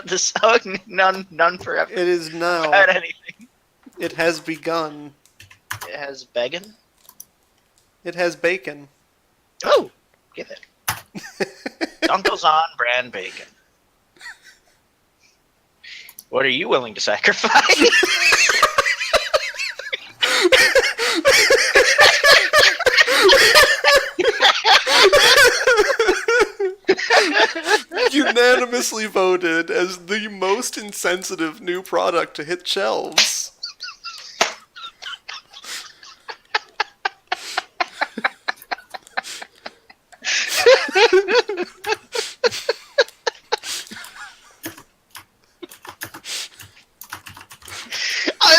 But this none forever. It is now. About anything. It has begun. It has bacon. It has bacon. Oh, give it. Uncle's on brand bacon. What are you willing to sacrifice? Unanimously voted as the most insensitive new product to hit shelves.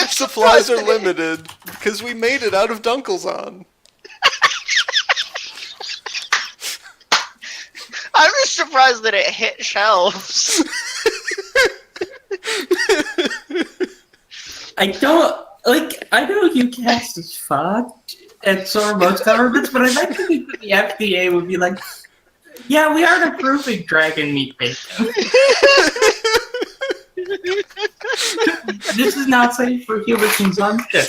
Supplies are limited because we made it out of Dunkelzahn. I'm just surprised that it hit shelves. I know UCAS is fucked, and so are most governments, but I'd like to think that the FDA would be like, yeah, we aren't approving dragon meat bacon. This is not safe for human consumption.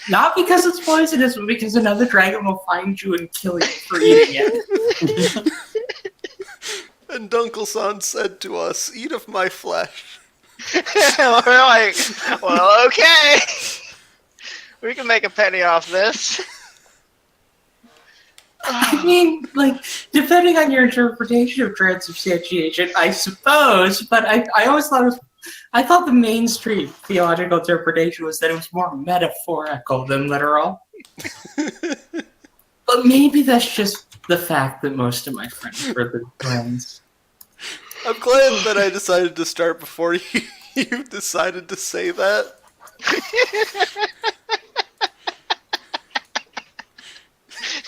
Not because it's poisonous, but because another dragon will find you and kill you for eating it. And Dunkelzahn said to us, "Eat of my flesh." We're like, well, okay. We can make a penny off this. I mean, like, depending on your interpretation of transubstantiation, I suppose, but I always thought I thought the mainstream theological interpretation was that it was more metaphorical than literal. But maybe that's just the fact that most of my friends were the twins. I'm glad that I decided to start before you decided to say that.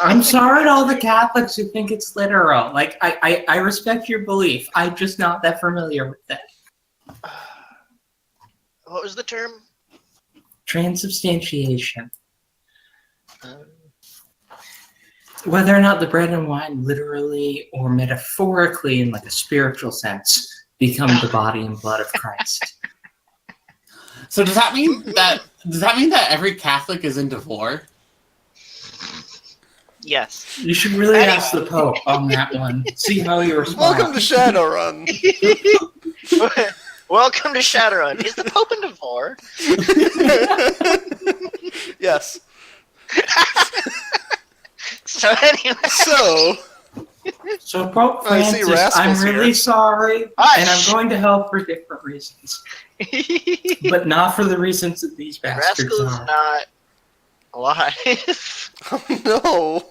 I'm sorry to all the Catholics who think it's literal. Like, I respect your belief. I'm just not that familiar with that. What was the term? Transubstantiation. Whether or not the bread and wine literally or metaphorically in like a spiritual sense become the body and blood of Christ. So does that mean that every Catholic is into vor? Yes. You should really ask the Pope on that one. See how he responds. Welcome to Shadowrun. Welcome to Shadowrun. Is the Pope into vor? Yes. So anyway. So Pope I see Francis, Rascal's I'm really here. sorry, Hush. and I'm going to help for different reasons. But not for the reasons that these bastards Rascal is are. not alive. Oh no.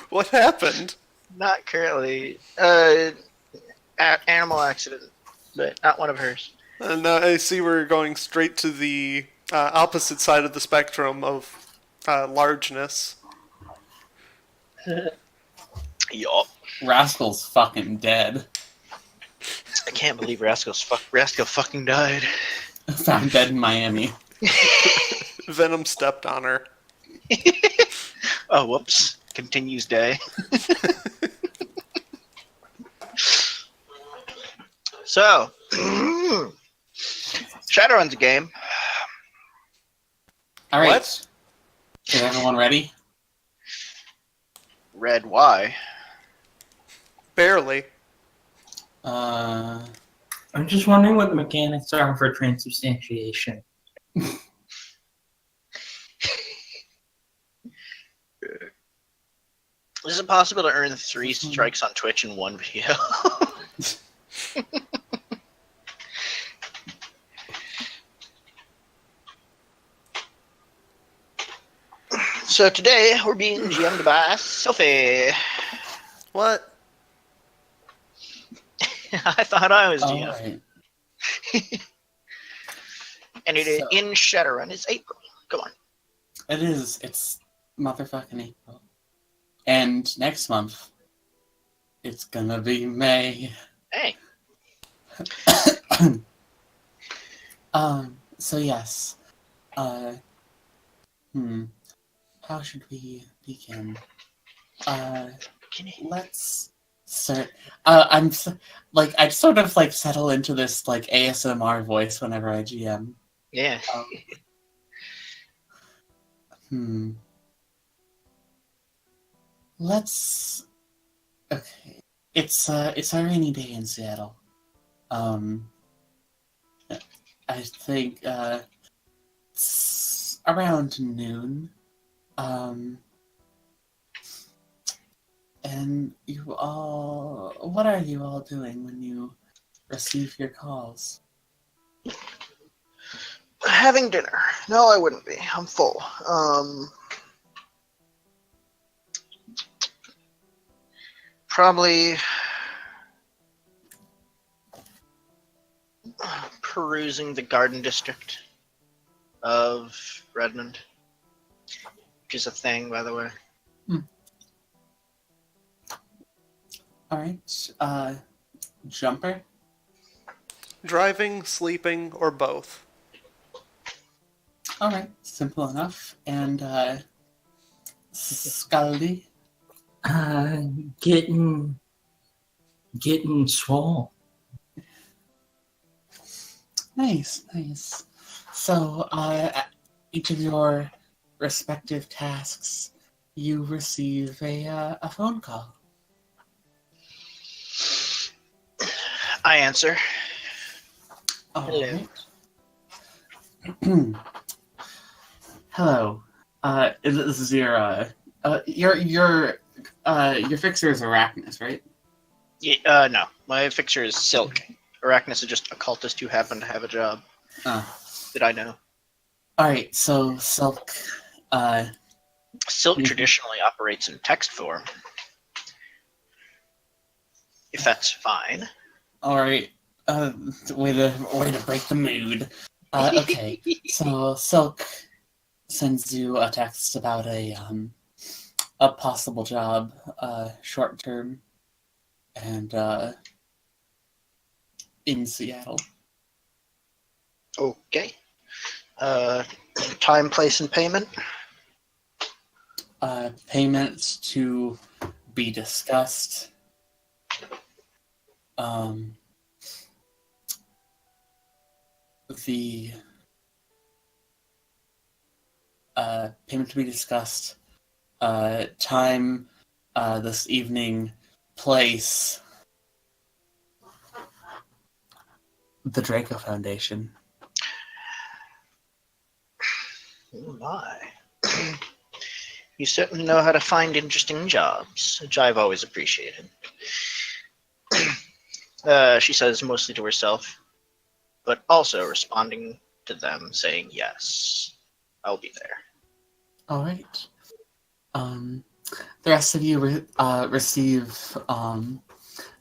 What happened? Not currently. Animal accident, but not one of hers. And I see we're going straight to the opposite side of the spectrum of largeness. Yup. Rascal's fucking dead. I can't believe Rascal fucking died. Found dead in Miami. Venom stepped on her. Oh, whoops. Continues day. So, Shadowrun's a game. All right. What? Is everyone ready? Red, why? Barely. I'm just wondering what the mechanics are for transubstantiation. Is it possible to earn 3 strikes on Twitch in one video? So today we're being GM'd by Sophie. What? I thought I was All GM. right. And it is So- in Shadowrun. It's April. Come on. It is. It's motherfucking April. And next month, it's gonna be May. Hey. So yes. How should we begin? Can you... Let's Sir, I sort of like settle into this like ASMR voice whenever I GM. Yeah. Let's. Okay, it's a rainy day in Seattle. I think it's around noon. And what are you all doing when you receive your calls? Having dinner. No, I wouldn't be. I'm full. Probably perusing the garden district of Redmond, which is a thing, by the way. All right, Jumper. Driving, sleeping, or both. All right, simple enough. And Scully. Getting swole. Nice. So, each of your respective tasks, you receive a phone call. I answer. Hello. Hello. This is your fixer is Arachnus, right? Yeah, no. My fixture is Silk. Arachnus is just a cultist who happened to have a job. Did I know? Alright, so Silk, Silk traditionally operates in text form. If that's fine. Alright, way to break the mood. Okay, so Silk sends you a text about a possible job, short term, and in Seattle. Okay. Time, place, and payment? Payments to be discussed. The payment to be discussed. Time this evening. Place. The Draco Foundation. Oh my. You certainly know how to find interesting jobs, which I've always appreciated. She says mostly to herself, but also responding to them saying, yes, I'll be there. All right. The rest of you receive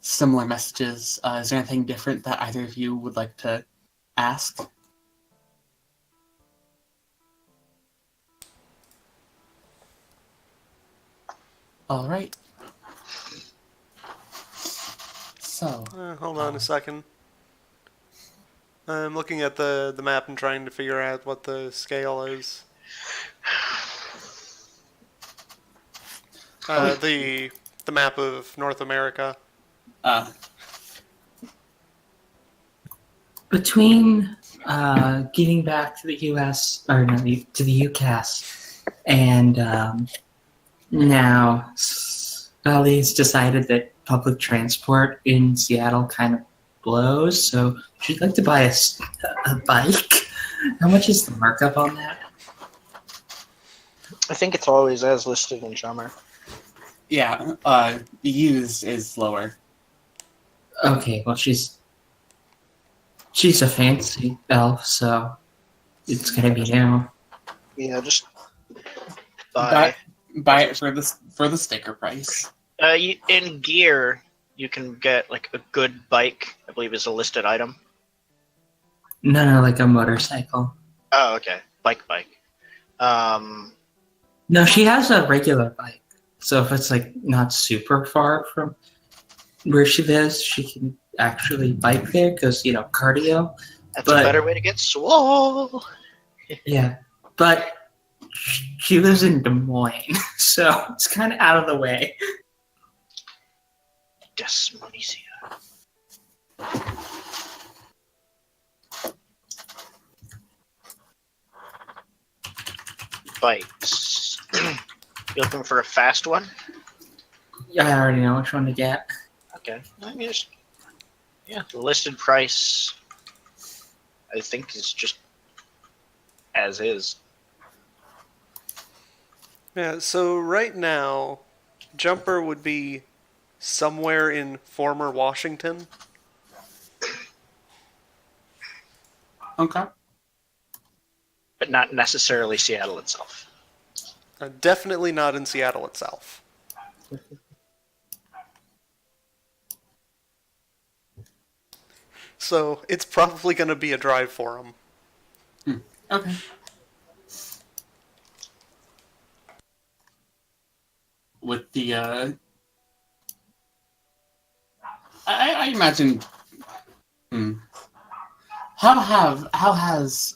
similar messages. Is there anything different that either of you would like to ask? All right. So. Hold on a second. I'm looking at the map and trying to figure out what the scale is. The map of North America. Between getting back to the U.S. or no, to the UCAS, and now Scully's decided that public transport in Seattle kind of blows, so she'd like to buy a bike. How much is the markup on that? I think it's always as listed in Jummer. Yeah, used is lower. Okay, well she's a fancy elf, so it's gonna be new. Yeah, just buy it for the sticker price. In gear, you can get like a good bike. I believe is a listed item. No, like a motorcycle. Oh, okay, bike. No, she has a regular bike. So if it's like not super far from where she lives, she can actually bike there because cardio. That's a better way to get swole. Yeah, but she lives in Des Moines, so it's kind of out of the way. Desmonicia. Bikes. You looking for a fast one? Yeah, I already know which one to get. Okay. I mean, the listed price, I think, is just as is. Yeah, so right now, Jumper would be somewhere in former Washington. Okay. But not necessarily Seattle itself. Definitely not in Seattle itself. So it's probably going to be a drive for him. Okay. With the, I imagine. How has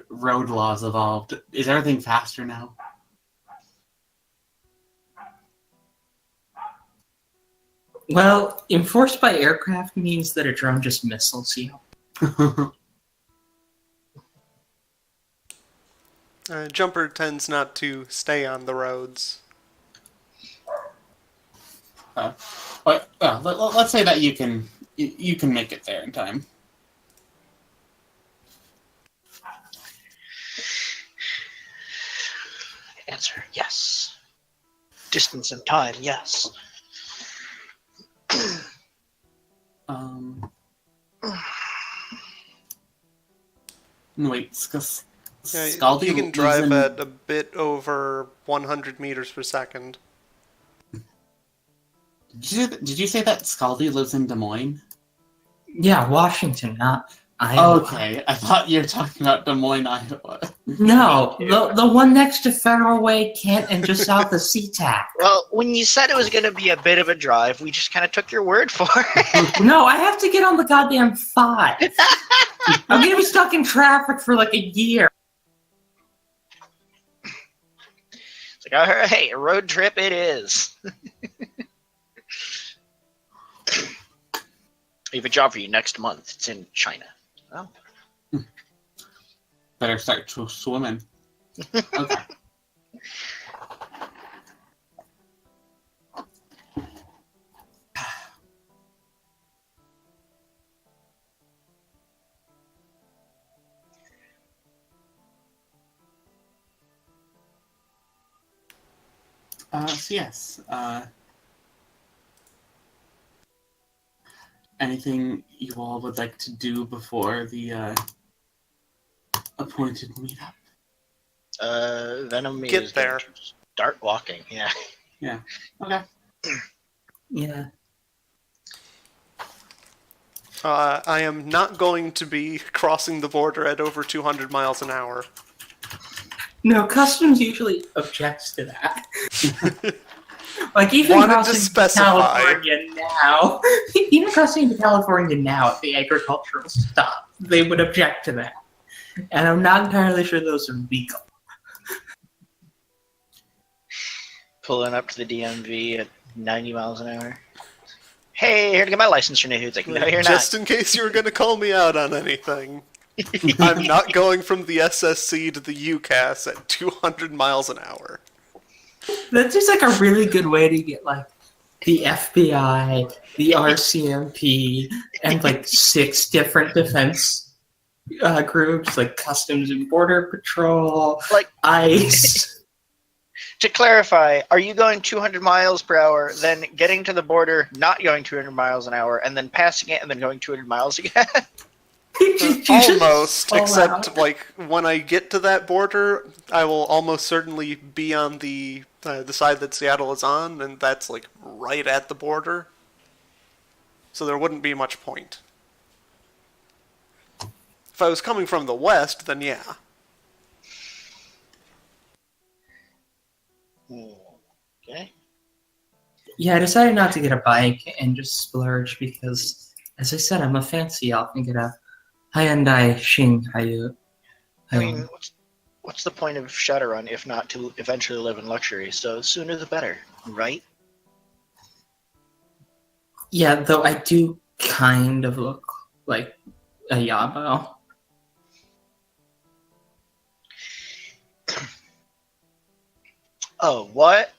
road laws evolved? Is everything faster now? Well, enforced by aircraft means that a drone just missiles you. Jumper tends not to stay on the roads. Let's say that you can make it there in time. Answer, yes. Distance and time, yes. Wait, Yeah, Scaldi he can lives drive in- at a bit over 100 meters per second. Did you say that Scaldi lives in Des Moines? Yeah, Washington, not Iowa. Okay, I thought you were talking about Des Moines, Iowa. No, the one next to Federal Way, Kent, and just south of SeaTac. Well, when you said it was going to be a bit of a drive, we just kind of took your word for it. No, I have to get on the goddamn 5. I'm gonna be stuck in traffic for like a year. It's like, all right, hey, a road trip it is. I have a job for you next month. It's in China. Oh. Better start swimming. Okay. So yes. Anything you all would like to do before the appointed meetup? Venom Get is there. going to start walking, yeah. Yeah. Okay. Yeah. I am not going to be crossing the border at over 200 miles an hour. No, Customs usually objects to that. Like even Wanted to crossing specify. California now, even crossing to California now at the agricultural stop, they would object to that. And I'm not entirely sure those are legal. Pulling up to the DMV at 90 miles an hour. Hey, here to get my license renewed. It's like, no, you're Just not. in case you were going to call me out on anything. I'm not going from the SSC to the UCAS at 200 miles an hour. That seems like a really good way to get like the FBI, the RCMP, and like 6 different defense groups, like Customs and Border Patrol, Like, ICE. to clarify, are you going 200 miles per hour, then getting to the border, not going 200 miles an hour, and then passing it, and then going 200 miles again? Almost, fall except out. like when I get to that border, I will almost certainly be on the side that Seattle is on, and that's like right at the border. So there wouldn't be much point. If I was coming from the west, then yeah. Okay. Yeah, I decided not to get a bike and just splurge because, as I said, I'm a fancy elf and get a Hyundai Xing Hayu. I mean, what's the point of Shadowrun if not to eventually live in luxury? So the sooner the better, right? Yeah, though I do kind of look like a Yabo. Oh, what?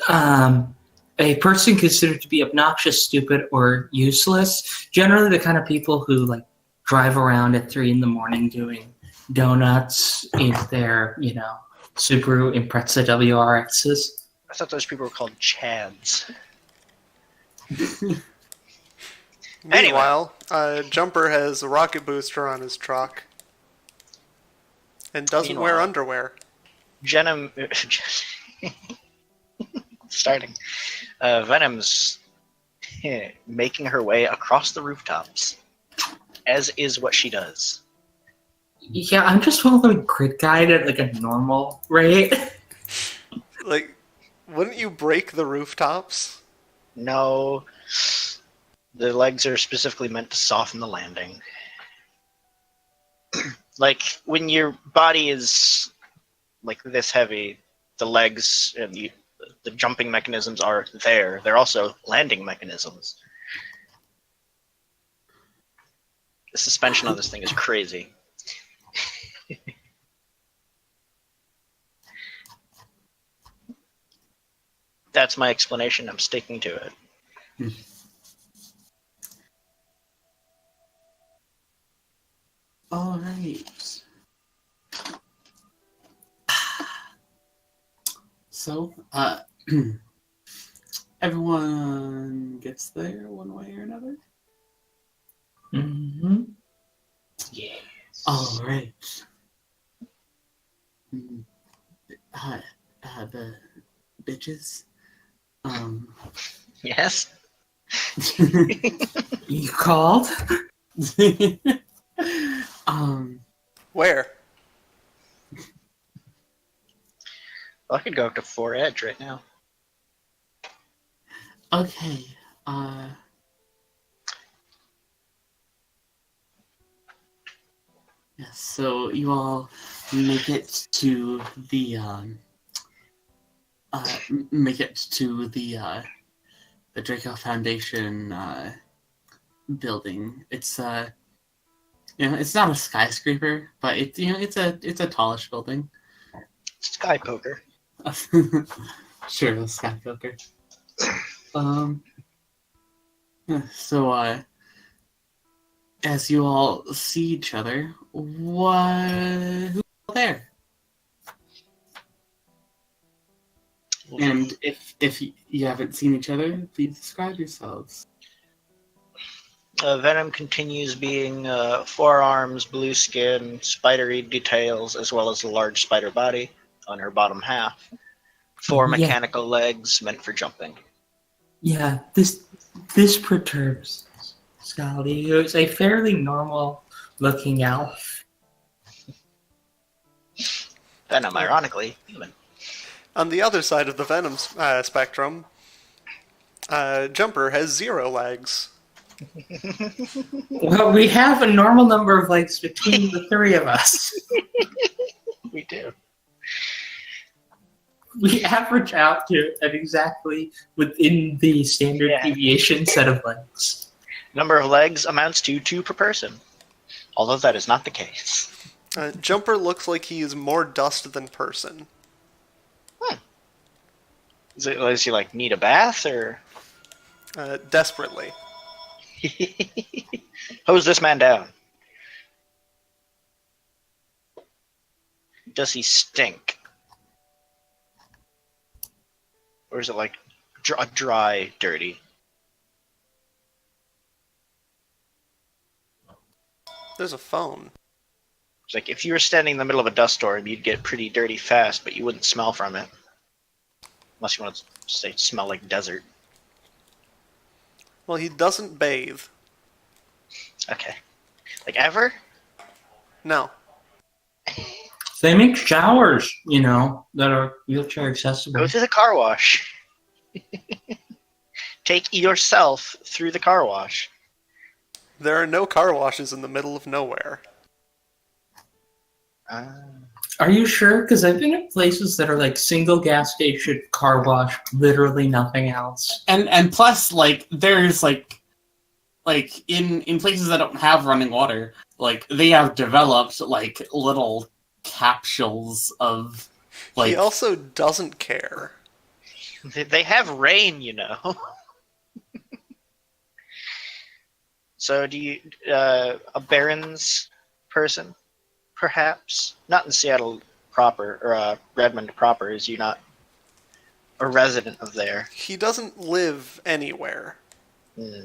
A person considered to be obnoxious, stupid, or useless. Generally, the kind of people who like drive around at 3 a.m. doing donuts in their, Subaru Impreza WRXs. I thought those people were called Chads. Meanwhile, Jumper has a rocket booster on his truck and doesn't wear Meanwhile- underwear. Venom... Starting. Venom's making her way across the rooftops, as is what she does. Yeah, I'm just following Crit Guide at like a normal rate. Like, wouldn't you break the rooftops? No, the legs are specifically meant to soften the landing. Like, when your body is like this heavy, the legs and the jumping mechanisms are there. They're also landing mechanisms. The suspension on this thing is crazy. That's my explanation. I'm sticking to it. All right. So, everyone gets there one way or another? Mm-hmm. Yes. All right. The bitches. Yes. You called? Where? Well, I could go up to 4 edge right now. Okay. Yes, so you all make it to the the Draco Foundation building. It's it's not a skyscraper, but it's a tallish building. Sky poker. Sure, a sky poker. Yeah, so as you all see each other, who's there? And if you haven't seen each other, please describe yourselves. Venom continues being forearms, blue skin, spidery details, as well as a large spider body on her bottom half. 4 Yeah. mechanical legs meant for jumping. Yeah, this perturbs Scotty, who is a fairly normal looking elf. Venom, ironically, human. On the other side of the Venom spectrum, Jumper has 0 legs. Well, we have a normal number of legs between the 3 of us. We do. We average out to at exactly within the standard deviation set of legs. Number of legs amounts to 2 per person. Although that is not the case. Jumper looks like he is more dust than person. Does he like need a bath or Desperately. hose this man down? Does he stink? Or is it like dry, dirty? There's a phone. It's like if you were standing in the middle of a dust storm, you'd get pretty dirty fast, but you wouldn't smell from it. Unless you want to say smell like desert. Well, he doesn't bathe. Okay. Like ever? No. They make showers, that are wheelchair accessible. Go to the car wash. Take yourself through the car wash. There are no car washes in the middle of nowhere. Are you sure? Because I've been at places that are like single gas station, car wash, literally nothing else. And plus, like, there's like in places that don't have running water, like they have developed like little capsules of He like also doesn't care. They have rain, you know. So do you, a Barons person, perhaps? Not in Seattle proper, or Redmond proper, is you not a resident of there? He doesn't live anywhere. Hmm.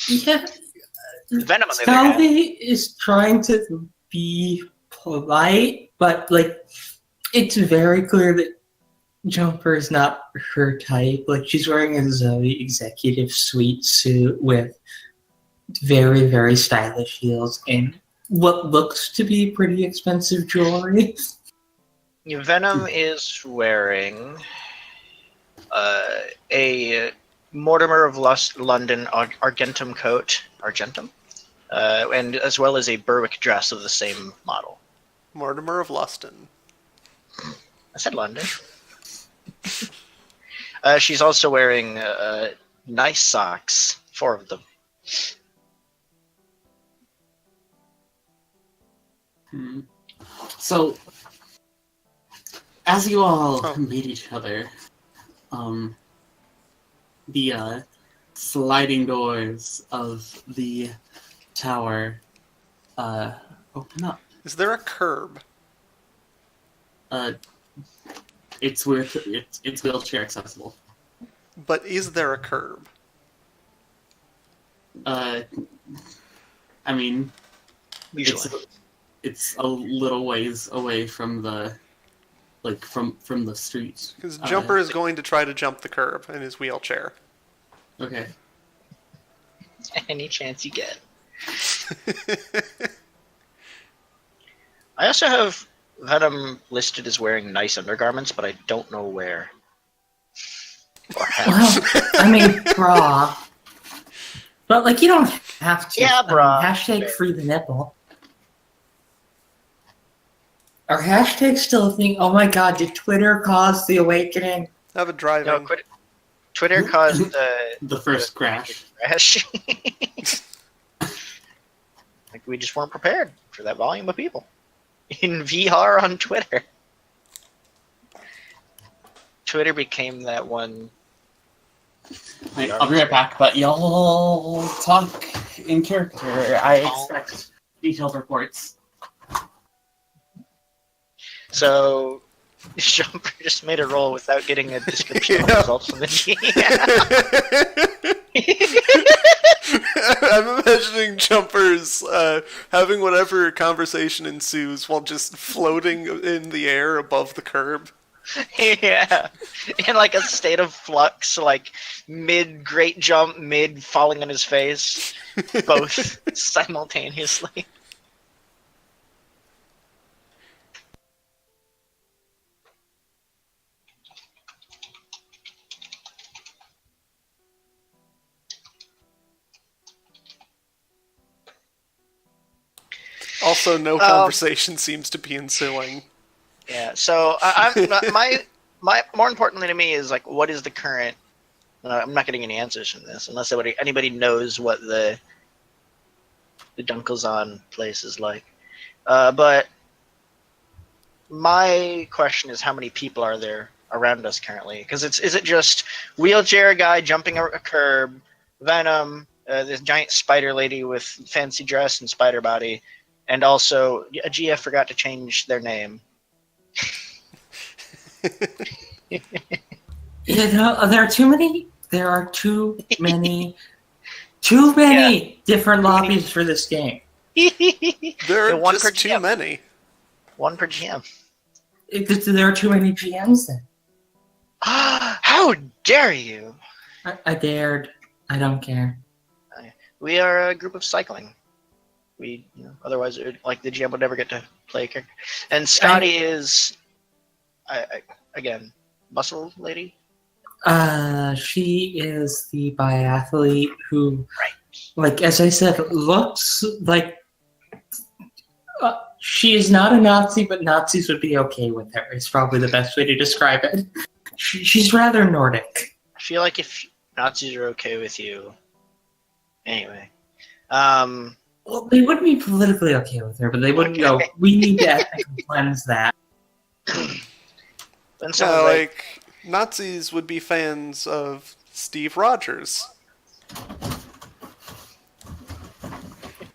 Yeah, Venom, on the other hand. Salvi is trying to be polite, but like it's very clear that Jumper is not her type. Like she's wearing a Zoe executive suite suit with very, very stylish heels and what looks to be pretty expensive jewelry. Venom is wearing a Mortimer of London Argentum coat, and as well as a Berwick dress of the same model. Mortimer of Luston. I said London. She's also wearing nice socks, 4 of them. So, as you all meet each other, the sliding doors of the tower open up. Is there a curb? It's wheelchair accessible. But is there a curb? I mean, Usually. it's a little ways away from the from the street. Because Jumper is going to try to jump the curb in his wheelchair. Okay. Any chance you get. I also have Venom listed as wearing nice undergarments, but I don't know where. Or Well, I mean, bra. But like you don't have to. Yeah, bra. Hashtag free the nipple. Are hashtags still a thing? Oh my god, did Twitter cause the awakening? Have a driving. No, Twitter caused The first crash. crash. Like we just weren't prepared for that volume of people in VR on Twitter. Twitter became that one. Wait, I'll be right back, but y'all talk in character. I expect detailed reports. So Jumper just made a roll without getting a description of results from the GM. I'm imagining Jumper's having whatever conversation ensues while just floating in the air above the curb. Yeah, in like a state of flux, like mid great jump, mid falling on his face, both simultaneously. Also, no conversation seems to be ensuing. Yeah, so my more importantly to me is like, what is the current? I'm not getting any answers from this unless anybody knows what the Dunkelzahn place is like. But my question is, how many people are there around us currently? Because is it just wheelchair guy jumping a curb, Venom, this giant spider lady with fancy dress and spider body, and also a GF forgot to change their name. You know, there are too many different lobbies for this game. There are one per just too GM. many. One per GM. There are too many GMs then. How dare you? I dared. I don't care. We are a group of cycling. We, otherwise, like the GM would never get to play a character. And Scotty is, again, muscle lady. She is the biathlete who, like as I said, looks like She is not a Nazi, but Nazis would be okay with her. It's probably the best way to describe it. She's rather Nordic. I feel like if Nazis are okay with you, anyway. Well, they wouldn't be politically okay with her, but they wouldn't go, Okay. we need to ethically cleanse that. Then Yeah, someone's like, Nazis would be fans of Steve Rogers.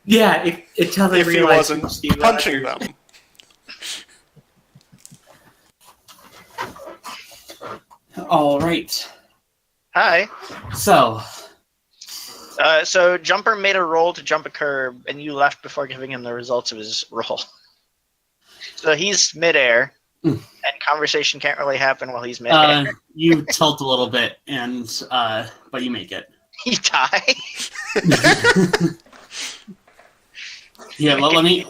Yeah, until they If he realize wasn't who Steve punching Rogers. them. All right. hi. So, So Jumper made a roll to jump a curb, and you left before giving him the results of his roll. So he's midair, and conversation can't really happen while he's midair. you tilt a little bit, and but you make it. He died. Yeah, let me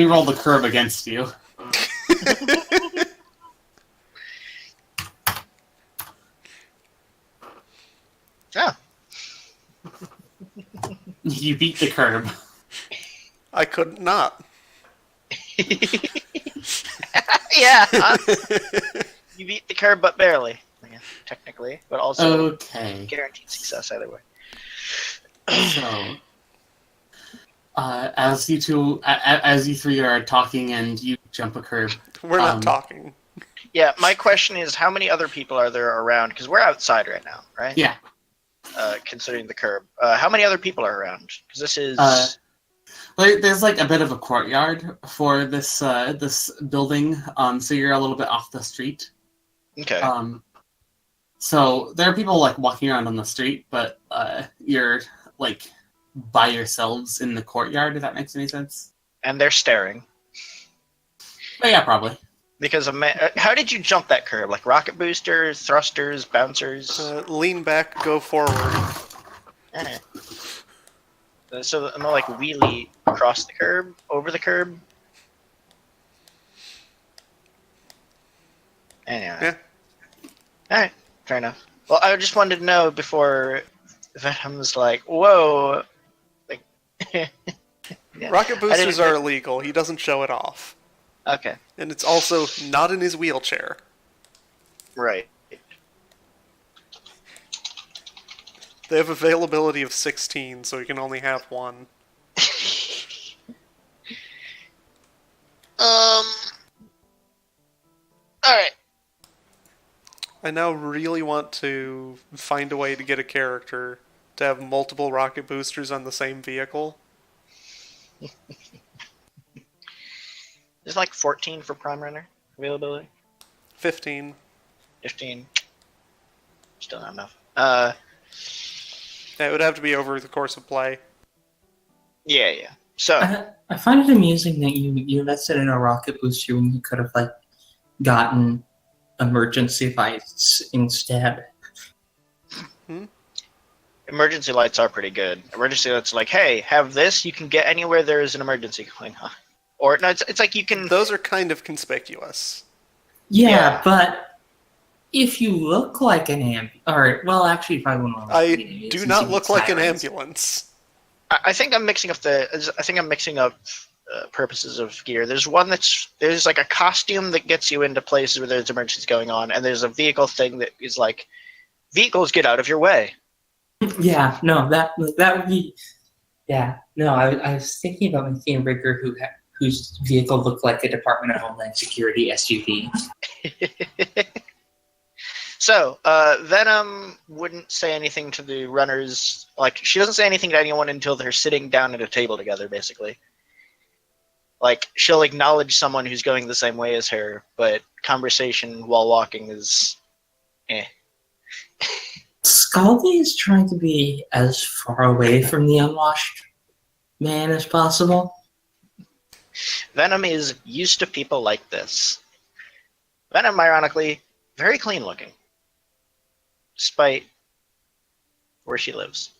roll the curve against you. Oh. You beat the curb. I couldn't not. Yeah. You beat the curb, but barely. Yeah, technically, but also Okay. guaranteed success either way. So, as you two, as you three are talking and you jump a curb, We're not talking. Yeah, my question is, how many other people are there around? Because we're outside right now, right? yeah, Considering the curb. How many other people are around? Because this is... there's like a bit of a courtyard for this this building, so you're a little bit off the street. Okay. So there are people like walking around on the street, but you're like by yourselves in the courtyard. If that makes any sense. And they're staring. But yeah, probably. Because how did you jump that curb? Like rocket boosters, thrusters, bouncers? Lean back, go forward. Eh. So I'm like wheelie across the curb, over the curb. Anyway. Yeah. Alright, fair enough. Well, I just wanted to know before Venom's like, whoa. Like, yeah. Rocket boosters didn't- are illegal. He doesn't show it off. Okay, And it's also not in his wheelchair. right. They have availability of 16, so he can only have one. Alright. I now really want to find a way to get a character to have multiple rocket boosters on the same vehicle. There's like 14 for Prime Runner availability. 15. 15. Still not enough. Yeah, it would have to be over the course of play. Yeah. So, I find it amusing that you invested in a rocket booster when you could have like gotten emergency lights instead. emergency lights are pretty good. Emergency lights are like, hey, have this, you can get anywhere there is an emergency going on. Or, no, it's like you can... Those are kind of conspicuous. Yeah, but if you look like an or well, actually, you probably wouldn't want to I be an ambulance do since not you look need like an sirens. ambulance. I think I'm mixing up purposes of gear. There's like a costume that gets you into places where there's emergencies going on, and there's a vehicle thing that is like, vehicles get out of your way. Yeah, no, that would be. Yeah, no, I was thinking about my theme breaker whose vehicle looked like a Department of Homeland Security SUV. So, Venom wouldn't say anything to the runners. Like, she doesn't say anything to anyone until they're sitting down at a table together, basically. Like, she'll acknowledge someone who's going the same way as her, but conversation while walking is... eh. Scaldy is trying to be as far away from the unwashed man as possible. Venom is used to people like this. Venom, ironically, very clean looking. Despite where she lives.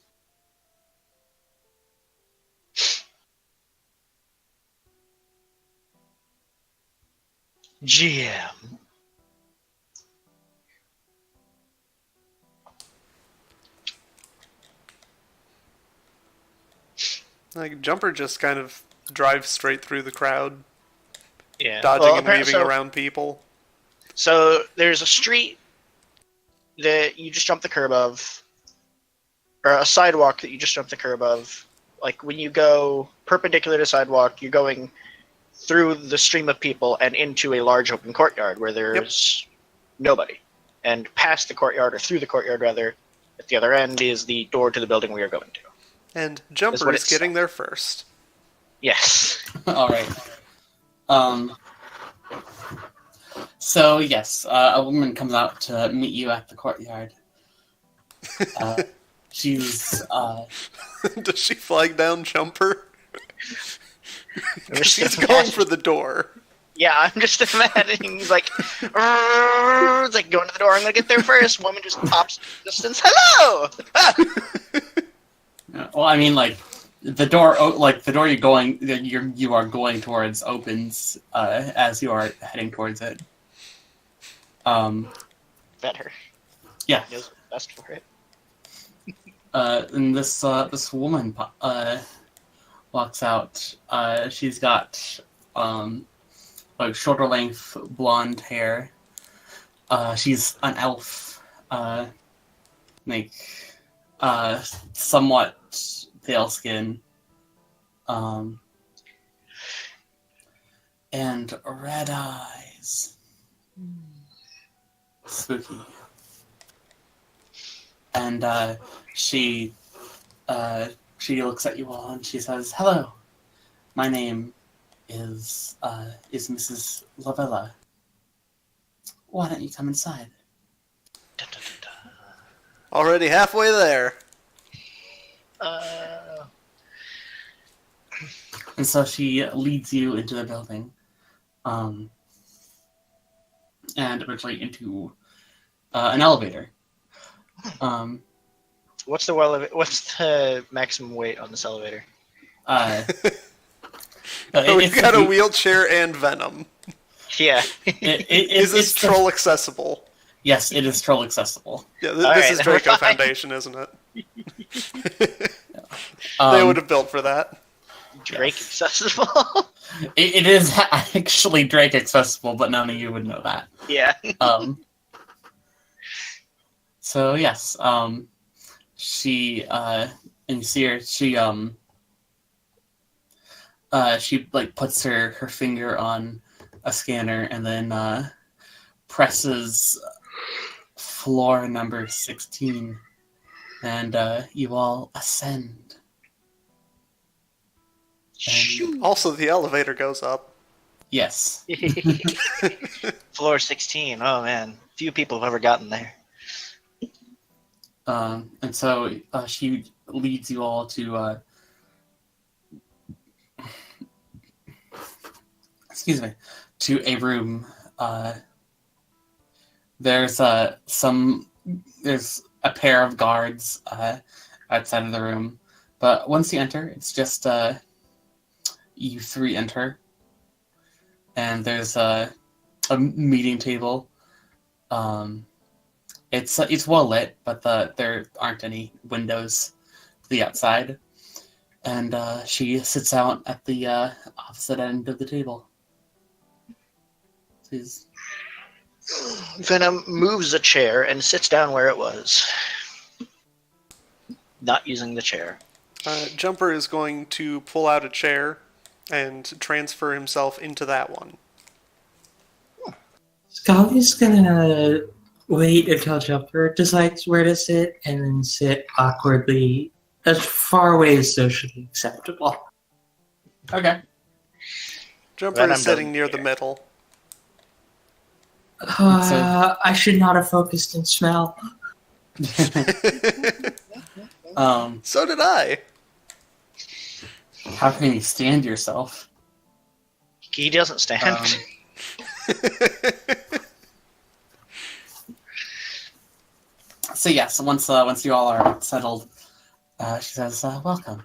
GM. Like, Jumper just kind of drives straight through the crowd, Yeah. dodging Well, and weaving so, around people. so there's a street that you just jump the curb of, or a sidewalk that you just jump the curb of. Like when you go perpendicular to sidewalk, you're going through the stream of people and into a large open courtyard where there's nobody. And past the courtyard, or through the courtyard rather, at the other end is the door to the building we are going to. And That's Jumper what is it getting said. there first. Yes. All right. So yes, a woman comes out to meet you at the courtyard. She's Does she flag down Jumper? I'm just She's going for the door. Yeah, I'm just imagining he's like, it's like going to the door. I'm gonna get there first. Woman just pops in the distance. Hello. well, I mean, like the door you are going towards opens as you are heading towards it. Better. Yeah. Knows what's best for it. And this woman walks out. She's got like shoulder length blonde hair. She's an elf, like somewhat pale skin, and red eyes. Spooky. And she looks at you all and she says, "Hello, my name is Mrs. Lavella. Why don't you come inside?" Dun, dun, dun, dun. Already halfway there. And so she leads you into the building, and eventually into an elevator. What's the maximum weight on this elevator? We've got a wheelchair and Venom. Yeah. Is this troll accessible? Yes, it is troll accessible. Yeah, All this right, is then we're Draco fine. Foundation, isn't it? They would have built for that. Drake Yes. accessible. It is actually Drake accessible, but none of you would know that. Yeah. So yes, she and you see her. She like puts her finger on a scanner and then presses floor number 16, and you all ascend. And, Also, the elevator goes up. yes. Floor 16. Oh man, few people have ever gotten there. And so she leads you all to excuse me, to a room. There's a pair of guards outside of the room, but once you enter, it's just you three enter, and there's a meeting table. It's well lit, but there aren't any windows to the outside, and she sits out at the opposite end of the table. She's Venom moves a chair and sits down where it was, not using the chair. Jumper is going to pull out a chair and transfer himself into that one. Scully's gonna wait until Jumper decides where to sit and then sit awkwardly as far away as socially acceptable. okay. Jumper Venom is sitting doesn't near the care. middle. I should not have focused in smell. So did I. How can you stand yourself? He doesn't stand. So yes, once you all are settled, she says, "Welcome."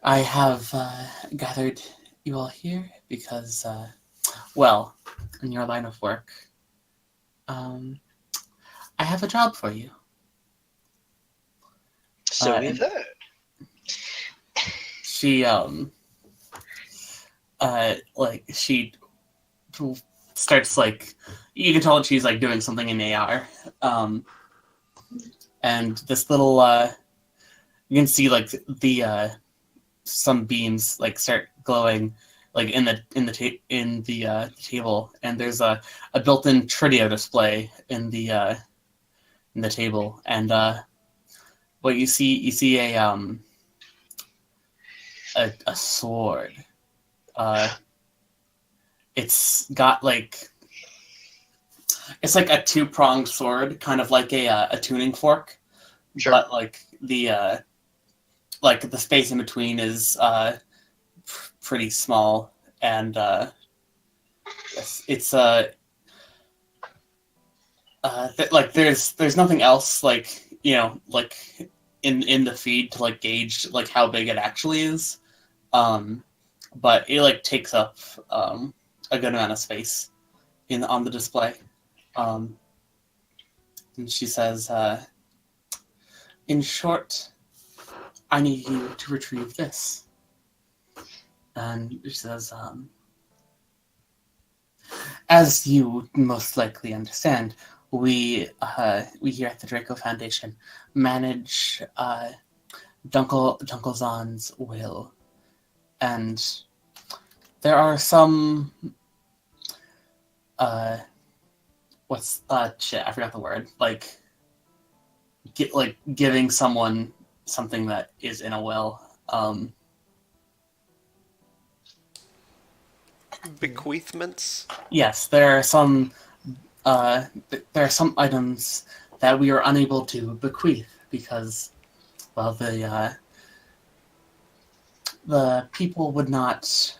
I have gathered you all here because, well, in your line of work, I have a job for you. So we've heard. she like she starts like you can tell that she's like doing something in AR, and this little you can see like the some beams like start glowing like in the table, and there's a built-in Trideo display in the table, and what you see a sword. It's got like it's like a two-pronged sword, kind of like a tuning fork, Sure. but like the space in between is pretty small, and it's like there's nothing else like like in the feed to like gauge like how big it actually is, but it like takes up a good amount of space on the display, and she says, in short, I need you to retrieve this. And she says, as you most likely understand, we here at the Draco Foundation manage Dunkelzahn's will, and there are some shit, I forgot the word, like giving someone something that is in a will. Bequeathments? Yes, there are some items that we are unable to bequeath because, well, the people would not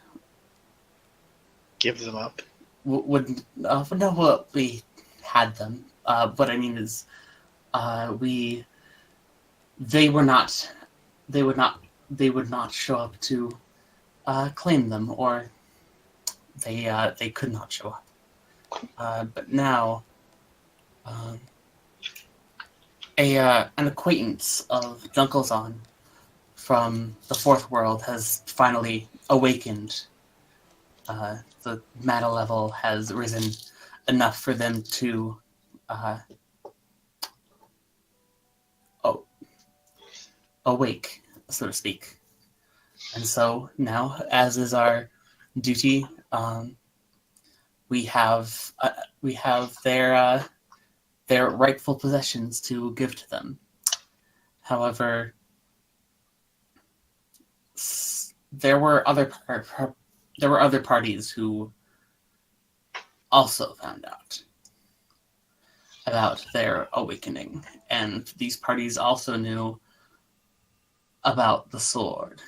Give them up. would know what we had them. What I mean is, they would not show up to claim them, or they could not show up. But now, an acquaintance of Dunkelzahn from the Fourth World has finally awakened. The mana level has risen enough for them to awake, so to speak. And so now, as is our duty, we have their rightful possessions to give to them. However, there were other parties who also found out about their awakening, and these parties also knew about the sword.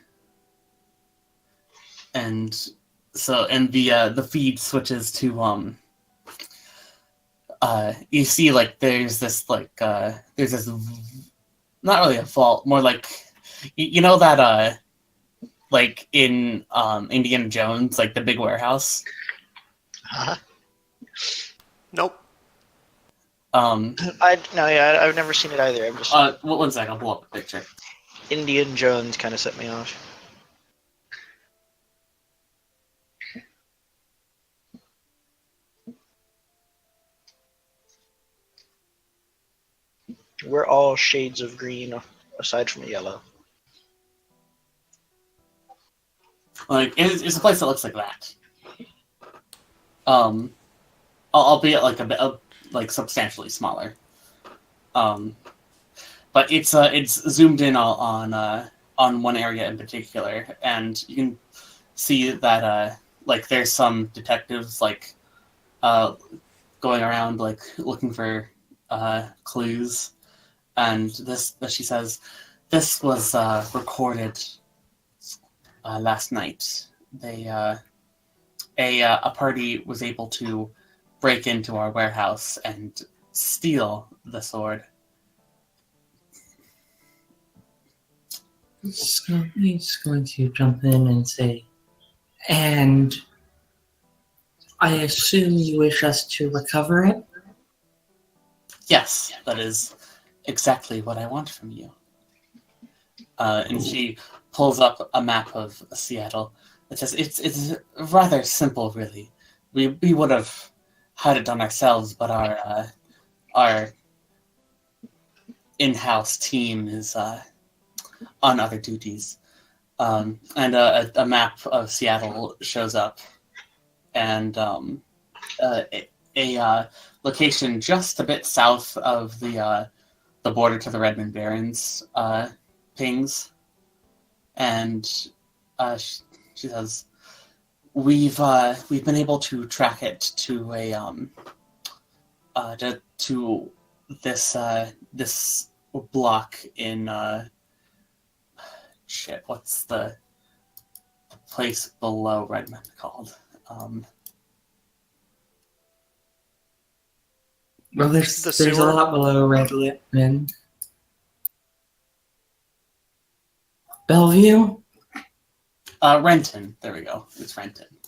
And so, and the feed switches to you see like there's this not really a vault, more like you know that like in Indiana Jones, like the big warehouse. Huh? Nope. I've never seen it either. I'm just one second, I'll pull up a picture. Indiana Jones kind of set me off. We're all shades of green, aside from yellow. Like it's a place that looks like that. Albeit like a bit like substantially smaller. But it's zoomed in on one area in particular, and you can see that like there's some detectives like going around like looking for clues, and this, as she says, this was recorded last night. They a party was able to break into our warehouse and steal the sword. He's going to jump in and say, and I assume you wish us to recover it? Yes, that is exactly what I want from you. And she pulls up a map of Seattle. It says it's rather simple, really. We would have had it done ourselves, but our in-house team is on other duties. And a map of Seattle shows up, and a location just a bit south of the border to the Redmond Barrens pings, and she says, "We've been able to track it to to this this block in what's the place below Redmond called?" Well, there's The a sewer? lot below Redmond. Bellevue? Renton. There we go. It's Renton.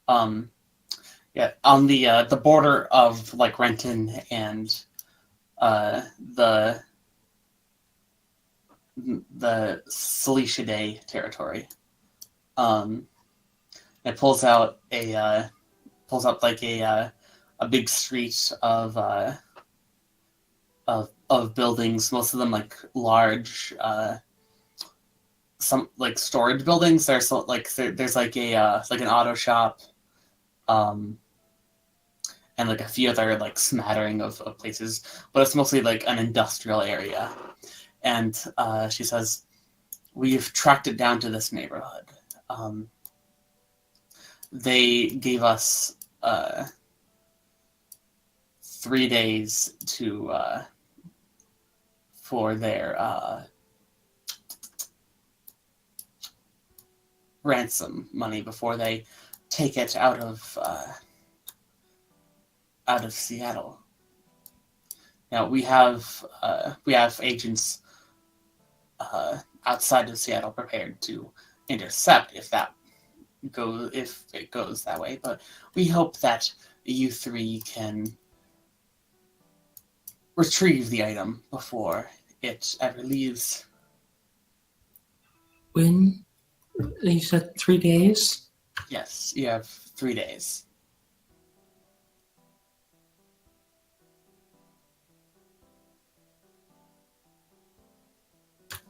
Yeah, on the border of like Renton and the Cilicia Day territory. It pulls out like a big street of buildings, most of them like large, some like storage buildings. There's like there's like a like an auto shop, and like a few other like smattering of places, but it's mostly like an industrial area. And she says, "We've tracked it down to this neighborhood. They gave us 3 days to for their ransom money before they take it out of Seattle. Now we have agents outside of Seattle prepared to intercept if it goes that way, but we hope that you three can retrieve the item before it ever leaves." When? You said 3 days? Yes, you have 3 days.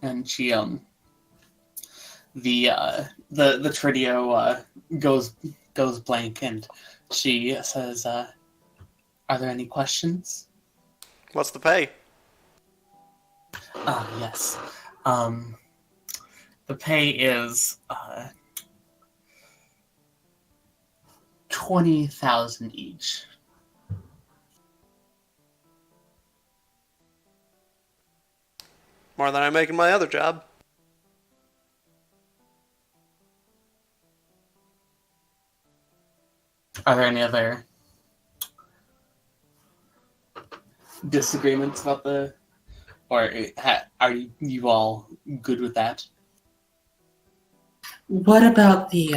And she the trio goes blank, and she says, "Are there any questions?" What's the pay? Yes. The pay is 20,000 each. More than I make in my other job. Are there any other disagreements about or are you all good with that? What about the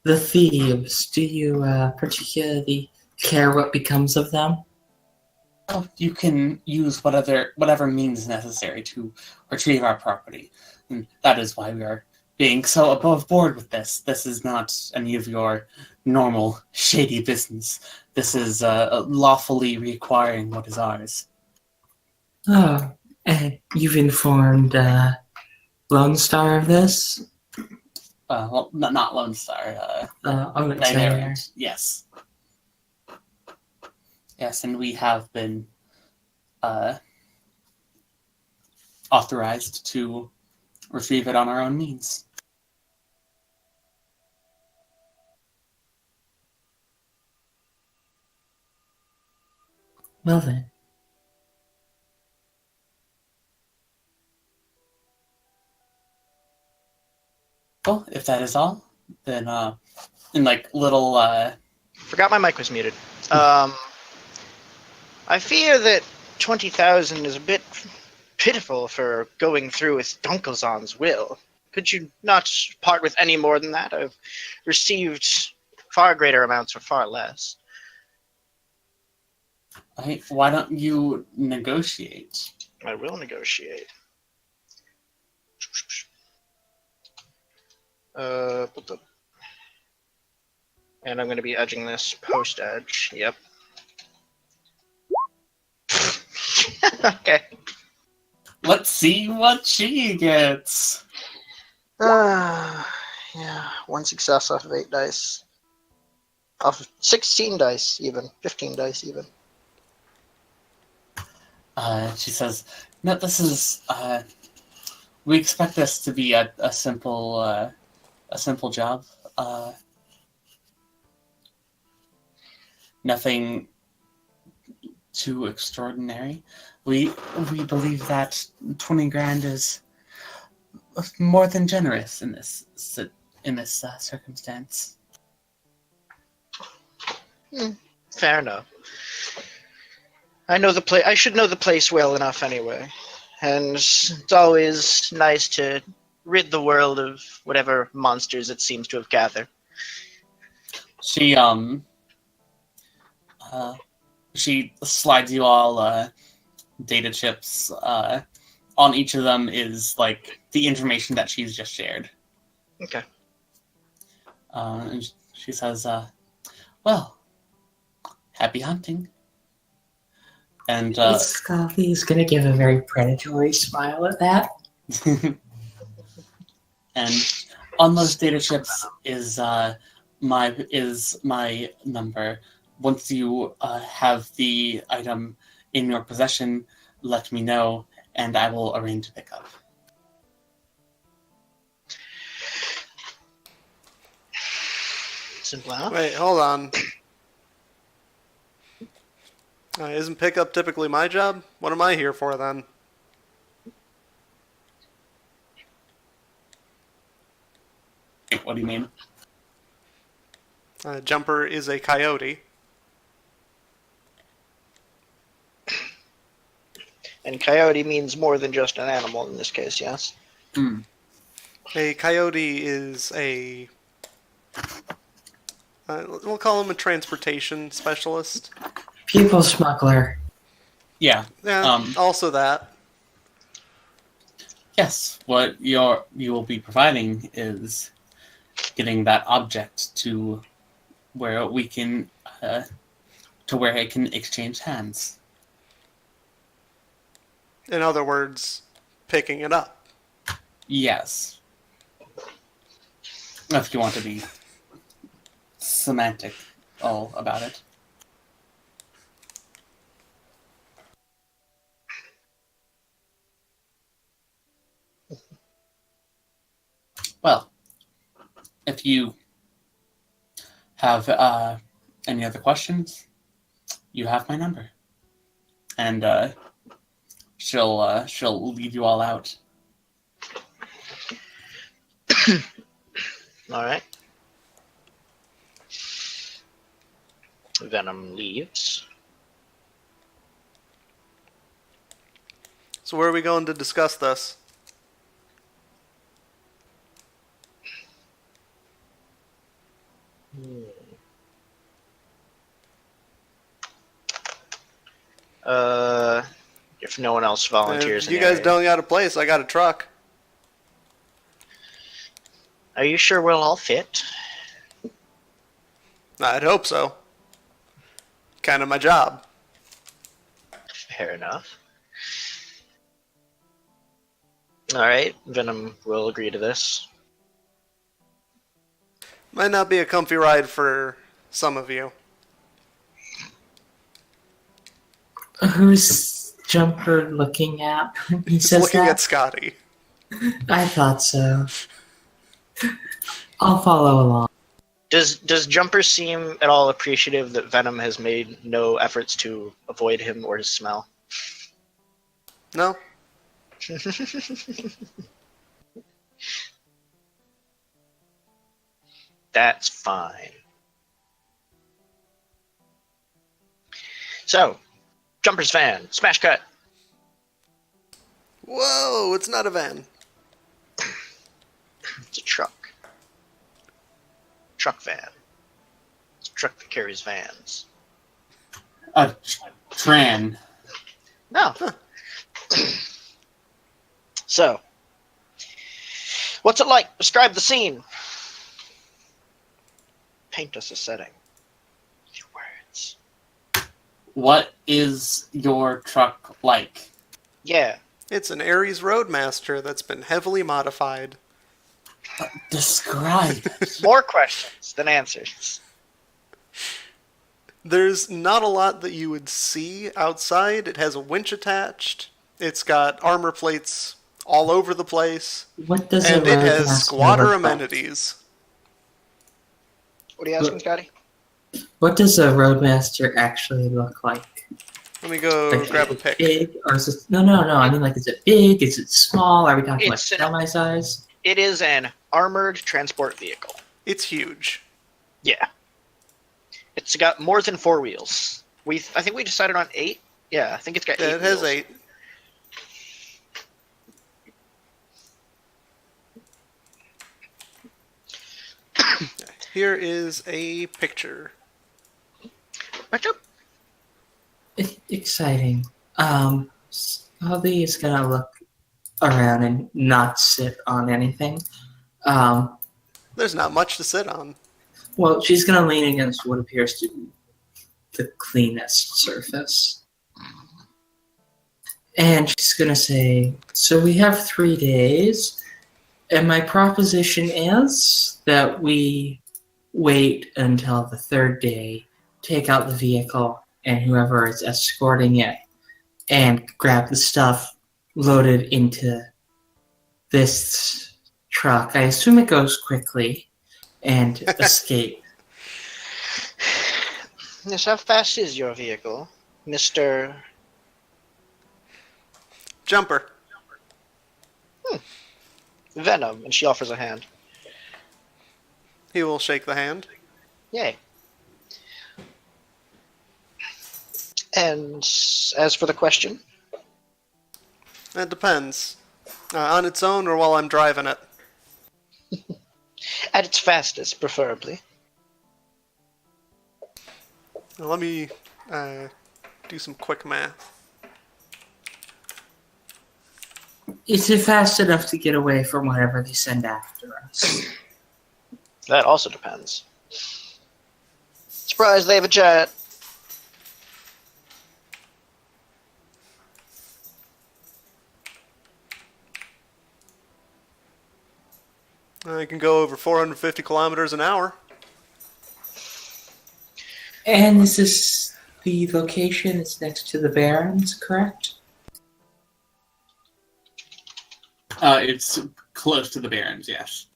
thieves? Do you particularly care what becomes of them? Oh, you can use whatever means necessary to retrieve our property. And that is why we are being so above board with this. This is not any of your normal shady business. This is lawfully requiring what is ours. Oh, and you've informed Lone Star of this? Well, not Lone Star. Variant. Yes. Yes, and we have been authorized to retrieve it on our own means. Well then. Well, if that is all, then in like little Forgot my mic was muted. I fear that 20,000 is a bit pitiful for going through with Dunkelzon's will. Could you not part with any more than that? I've received far greater amounts for far less. Why don't you negotiate? I will negotiate. And I'm going to be edging this post edge. Yep. Okay. Let's see what she gets. Yeah, one success off of 8 dice. Off of 16 dice, even. 15 dice, even. She says, "No, this is. We expect this to be a simple job. Nothing too extraordinary. We believe that 20 grand is more than generous in this circumstance." Fair enough. I know the place. I should know the place well enough anyway, and it's always nice to rid the world of whatever monsters it seems to have gathered. She slides you all data chips. On each of them is like the information that she's just shared. Okay. And she says, "Well, happy hunting." And Scoffy's gonna give a very predatory smile at that. and on those data chips is my number. Once you have the item in your possession, let me know, and I will arrange a pickup. Simple enough. Wait, hold on. Isn't pickup typically my job? What am I here for then? What do you mean? Jumper is a coyote. And coyote means more than just an animal in this case, yes? A coyote is a... we'll call him a transportation specialist. People smuggler. Yeah. Yeah, also that. Yes. What you will be providing is getting that object to where we can to where it can exchange hands. In other words, picking it up. Yes. If you want to be semantic all about it. Well, if you have any other questions, you have my number, and she'll lead you all out. All right. Venom leaves. So where are we going to discuss this? If no one else volunteers, If you in the guys area. don't got a place, I got a truck. Are you sure we'll all fit? I'd hope so. Kind of my job. Fair enough. All right, Venom will agree to this. Might not be a comfy ride for some of you. Who's Jumper looking at when he says Looking that? at Scotty. I thought so. I'll follow along. Does Jumper seem at all appreciative that Venom has made no efforts to avoid him or his smell? No? That's fine. So, Jumper's van, smash cut. Whoa, it's not a van. It's a truck. Truck van. It's a truck that carries vans. A tran. No. So, what's it like? Describe the scene. paint us a setting. With your words. What is your truck like? Yeah. It's an Ares Roadmaster that's been heavily modified. Describe it. More questions than answers. There's not a lot that you would see outside. It has a winch attached. It's got armor plates all over the place. What does And a it has Roadmaster squatter look like? amenities. What are you asking, Scotty? What does a Roadmaster actually look like? Let me go Like, grab a is it pic. big, or is it... No. I mean, like, is it big? Is it small? Are we talking like It's an- semi-size? It is an armored transport vehicle. It's huge. Yeah. It's got more than 4 wheels. I think we decided on 8. Yeah, I think it's got 8 Yeah, it has wheels. 8. Here is a picture. Retro? Exciting. Scully is gonna look around and not sit on anything. There's not much to sit on. Well, she's gonna lean against what appears to be the cleanest surface. And she's gonna say, so we have 3 days, and my proposition is that we wait until the 3rd day, take out the vehicle and whoever is escorting it, and grab the stuff loaded into this truck. I assume it goes quickly, and escape. Yes, how fast is your vehicle, Mr. Jumper. Venom? And she offers a hand. He will shake the hand. Yay. And as for the question, It depends. On its own or while I'm driving it. at its fastest, preferably. Now, let me do some quick math. Is it fast enough to get away from whatever they send after us? That also depends. Surprise, they have a jet. I can go over 450 kilometers an hour. And is this the location is next to the Barrens, correct? It's close to the Barrens, yes.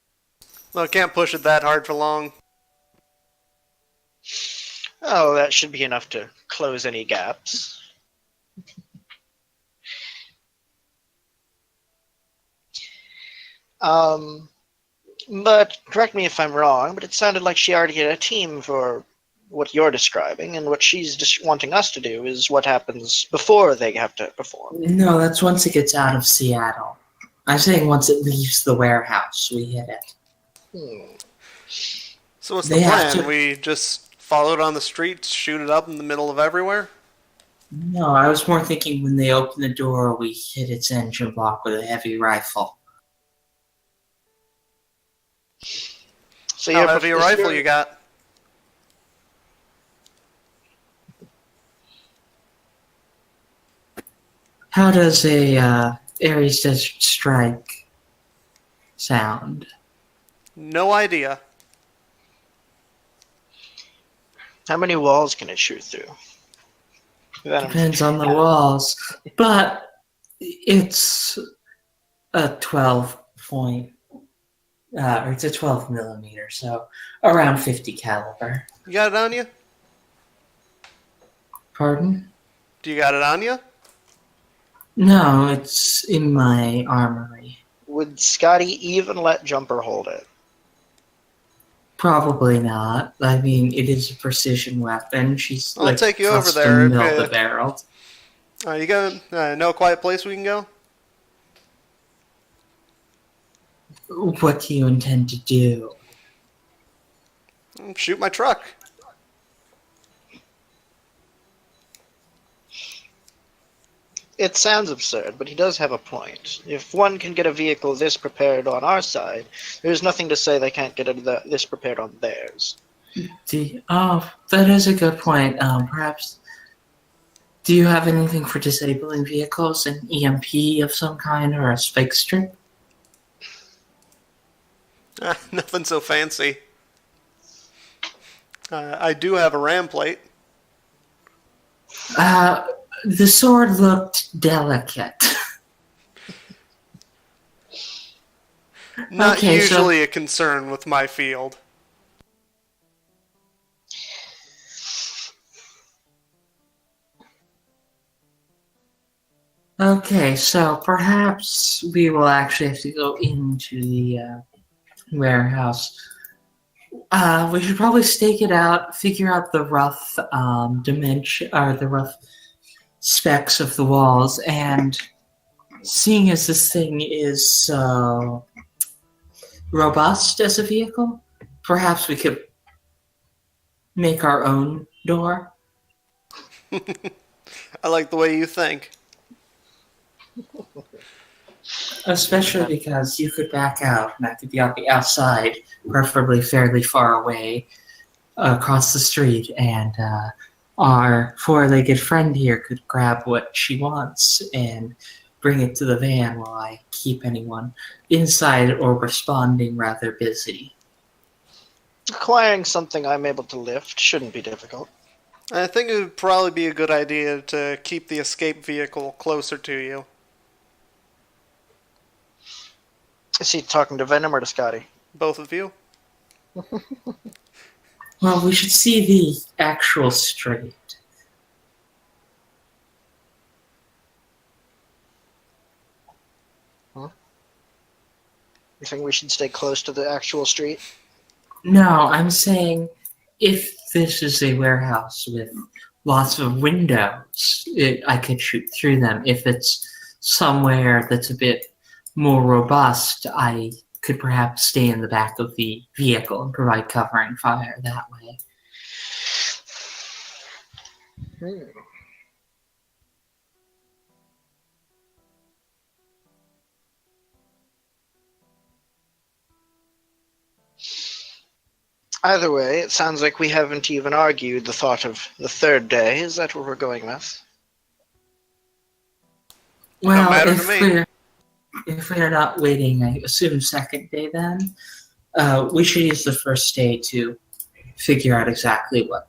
Well, I can't push it that hard for long. Oh, that should be enough to close any gaps. But correct me if I'm wrong, but it sounded like she already had a team for what you're describing, and what she's just wanting us to do is what happens before they have to perform. No, that's once it gets out of Seattle. I'm saying once it leaves the warehouse, we hit it. So what's the They have plan? to- We just follow it on the streets, shoot it up in the middle of everywhere? No, I was more thinking when they open the door, we hit its engine block with a heavy rifle. So How you're heavy a rifle you got? How does a Ares Desert Strike sound? No idea. How many walls can it shoot through? Venom. Depends on the walls, but it's a 12 point, or it's a 12 millimeter, so around 50 caliber. You got it on you? Pardon? Do you got it on you? No, it's in my armory. Would Scotty even let Jumper hold it? Probably not. I mean, it is a precision weapon. She's I'll like take you over custom there, milled the okay. barrel. You got no quiet place we can go? What do you intend to do? Shoot my truck. It sounds absurd, but he does have a point. If one can get a vehicle this prepared on our side, there's nothing to say they can't get this prepared on theirs. That is a good point. Perhaps, do you have anything for disabling vehicles? An EMP of some kind or a spike strip? Nothing so fancy. I do have a ram plate. The sword looked delicate. Not Okay, so- usually a concern with my field. Okay, so perhaps we will actually have to go into the warehouse. We should probably stake it out, figure out the rough dimension or the rough specs of the walls, and seeing as this thing is so robust as a vehicle, perhaps we could make our own door. I like the way you think. Especially because you could back out, and I could be on the outside, preferably fairly far away, across the street, and our four-legged friend here could grab what she wants and bring it to the van while I keep anyone inside or responding rather busy. Acquiring something I'm able to lift shouldn't be difficult. I think it would probably be a good idea to keep the escape vehicle closer to you. Is he talking to Venom or to Scotty? Both of you? Well, we should see the actual street. You think we should stay close to the actual street? No, I'm saying if this is a warehouse with lots of windows, I could shoot through them. If it's somewhere that's a bit more robust, I could perhaps stay in the back of the vehicle and provide covering fire that way. Either way, it sounds like we haven't even argued the thought of the third day. Is that what we're going with? Well, matter to if me. we're not waiting, I assume second day then, we should use the first day to figure out exactly what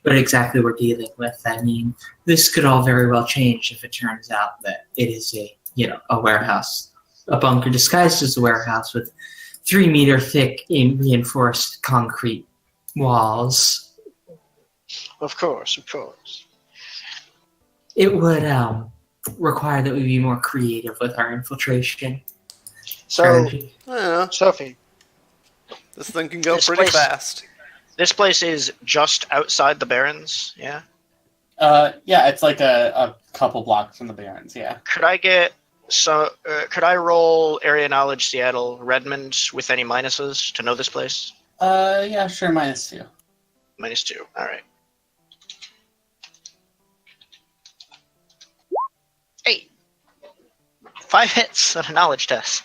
exactly we're dealing with. I mean, this could all very well change if it turns out that it is a warehouse, a bunker disguised as a warehouse with 3-meter thick reinforced concrete walls. Of course, of course. It would require that we be more creative with our infiltration So, strategy. I don't know. Sophie, This thing can go This pretty place- fast. this place is just outside the Barrens, yeah? Yeah, it's like a couple blocks from the Barrens, yeah. Could I roll area knowledge Seattle Redmond with any minuses to know this place? Yeah, sure, -2. -2. All right. 8. 5 hits on a knowledge test.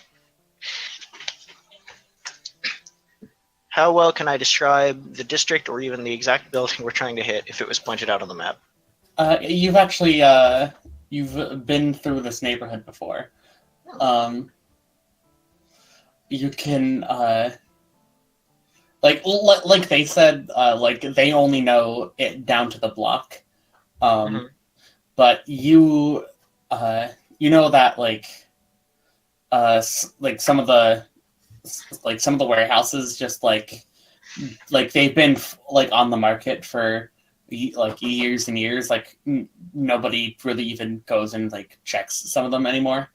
How well can I describe the district or even the exact building we're trying to hit if it was pointed out on the map? You've actually you've been through this neighborhood before. You can like they said, like they only know it down to the block. But you know that some of the warehouses just like they've been on the market for years and years. Nobody really even goes and checks some of them anymore.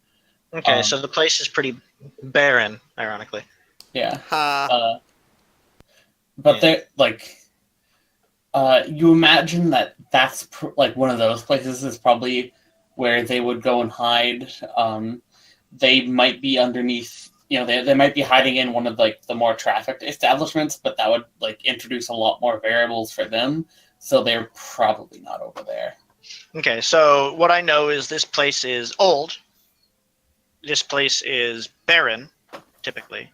Okay, so the place is pretty barren, ironically. Yeah. Ha. But they're you imagine that's one of those places is probably where they would go and hide. They might be underneath, they might be hiding in one of the more trafficked establishments, but that would introduce a lot more variables for them. So they're probably not over there. Okay, so what I know is this place is old. This place is barren, typically.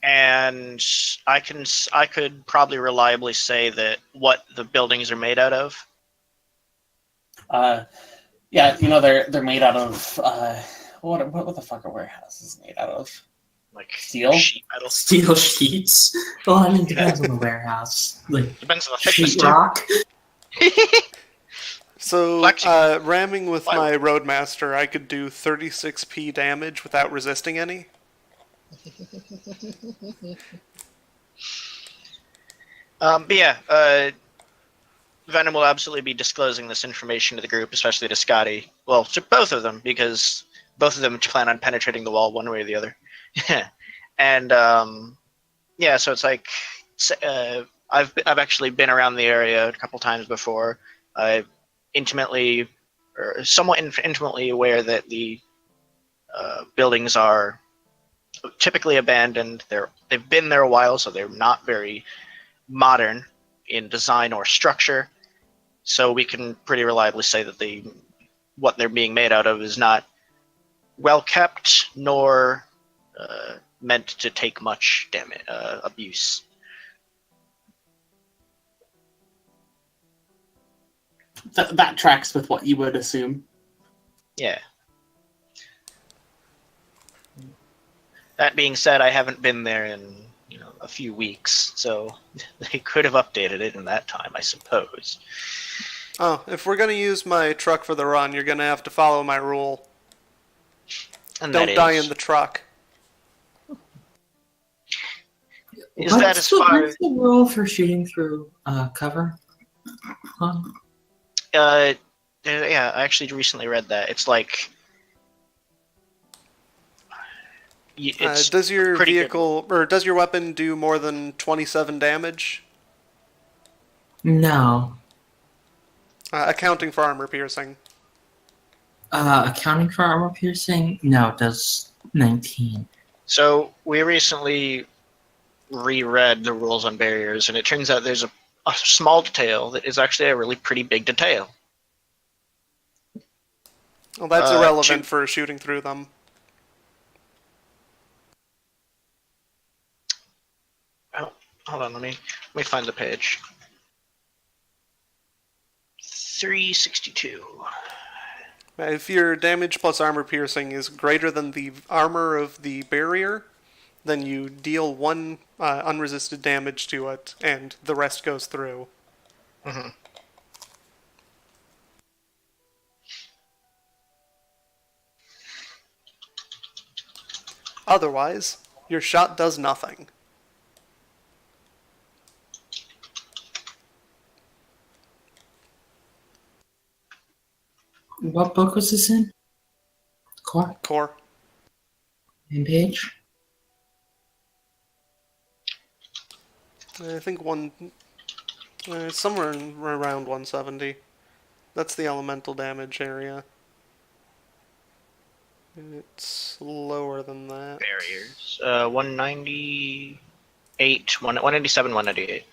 and I could probably reliably say that what the buildings are made out of. Yeah, they're made out of what the fuck are warehouses made out of? Like Steel? sheet metal. Steel sheets. Well, I mean, depends on the warehouse. Like Depends on the thickness too. sheetrock. So, Plexiglass. ramming with Plywood. my Roadmaster, I could do 36p damage without resisting any. But yeah, Venom will absolutely be disclosing this information to the group, especially to Scotty. Well, to both of them, because both of them plan on penetrating the wall one way or the other. And yeah, so it's like I've actually been around the area a couple times before. I'm intimately, or somewhat intimately aware that the buildings are typically abandoned. They've been there a while, so they're not very modern in design or structure. So we can pretty reliably say that what they're being made out of is not well kept nor meant to take much damage abuse. That tracks with what you would assume. Yeah. That being said, I haven't been there in a few weeks, so they could have updated it in that time, I suppose. Oh, if we're gonna use my truck for the run, you're gonna have to follow my rule. And Don't die in the truck. Is that as far What's the rule for shooting through cover? Huh? yeah, I actually recently read that. It's like it's does your pretty good. vehicle or does your weapon do more than 27 damage? No. Accounting for armor piercing. Accounting for armor piercing? No, it does 19. So we recently reread the rules on barriers, and it turns out there's a small detail that is actually a really pretty big detail. Well, that's irrelevant for shooting through them. Oh, hold on, let me find the page. 362. If your damage plus armor piercing is greater than the armor of the barrier, then you deal 1 unresisted damage to it, and the rest goes through. Mm-hmm. Otherwise, your shot does nothing. What book was this in? Core. And page? I think somewhere around 170. That's the elemental damage area. It's lower than that. Barriers. 198, 197, 198.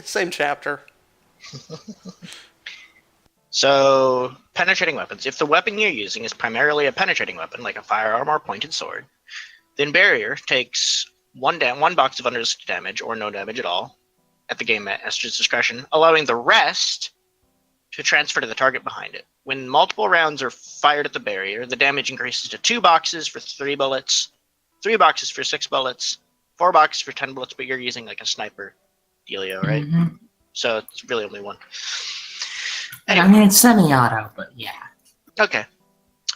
Same chapter. So, penetrating weapons. If the weapon you're using is primarily a penetrating weapon, like a firearm or pointed sword, then barrier takes one box of unresisted damage or no damage at all at the game master's discretion, allowing the rest to transfer to the target behind it. When multiple rounds are fired at the barrier, the damage increases to 2 boxes for 3 bullets, 3 boxes for 6 bullets, 4 boxes for 10 bullets, but you're using like a sniper dealio, right? Mm-hmm. So it's really only 1. Anyway. I mean, it's semi-auto, but yeah. Okay.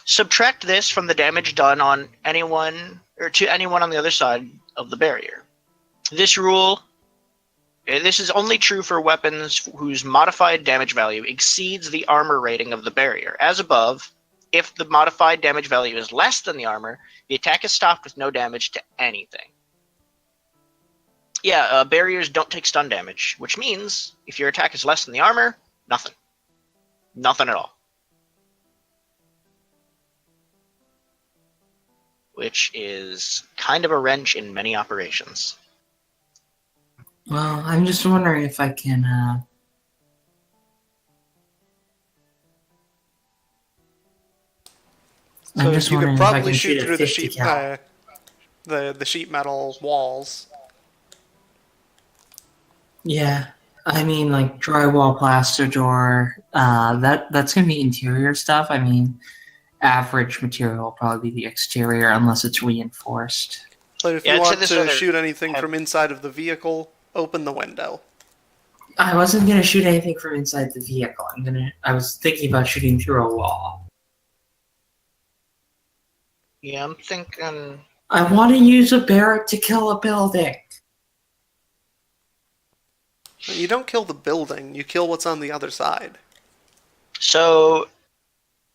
Subtract this from the damage done on anyone or to anyone on the other side of the barrier. This is only true for weapons whose modified damage value exceeds the armor rating of the barrier. As above, if the modified damage value is less than the armor, the attack is stopped with no damage to anything. Yeah, barriers don't take stun damage, which means if your attack is less than the armor, nothing. Nothing at all. Which is kind of a wrench in many operations. Well, I'm just wondering if I can, So I'm just you could wondering if I probably can shoot shoot through a the 50 sheet. cal. the sheet metal walls. Yeah, I mean, like drywall, plaster door. That's gonna be interior stuff. I mean, average material will probably be the exterior unless it's reinforced. But if Yeah, you I'd say want this to other shoot anything have- from inside of the vehicle, open the window. I wasn't gonna shoot anything from inside the vehicle. I was thinking about shooting through a wall. Yeah, I'm thinking. I want to use a Barrett to kill a building. You don't kill the building, you kill what's on the other side. So,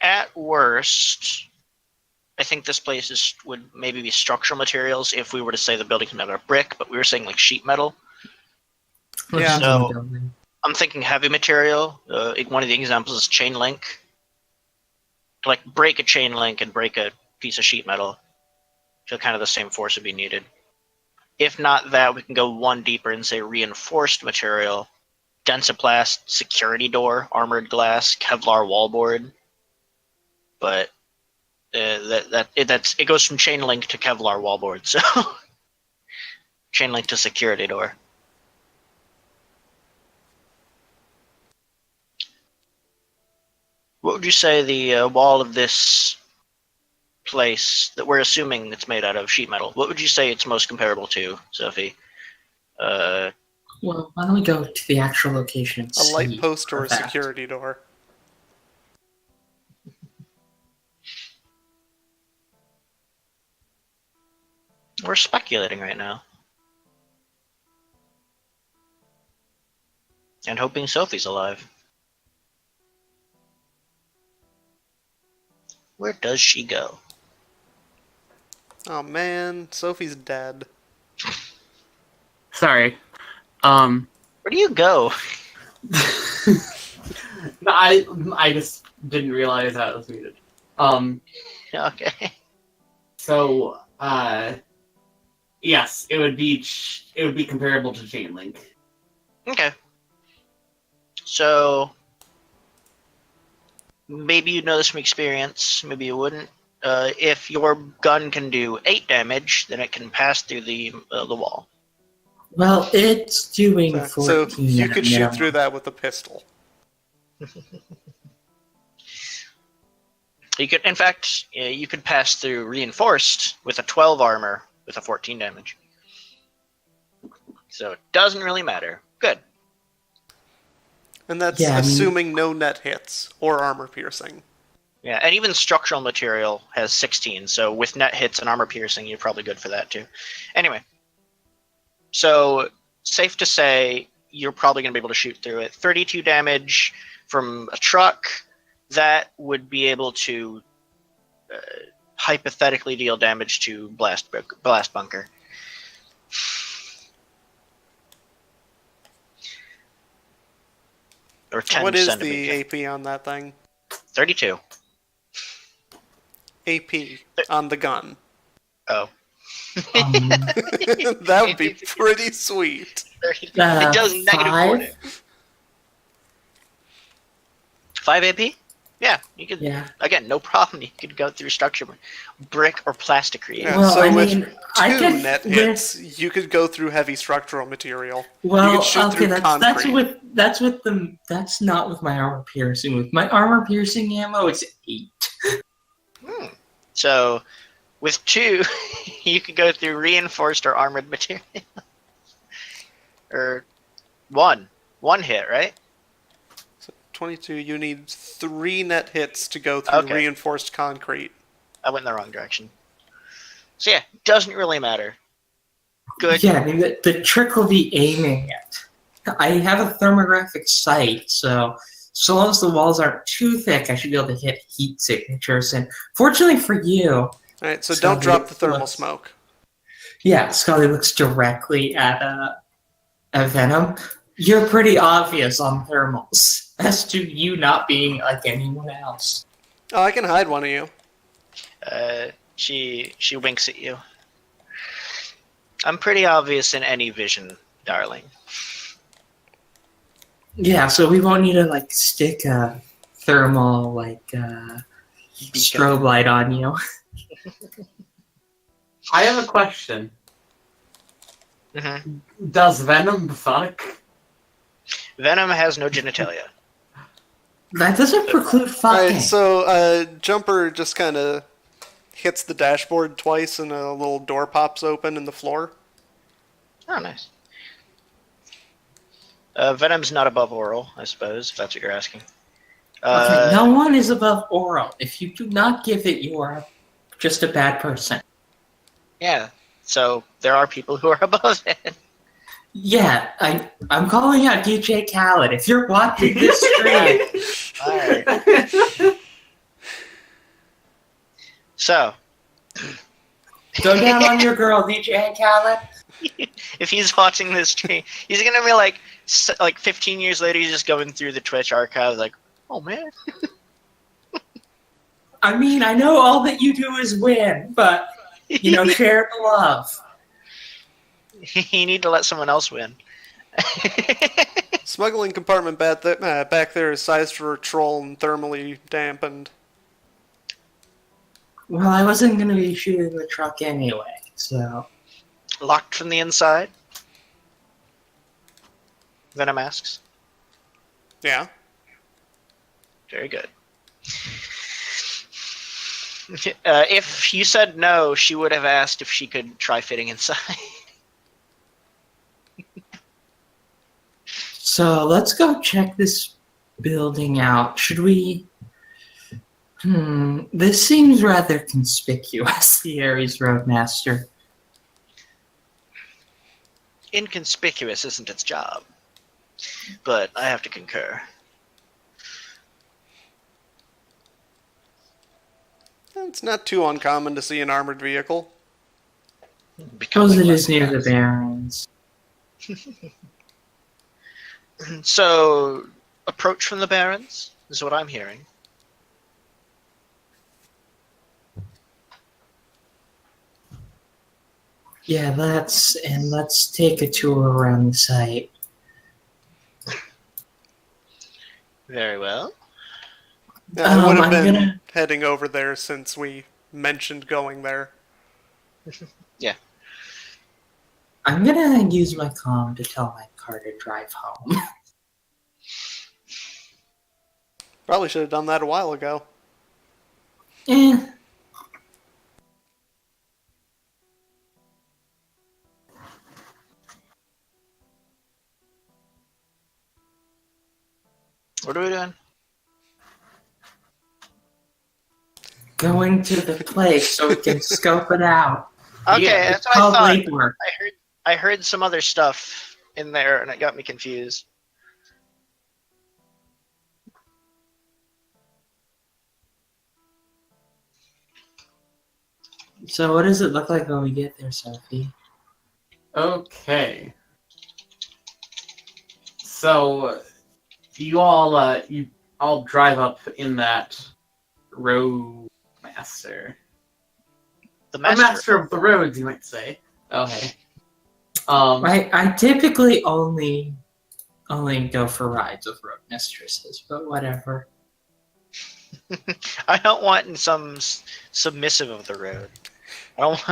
at worst, I think this place would maybe be structural materials if we were to say the building's made out of brick, but we were saying like sheet metal. Yeah. So I'm thinking heavy material. One of the examples is chain link. To like break a chain link and break a piece of sheet metal, so kind of the same force would be needed. If not that, we can go one deeper and say reinforced material, densoplast, security door, armored glass, Kevlar wallboard. But it goes from chain link to Kevlar wallboard, so chain link to security door. What would you say the wall of this place that we're assuming it's made out of sheet metal? What would you say it's most comparable to, Sophie? Well, why don't we go to the actual location? And A light see post for or a fact. security door. We're speculating right now. And hoping Sophie's alive. Where does she go? Oh man, Sophie's dead. Sorry. Where do you go? No, I just didn't realize that was muted. Okay. So yes, it would be comparable to chain link. Okay. So maybe you know this from experience, maybe you wouldn't. If your gun can do 8 damage, then it can pass through the wall. Well, it's doing So 14. you at could minimum. shoot through that with a pistol. You could, in fact, you could pass through reinforced with a 12 armor with a 14 damage. So it doesn't really matter. Good. And that's Yeah, I mean- assuming no net hits or armor piercing. Yeah, and even structural material has 16, so with net hits and armor piercing, you're probably good for that too. Anyway, so safe to say you're probably going to be able to shoot through it. 32 damage from a truck, that would be able to hypothetically deal damage to blast bunker. Or 10 What is centimeters. the AP on that thing? 32. AP on the gun. Oh. That would be pretty sweet. It does negative 5? 4. 5 AP? Yeah, you could. Yeah. Again, no problem. You could go through structure, brick or plasticrete. Yeah, Well, so I with mean, I 2 could net with- hits, you could go through heavy structural material. You Well, could shoot okay, through that's concrete. that's not with my armor piercing. With my armor piercing ammo, it's 8. So, with 2, you could go through reinforced or armored material. Or 1 hit, right? 22, you need 3 net hits to go through Okay. reinforced concrete. I went in the wrong direction. So yeah, doesn't really matter. Good. Yeah, I mean, the trick will be aiming it. I have a thermographic sight, so long as the walls aren't too thick, I should be able to hit heat signatures. And fortunately for you, Alright, so Scully don't drop the thermal looks- smoke. yeah, Scully looks directly at Venom. You're pretty obvious on thermals as to you not being like anyone else. Oh, I can hide one of you. She winks at you. I'm pretty obvious in any vision, darling. Yeah, so we won't need to like stick a thermal like strobe light on you. I have a question. Hmm. Does Venom fuck? Venom has no genitalia. That doesn't preclude fucking. Alright, so Jumper just kind of hits the dashboard twice and a little door pops open in the floor. Oh, nice. Venom's not above oral, I suppose, if that's what you're asking. Okay, no one is above oral. If you do not give it, you are just a bad person. Yeah, so there are people who are above it. Yeah, I'm calling out DJ Khaled. If you're watching this stream, Alright. So, go down on your girl, DJ Khaled. if he's watching this stream, he's gonna be like 15 years later, he's just going through the Twitch archive, like, oh man. I mean, I know all that you do is win, but, share the love. You need to let someone else win. Smuggling compartment back there is sized for a troll and thermally dampened. Well, I wasn't going to be shooting the truck anyway, so... Locked from the inside? Venom asks. Yeah. Very good. If you said no, she would have asked if she could try fitting inside. So, let's go check this building out. Should we... This seems rather conspicuous, the Ares Roadmaster. Inconspicuous isn't its job. But I have to concur. It's not too uncommon to see an armored vehicle. Because it is near the Barrens. So, approach from the Barrens is what I'm hearing. Yeah, let's take a tour around the site. Very well. I would have been gonna- heading over there since we mentioned going there. Yeah. I'm gonna use my comm to tell my car to drive home. Probably should have done that a while ago. Eh. What are we doing? Going to the place so we can scope it out. Okay, Yeah, that's what I thought. Called legwork. I heard some other stuff in there, and it got me confused. So what does it look like when we get there, Sophie? Okay. So you all drive up in that roadmaster. The A master. master of the roads, you might say. Okay. I typically only go for rides with road mistresses, but whatever. I don't want some submissive of the road. I don't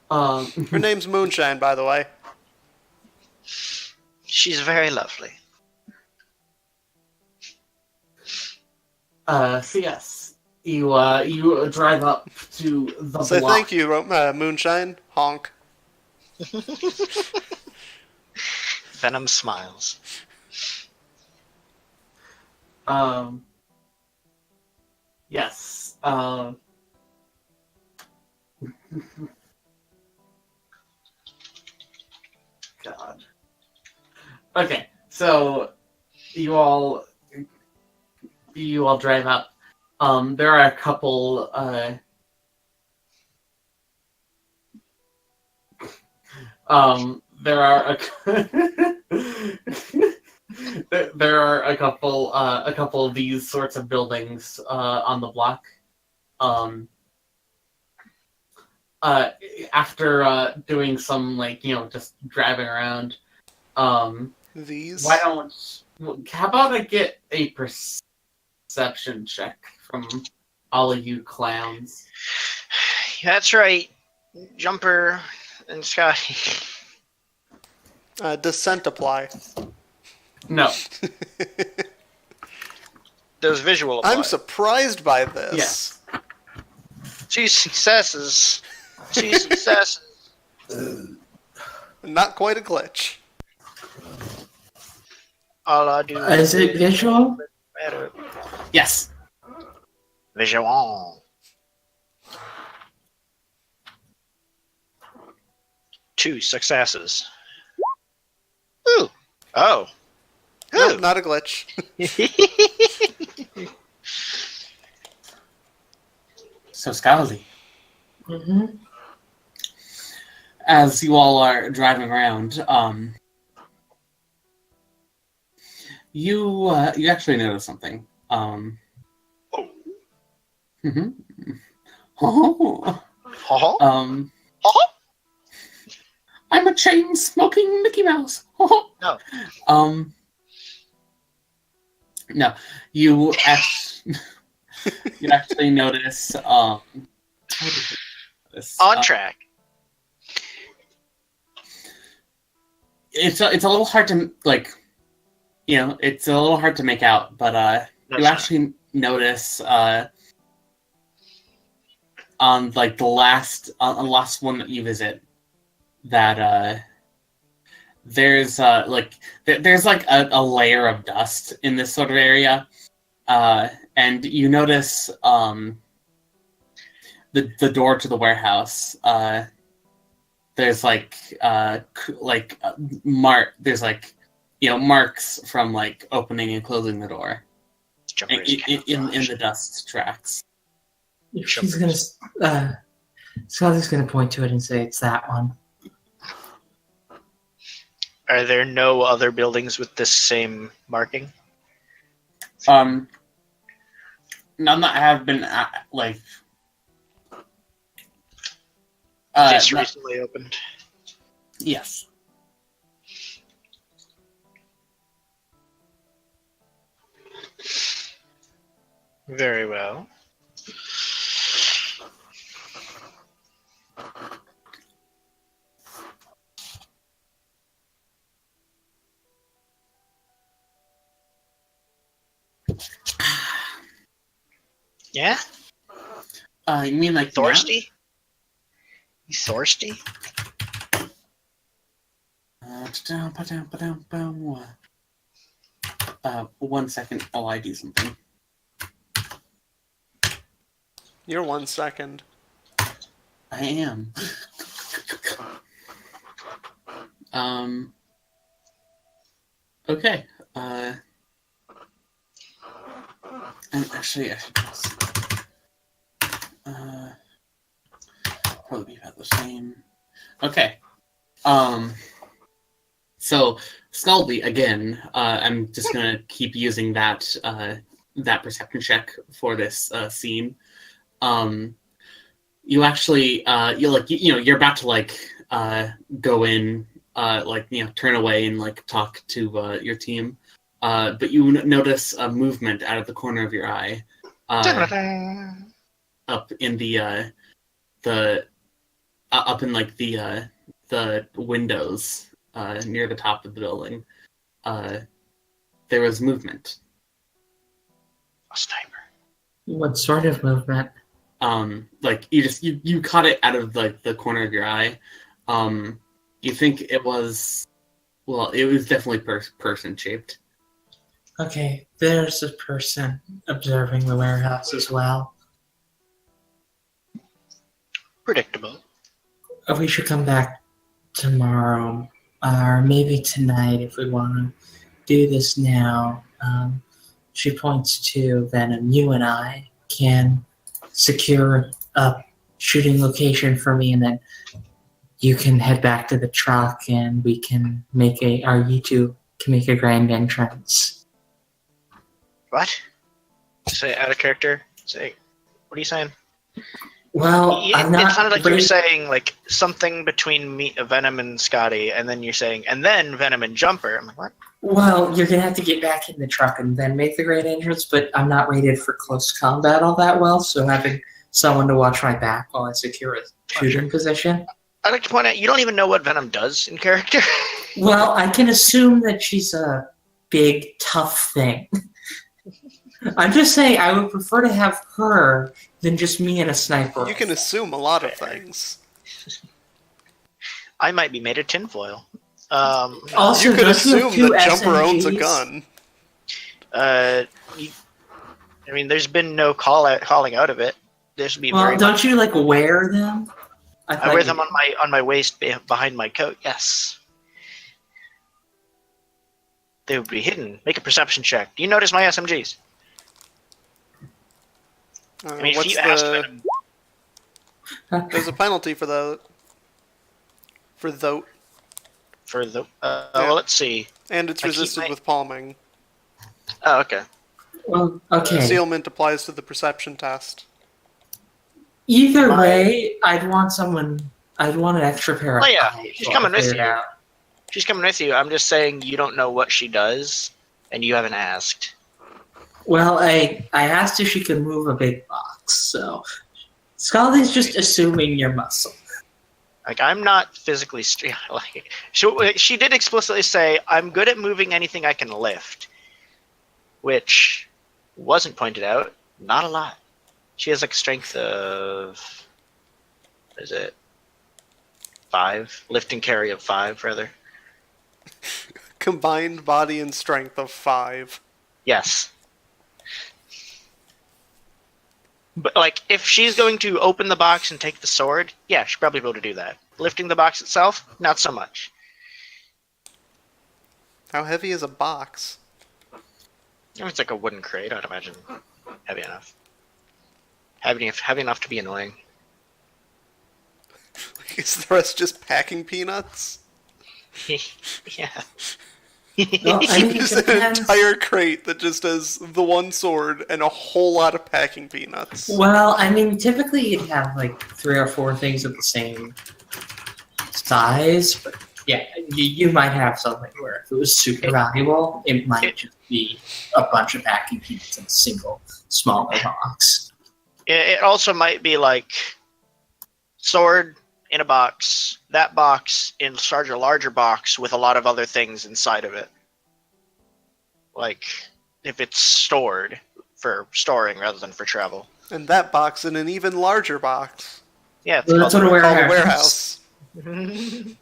want. Her name's Moonshine, by the way. She's very lovely. So yes, you drive up to the Say block. thank you, Moonshine. Honk. Venom smiles. Yes. God. Okay, so you all drive up. There are a couple. There are there are a couple of these sorts of buildings on the block. After doing some just driving around, These. why don't how about I get a perception check from all of you clowns? That's right. Jumper and Scotty. Does scent apply? No. Does visual apply? I'm surprised by this. Yes. Two successes. Two successes. Not quite a glitch. All I do Is it visual? better. Yes. Visual. 2 successes. Ooh. Oh. No, Ooh. not a glitch. So, Scowly, Mm-hmm. as you all are driving around, you actually notice something. Mhm. Oh. Uh-huh. Uh-huh. I'm a chain-smoking Mickey Mouse. No. No, you actually notice. How did you notice? On track. It's a little hard to it's a little hard to make out, but you actually notice on like the last one that you visit that there's there's like a layer of dust in this sort of area, and you notice the door to the warehouse. There's marks from like opening and closing the door in the dust tracks. She's gonna. Scotty's gonna point to it and say it's that one. Are there no other buildings with this same marking? None that have been Just not- recently opened. yes. Very well. Yeah? You mean like Thorsty? You thirsty? One second while I do something. You're 1 second. I am. Okay. And actually, I should just probably about the same. Okay. So Scaldy again. I'm just gonna keep using that that perception check for this scene. You actually you're about to go in turn away and talk to your team, but you notice a movement out of the corner of your eye up in the windows near the top of the building. There was movement. A sniper. What sort of movement? You caught it out of the corner of your eye. You think it was definitely person shaped. Okay, there's a person observing the warehouse as well. Predictable. We should come back tomorrow, or maybe tonight if we want to do this now. She points to Venom. You and I can secure a shooting location for me, and then you can head back to the truck, and we can you two can make a grand entrance. What? Say out of character. Say, what are you saying? Well, I'm not. It sounded like you were ready- saying like something between me, Venom and Scotty, and then you're saying, and then Venom and Jumper. I'm like, what? Well, you're gonna have to get back in the truck and then make the grand entrance, but I'm not rated for close combat all that well, so having someone to watch my back while I secure a shooting position. I'd like to point out, you don't even know what Venom does in character. Well, I can assume that she's a big, tough thing. I'm just saying I would prefer to have her than just me and a sniper. You can assume a lot of things. I might be made of tinfoil. Also, You could don't you have assume two that Jumper owns a SMGs? gun. I mean, there's been no calling out of it. This would be Well, very. don't you like wear them? I wear them on my waist behind my coat. Yes. They would be hidden. Make a perception check. Do you notice my SMGs? I mean, if What's you asked the? Venom There's a penalty for the. For though, for the. Well, let's see. and it's I keep resisted my- with palming. Oh, okay. Well, okay. Concealment applies to the perception test. Either way, I'd want an extra pair of Oh, yeah. eyes She's while I coming with figure it you. out. She's coming with you. I'm just saying you don't know what she does, and you haven't asked. Well, I asked if she could move a big box, so Scotty's just assuming your muscle. Like, I'm not physically like she did explicitly say I'm good at moving anything I can lift, which wasn't pointed out. Not a lot. She has like a strength of, what is it, 5? Lift and carry of 5, rather. Combined body and strength of 5. Yes. But, like, if she's going to open the box and take the sword, yeah, she'd probably be able to do that. Lifting the box itself, not so much. How heavy is a box? It's like a wooden crate, I'd imagine. Heavy enough. Heavy enough to be annoying. Is the rest just packing peanuts? Yeah. Well, I mean, it Just an depends. entire crate that just has the one sword and a whole lot of packing peanuts. Well, I mean, typically you'd have like 3 or 4 things of the same size, but yeah, you might have something where if it was super valuable, it might just be a bunch of packing peanuts in a single smaller box. It also might be like sword in a box, that box in a larger box with a lot of other things inside of it. Like, if it's stored for storing rather than for travel. And that box in an even larger box Yeah, it's Well, that's called what a called a warehouse. warehouse.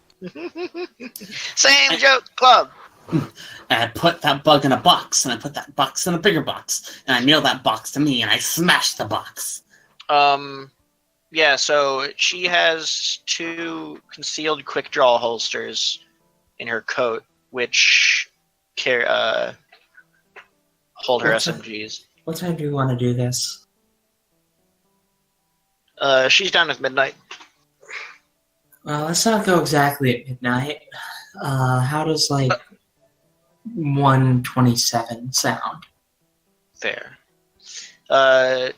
Same joke club. And I put that bug in a box, and I put that box in a bigger box, and I nailed that box to me, and I smashed the box. Yeah, so she has 2 concealed quick draw holsters in her coat, which hold her What's that? SMGs. What time do you want to do this? She's down at midnight. Well, let's not go exactly at midnight. How does like 1:27 sound? Fair. Yeah.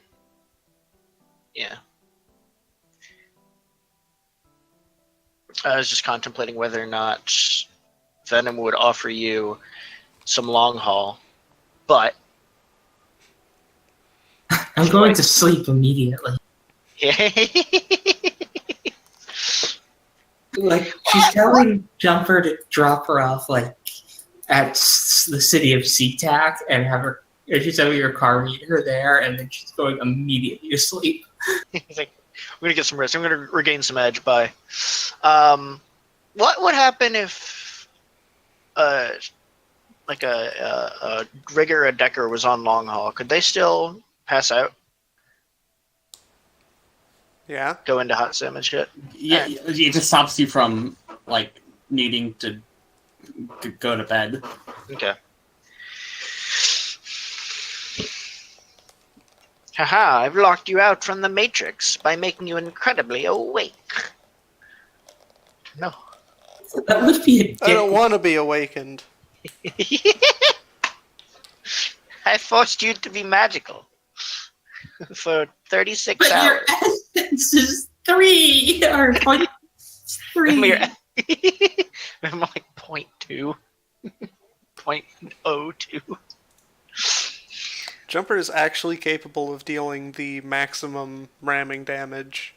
I was just contemplating whether or not Venom would offer you some long haul, but I'm going to sleep immediately. Like, she's telling Jumper to drop her off, like, at the city of SeaTac and have her, and she's having her car meet her there, and then she's going immediately to sleep. He's like, "I'm gonna get some rest. I'm gonna regain some edge." Bye. What would happen if, like a rigger or a decker was on long haul? Could they still pass out, Yeah. go into hot sim and shit? Yeah, it just stops you from, like, needing to go to bed. Okay. Haha, I've locked you out from the Matrix by making you incredibly awake. No. That would be a I don't dick. want to be awakened. I forced you to be magical for 36 But hours. your essence is 3 or 0.3. I'm like 0.2. 0.02. Jumper is actually capable of dealing the maximum ramming damage.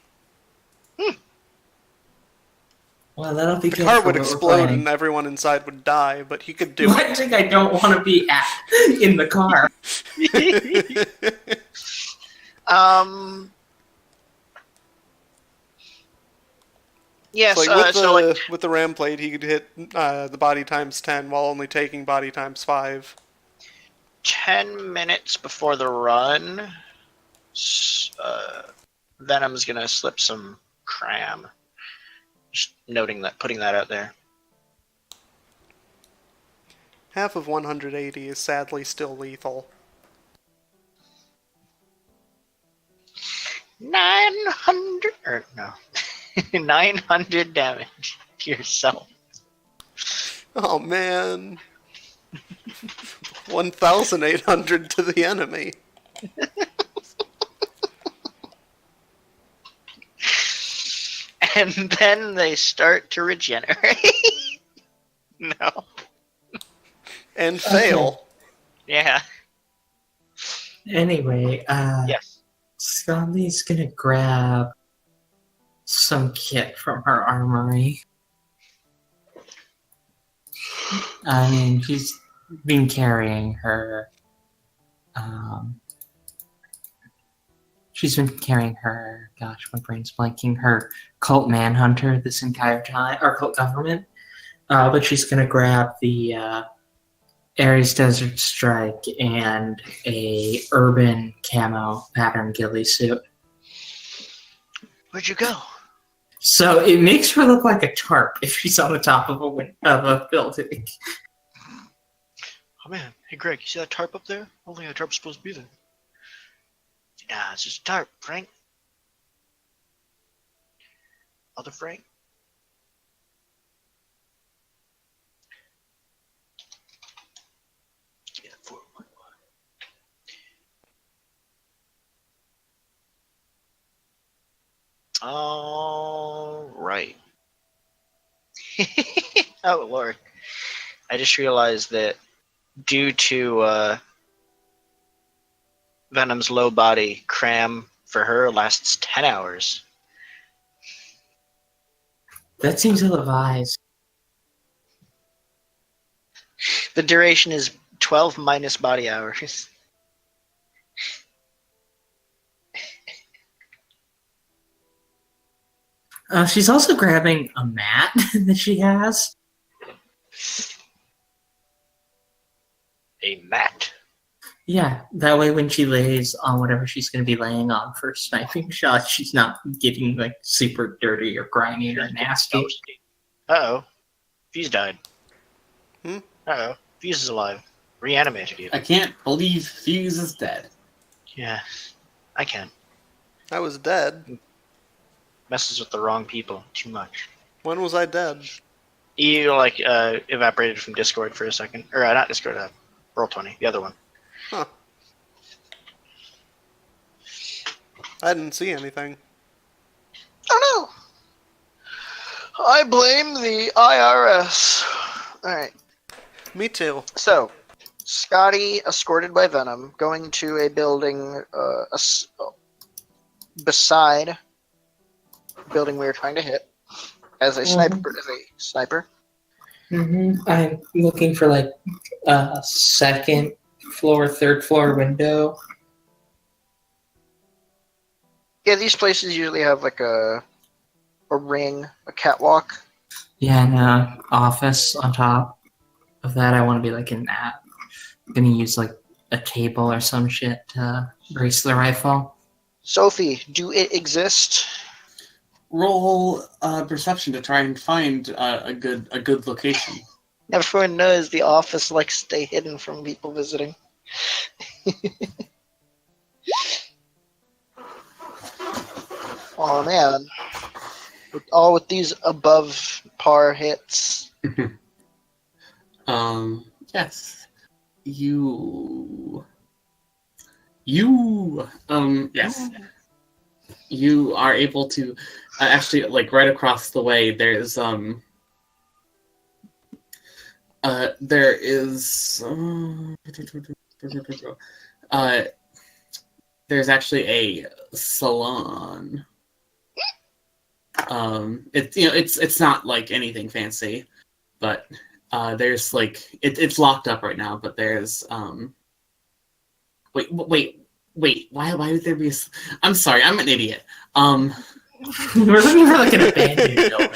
Well, that'll be The good car for would what we're explode playing. and everyone inside would die, but he could do One thing I don't want to be in the car. it. Yes. So with the ram plate, he could hit the body times 10 while only taking body times 5. 10 minutes before the run, Venom's gonna slip some cram. Just putting that out there. Half of 180 is sadly still lethal. 900 or no, 900 damage to yourself. Oh man. 1,800 to the enemy. And then they start to regenerate. No. And fail. Yeah. Anyway, Yes. Scully's gonna grab some kit from her armory. I mean, she's been carrying her. She's been carrying her. Gosh, my brain's blanking. Her cult manhunter this entire time, or cult government. But she's gonna grab the Ares Desert Strike and a urban camo pattern ghillie suit. Where'd you go? So it makes her look like a tarp if she's on the top of a building. Oh man, hey Greg, you see that tarp up there? I don't think that tarp's supposed to be there. Nah, it's just a tarp, Frank. Other Frank? Yeah, 411. All right. Oh Lord, I just realized that due to Venom's low body, cram for her lasts 10 hours. That seems ill-advised. The duration is 12 minus body hours. She's also grabbing a mat that she has. A mat. Yeah, that way when she lays on whatever she's going to be laying on for sniping shots, she's not getting like super dirty or grimy or nasty. Uh-oh. Fuse died. Hmm? Uh-oh. Fuse is alive. Reanimated even. I can't believe Fuse is dead. Yeah. I can. I was dead. Messes with the wrong people too much. When was I dead? You, like, evaporated from Discord for a second. Or, not Discord, Roll20, the other one. Huh. I didn't see anything. Oh no! I blame the IRS. Alright. Me too. So, Scotty, escorted by Venom, going to a building beside the building we were trying to hit as a sniper. I'm looking for like a second floor, third floor window. Yeah, these places usually have like a ring, a catwalk. Yeah, and a office on top of that. I want to be like in that. I'm gonna use like a table or some shit to brace the rifle. Sophie, do it exist? Roll perception to try and find a good location. Everyone knows the office likes to stay hidden from people visiting. Oh man. With these above par hits. Yes. Yes. You are able to actually, like, right across the way, there's There's actually a salon. It's not like anything fancy, but there's like it's locked up right now. But there's wait. Why would there be? I'm sorry, I'm an idiot. We're looking for like an abandoned building.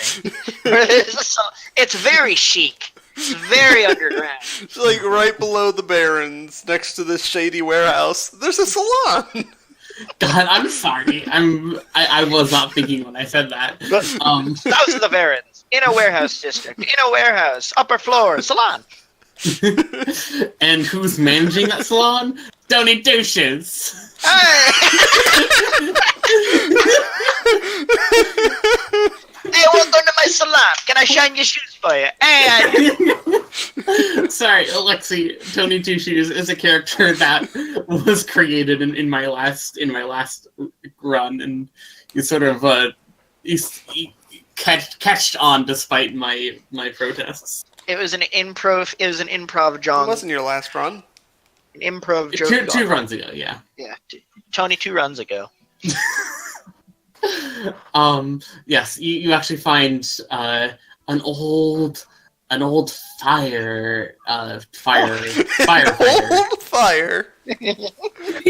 It's very chic. It's very underground. It's like right below the Barrens, next to this shady warehouse. There's a salon. God, I'm sorry. I was not thinking when I said that. Those are the Barrens. In a warehouse district. In a warehouse. Upper floor. Salon. And who's managing that salon? Tony Douches. Hey! Hey, welcome to my salon. Can I shine your shoes for you? Hey, Sorry, Alexi. Tony Two Shoes is a character that was created in my last run, and you sort of he catched on despite my protests. It was an improv. It was an improv It John. wasn't your last run. An improv joke. Two runs ago, yeah. Yeah, Tony 2 runs ago. Yes, you actually find an old firefighter. Old fire.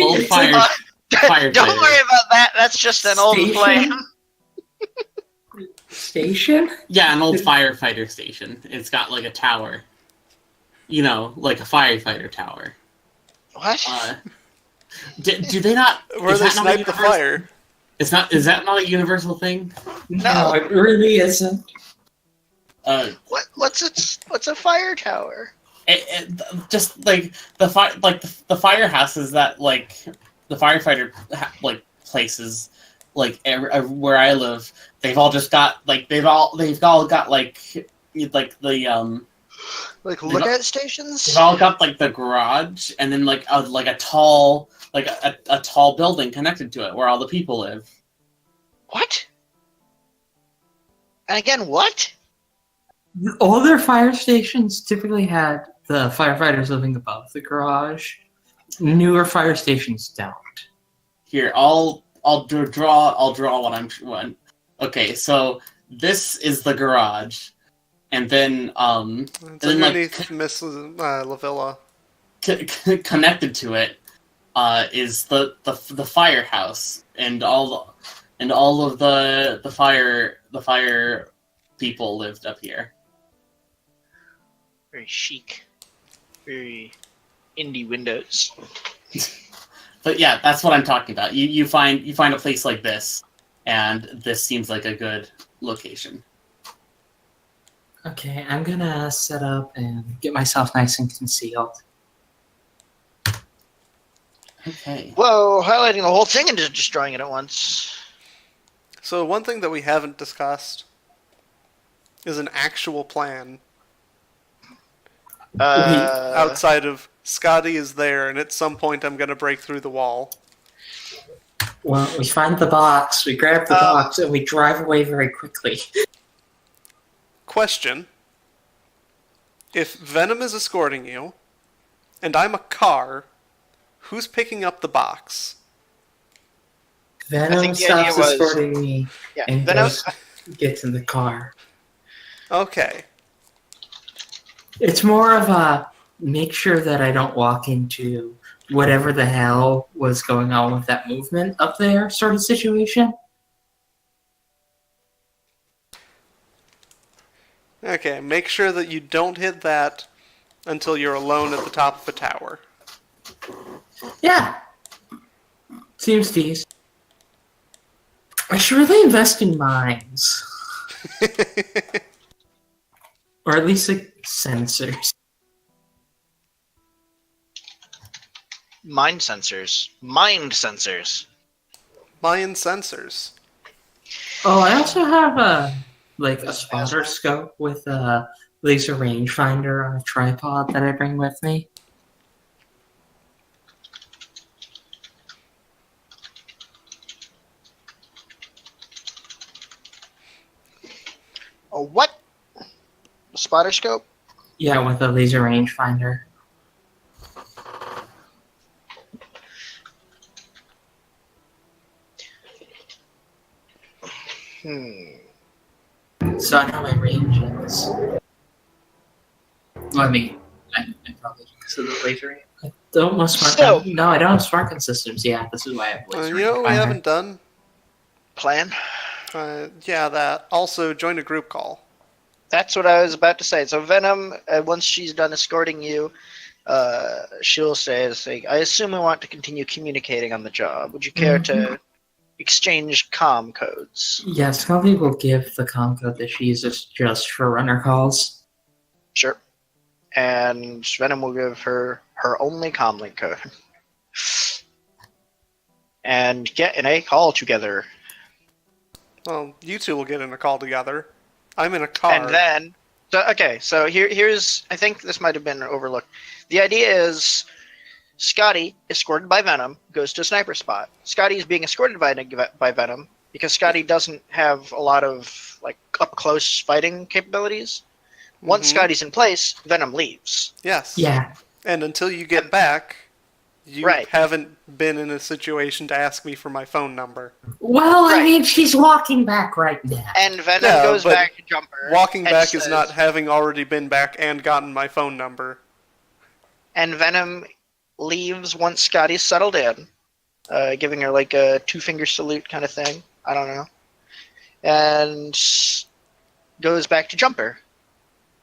Old firefighter. Don't worry about that. That's just an old flame. Station? Yeah, an old firefighter station. It's got like a tower. You know, like a firefighter tower. What? Do they not? Where they not snipe the fire. It's not. Is that not a universal thing? No, it really isn't. What's a fire tower? Just like the firehouses that like the firefighter places like where I live, they've all got the Like lookout stations? they've all got like the garage and then like a tall building connected to it where all the people live. What? And again, what? Older fire stations typically had the firefighters living above the garage. Newer fire stations don't. Here, I'll draw what I'm. Okay, so this is the garage, and then It's underneath Miss Lavilla. Connected to it is the firehouse and all of the fire people lived up here. Very chic. Very indie windows. But yeah, that's what I'm talking about. You find a place like this, and this seems like a good location. Okay, I'm gonna set up and get myself nice and concealed. Okay. Whoa, highlighting the whole thing and just destroying it at once. So one thing that we haven't discussed is an actual plan. Outside of Scotty is there, and at some point I'm going to break through the wall. Well, we find the box, we grab the box, and we drive away very quickly. Question. If Venom is escorting you, and I'm a car, who's picking up the box? Venom think the idea stops was- escorting me Yeah, and Venom. gets in the car. Okay. It's more of a make sure that I don't walk into whatever the hell was going on with that movement up there sort of situation. Okay, make sure that you don't hit that until you're alone at the top of a tower. Yeah. Seems decent. I should really invest in mines. Or at least like sensors. Mind sensors. Mind sensors. Mayan sensors. Oh, I also have a spotter scope with a laser rangefinder on a tripod that I bring with me. A what? A spotter scope? Yeah, with a laser rangefinder. So I know my range is. Well, I mean, I probably didn't consider the laser. I don't know smart. So- No, I don't have smart gun systems. Yeah, this is why I have laser. You know what we haven't done? Plan? Yeah, that. Also, join a group call. That's what I was about to say. So Venom, once she's done escorting you, she'll say, I assume we want to continue communicating on the job. Would you care to exchange comm codes? Yes, Scully will give the comm code that she uses just for runner calls. Sure. And Venom will give her only comlink code. And get in a call together. Well, you two will get in a call together. I'm in a car. And then, so here's, I think this might have been overlooked. The idea is Scotty, escorted by Venom, goes to a sniper spot. Scotty is being escorted by Venom because Scotty doesn't have a lot of like up close fighting capabilities. Once Scotty's in place, Venom leaves. Yes. Yeah. And until you get back, you Right. haven't been in a situation to ask me for my phone number. Well, I Right. mean, she's walking back right now. And Venom Yeah, goes but back to Jumper. Walking and back is says- not having already been back and gotten my phone number. And Venom leaves once Scotty's settled in, giving her like a 2-finger salute kind of thing. I don't know. And goes back to Jumper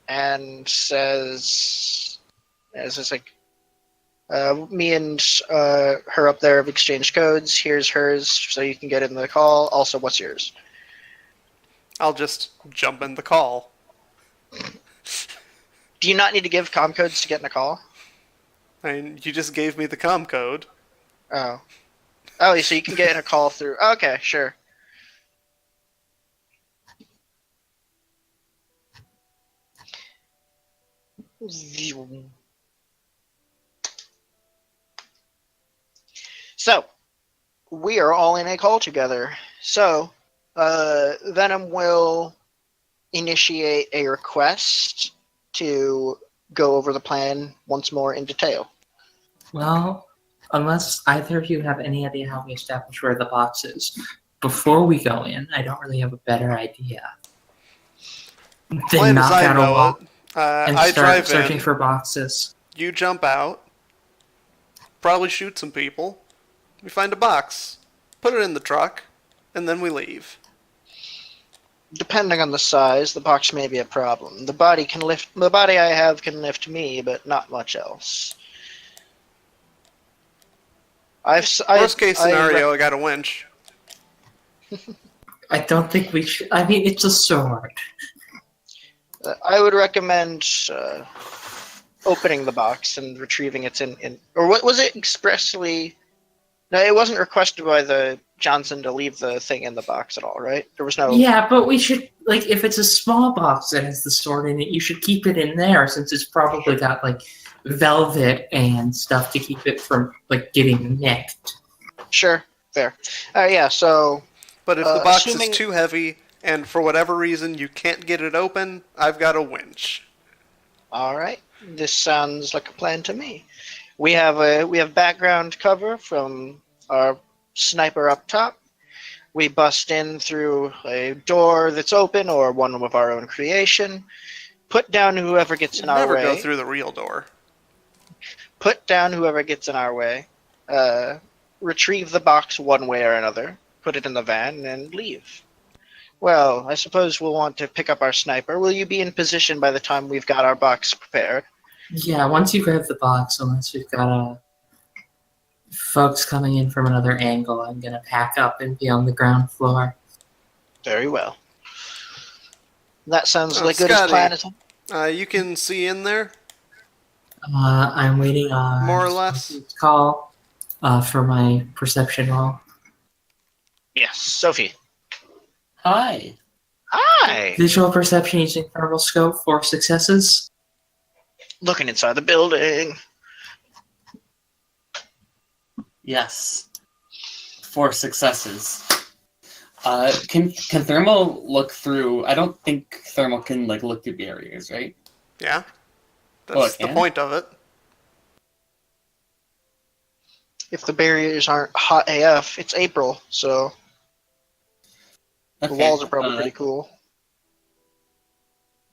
and says, it's like, me and her up there have exchanged codes. Here's hers so you can get in the call. Also, what's yours? I'll just jump in the call. Do you not need to give comm codes to get in a call? I mean, you just gave me the comm code. Oh, so you can get in a call through. Okay, sure. So, we are all in a call together. So, Venom will initiate a request to go over the plan once more in detail. Well, unless either of you have any idea how we establish where the box is, before we go in, I don't really have a better idea. Then Plan as knock I out a know wall it. and I start drive searching in, for boxes. you jump out, probably shoot some people, we find a box, put it in the truck, and then we leave. Depending on the size, the box may be a problem. The body I have can lift me, but not much else. Worst case scenario, I got a winch. I don't think we should. I mean, it's a sword. I would recommend opening the box and retrieving it in or what was it expressly? No, it wasn't requested by the Johnson to leave the thing in the box at all, right? There was no. Yeah, but we should, like, if it's a small box that has the sword in it, you should keep it in there since it's probably got, like, velvet and stuff to keep it from, like, getting nicked. Sure, fair. Yeah, so. But if the box assuming- is too heavy, and for whatever reason you can't get it open, I've got a winch. All right, this sounds like a plan to me. We have background cover from our sniper up top. We bust in through a door that's open or one of our own creation. Put down whoever gets in our Never way. go through the real door. Put down whoever gets in our way. Retrieve the box one way or another. Put it in the van and leave. Well, I suppose we'll want to pick up our sniper. Will you be in position by the time we've got our box prepared? Yeah, once you grab the box, unless we've got folks coming in from another angle, I'm gonna pack up and be on the ground floor. Very well. That sounds like good Scotty, as plan. You can see in there, I'm waiting on more or less. call for my perception roll. Yes, Sophie. Hi. Hi. Visual perception using thermal scope, 4 successes. Looking inside the building. Yes. 4 successes. Can thermal look through? I don't think thermal can like look through barriers, right? Yeah. Oh, That's it the can? point of it. If the barriers aren't hot AF, it's April, so The walls are probably pretty cool.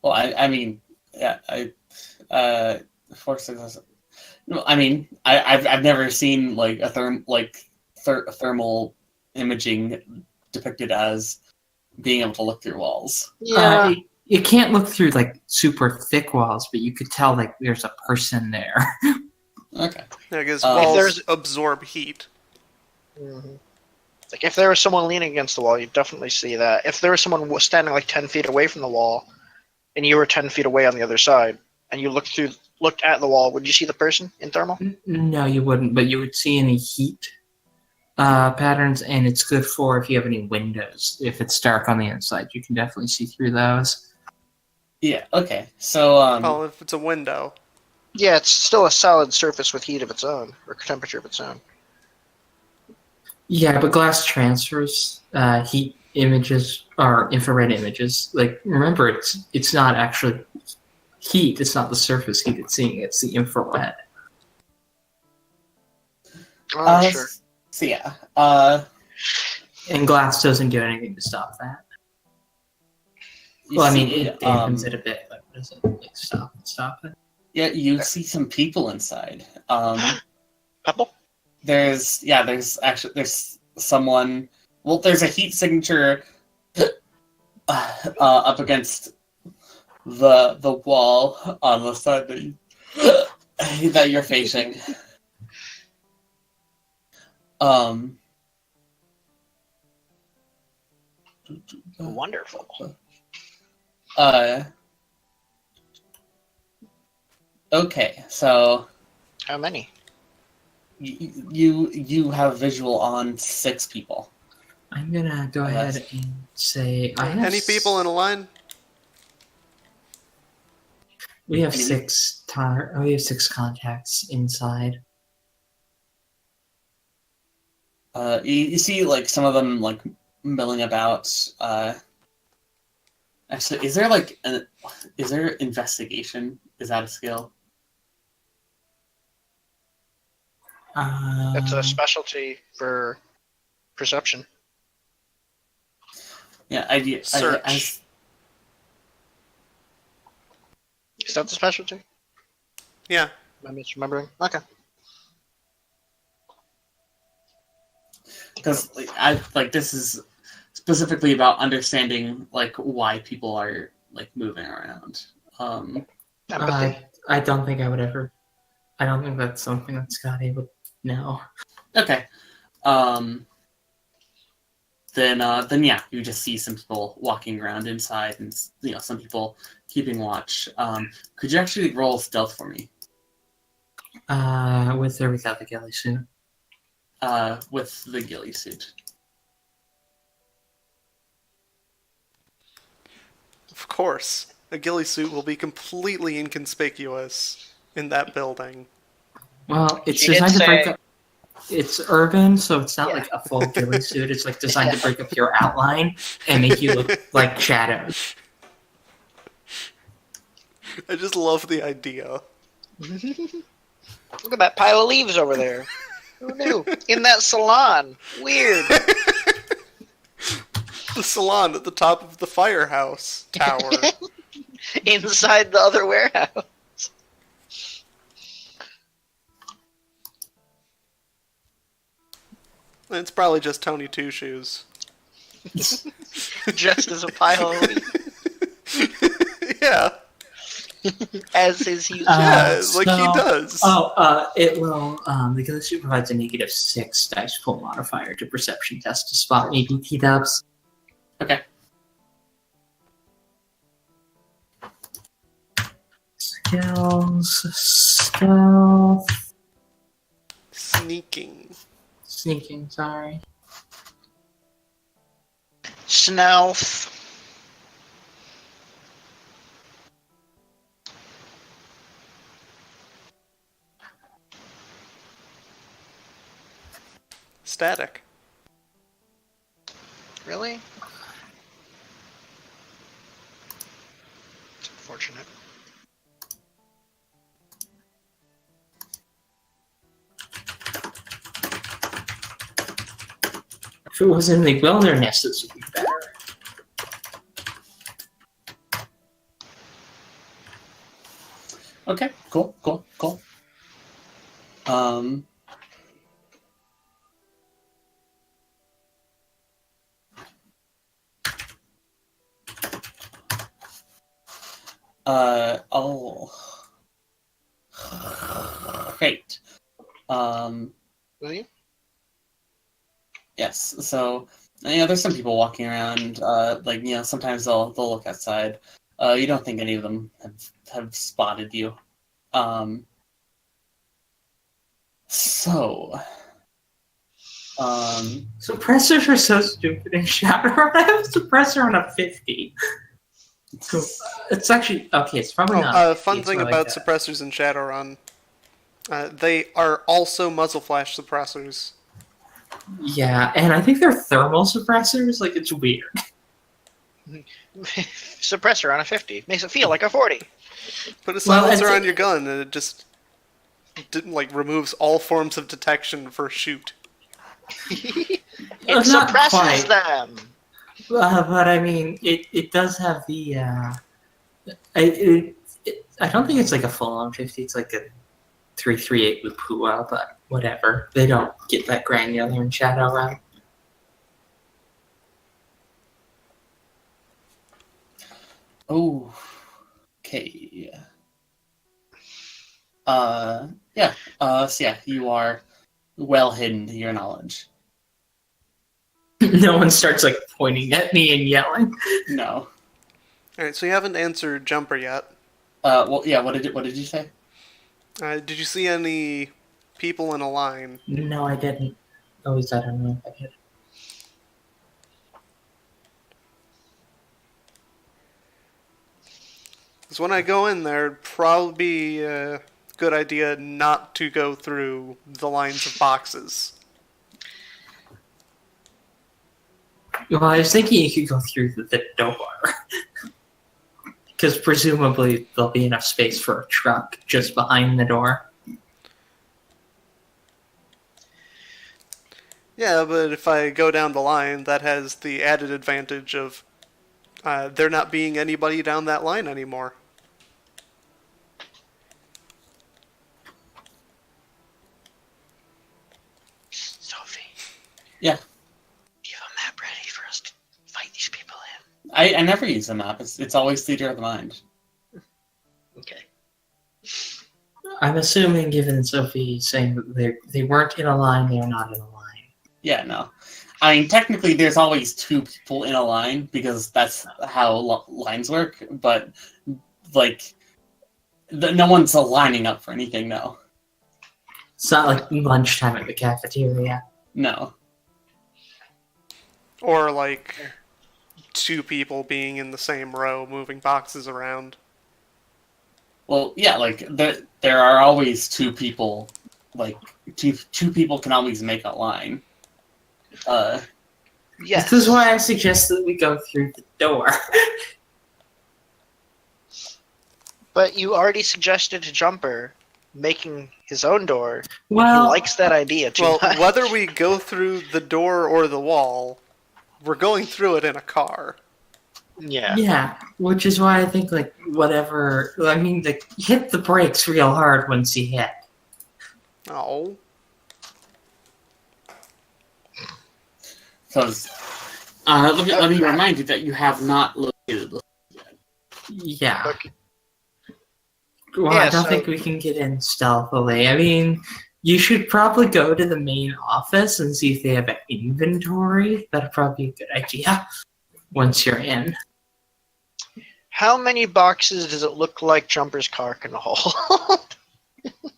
Well, I mean, yeah, force success. No, I mean, I've never seen like a thermal imaging depicted as being able to look through walls. Yeah. You can't look through like super thick walls, but you could tell like there's a person there. Okay. Yeah, because If walls there's- absorb heat. Mhm. Like if there was someone leaning against the wall, you'd definitely see that. If there was someone standing like 10 feet away from the wall, and you were 10 feet away on the other side, and you looked at the wall, would you see the person in thermal? No, you wouldn't, but you would see any heat patterns, and it's good for if you have any windows. If it's dark on the inside, you can definitely see through those. Yeah. Okay. So Well, if it's a window. Yeah, it's still a solid surface with heat of its own, or temperature of its own. Yeah, but glass transfers heat images or infrared images. Like remember, it's not actually heat. It's not the surface heat it's seeing. It's the infrared. Oh, sure. So yeah. And glass doesn't do anything to stop that. You Well, I mean, see, it dampens it a bit, but what does it like stop it? Yeah, you see some people inside. Pebble? There's someone. Well, there's a heat signature up against the wall on the side that you're facing. Wonderful. Okay, so How many? you have visual on 6 people. I'm gonna go ahead and say I have Any people in a line? We have six contacts inside. You see, like some of them like milling about. Actually, is there investigation? Is that a skill? That's a specialty for perception. Yeah, Search. Is that the specialty? Yeah. Am I misremembering? Okay. Because this is specifically about understanding like why people are like moving around. Empathy. I don't think I would ever. I don't think that's something that Scotty would know. Okay. Then yeah, you just see some people walking around inside, and some people keeping watch. Could you actually roll stealth for me? With or without the ghillie suit? With the ghillie suit. Of course. A ghillie suit will be completely inconspicuous in that building. Well, it's She did designed to break say- up. It's urban, so it's not Yeah. like a full ghillie suit. It's like designed to break up your outline and make you look like shadows. I just love the idea. Look at that pile of leaves over there. Who knew? In that salon. Weird. The salon at the top of the firehouse tower. Inside the other warehouse. It's probably just Tony Two Shoes. Dressed as a pile of leaves. Yeah. As is he. Yeah, like he so- does. It will. The ghillie suit provides a -6 dice pool modifier to perception test to spot any DT dubs. Okay. Skills, stealth, Sneaking. sneaking. Sorry. Snelf. Static. Really? It's unfortunate. If it was in the wilderness, this would be better. Okay, cool. Um, oh, great. Will you? Yes. So, there's some people walking around. Sometimes they'll look outside. You don't think any of them have spotted you. Um, so, Suppressors are so stupid in Shadowrun. I have a suppressor on a 50. So it's actually okay. It's probably not. A 50, Fun it's thing more about like suppressors in Shadowrun, they are also muzzle flash suppressors. yeah, and I think they're thermal suppressors. Like it's weird. Suppressor on a 50 makes it feel like a 40. Put a Well, silencer it's- on your gun, and it just removes all forms of detection for shoot. It Not suppresses quite. them. But I mean, it does have the. I don't think it's like a full on 50. It's like a 338 with Pua, but whatever. They don't get that granular in Shadowrun. oh, okay. Yeah. So yeah, you are well hidden to your knowledge. No one starts like pointing at me and yelling. No. Alright, so you haven't answered Jumper yet. Well, yeah. What did you say? Did you see any people in a line? No, I didn't. At least I don't know if I did. Because when I go in there, it'd probably be a good idea not to go through the lines of boxes. Well, I was thinking you could go through the door. Because presumably there'll be enough space for a truck just behind the door. Yeah, but if I go down the line, that has the added advantage of there not being anybody down that line anymore. Sophie, Yeah. do you have a map ready for us to fight these people in? I never use a map. It's always theater of the mind. Okay. I'm assuming, given Sophie saying that they weren't in a line, they're not in a line. Yeah. No. I mean, technically, there's always two people in a line because that's how lines work. But like, no one's lining up for anything. No. It's not like lunchtime at the cafeteria. No. Or like two people being in the same row moving boxes around. Well, yeah. Like there are always two people. Like two people can always make a line. Yes. This is why I suggest that we go through the door. But you already suggested to Jumper making his own door. Well, He likes that idea too Well, much. whether we go through the door or the wall, we're going through it in a car. Yeah. yeah, which is why I think like whatever. I mean, like hit the brakes real hard once you hit. Oh. Because let me remind you that you have not located the Yeah. Okay. Well, Yeah, I don't so- think we can get in stealthily. I mean, you should probably go to the main office and see if they have an inventory. That'd probably be a good idea once you're in. How many boxes does it look like Jumper's car can hold?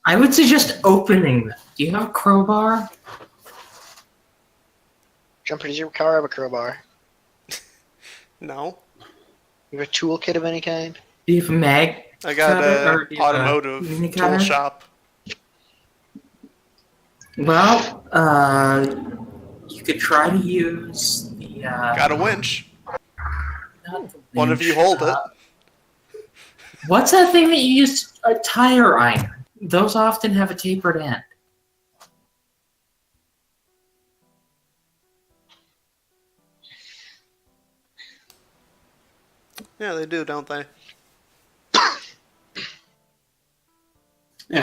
I would suggest opening them. Do you have a crowbar? Jumper, does your car have a crowbar? No. You have a toolkit of any kind? Do you have a mag? I got Cutter, or a do you have a automotive mini tool cutter? shop. Well, you could try to use the. Got a winch. not the One of you winch, hold it. What's that thing that you use? A tire iron. Those often have a tapered end. Yeah, they do, don't they?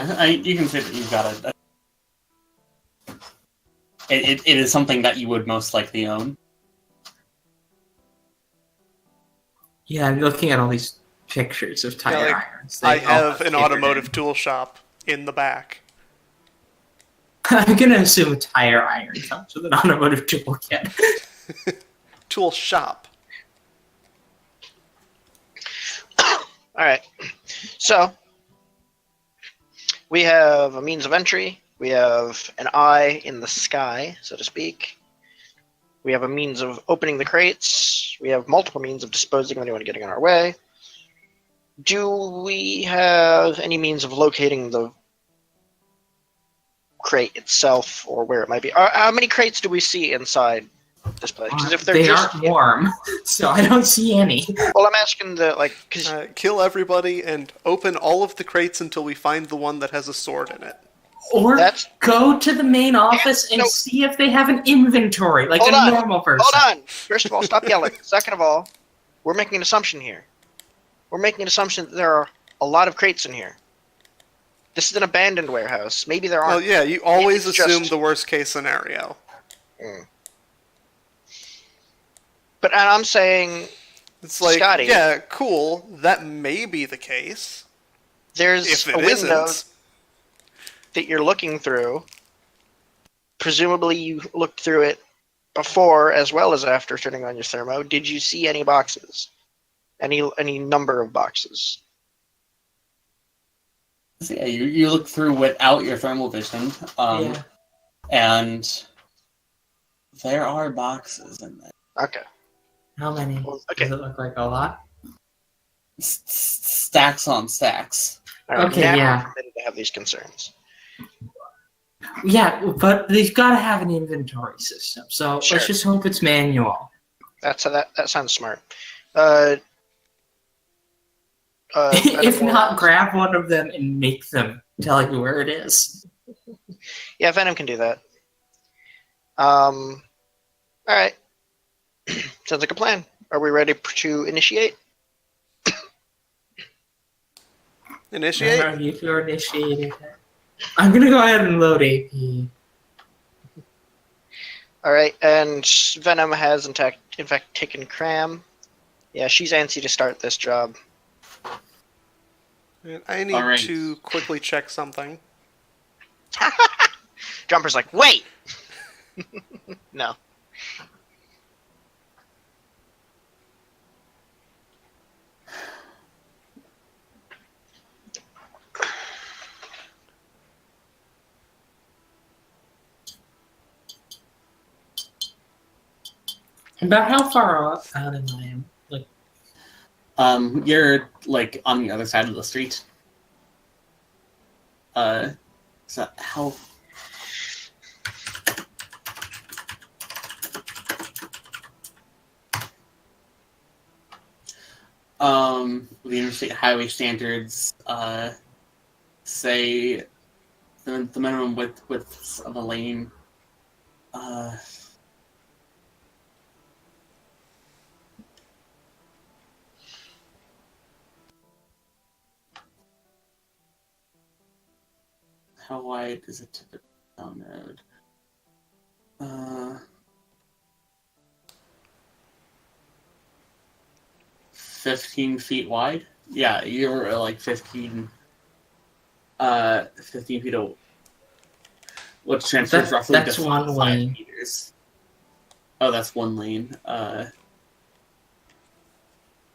Yeah, you can say that you've got it. It is something that you would most likely own. Yeah, I'm looking at all these pictures of tire like, irons. They I all have an figured automotive in. tool shop in the back. I'm gonna assume a tire iron comes with an automotive toolkit. Tool shop. All right. So we have a means of entry. We have an eye in the sky, so to speak. We have a means of opening the crates. We have multiple means of disposing of anyone getting in our way. Do we have any means of locating the crate itself or where it might be? How many crates do we see inside this place? Because if they're They just aren't warm, so I don't see any. well, I'm asking because Kill everybody and open all of the crates until we find the one that has a sword in it. Or That's- go to the main office and no. see if they have an inventory, like Hold a on. normal person. Hold on. First of all, stop yelling. Second of all, we're making an assumption here. We're making an assumption that there are a lot of crates in here. This is an abandoned warehouse. Maybe there Well, aren't. yeah, you always It's assume just- the worst case scenario. But I'm saying It's like, Scotty. yeah, cool, that may be the case. there's If a it window isn't, that you're looking through. Presumably you looked through it before as well as after turning on your thermo. Did you see any boxes? Any number of boxes? So yeah, you look through without your thermal vision, Yeah. and there are boxes in there. Okay. How many? Well, okay. Does it look like a lot? Stacks on stacks. All right, Okay, now yeah. I'm permitted to have these concerns. Yeah, but they've got to have an inventory system. So Sure. let's just hope it's manual. That sounds smart. If not, grab one of them and make them tell you where it is. Yeah, Venom can do that. All right. Sounds like a plan. Are we ready to initiate? initiate? Are you to initiate it? I'm gonna go ahead and load AP. All right, and Venom has in fact taken Cram. Yeah, she's antsy to start this job. And I need Alright. to quickly check something. Jumper's like, wait. No. About how far out am I? Like, You're like on the other side of the street. So how? The interstate highway standards say the minimum width of a lane. How wide is a typical town road? 15 feet wide? Yeah, you're like 15 feet away. Which transfers roughly that's to one 5 lane. meters. Oh, that's one lane.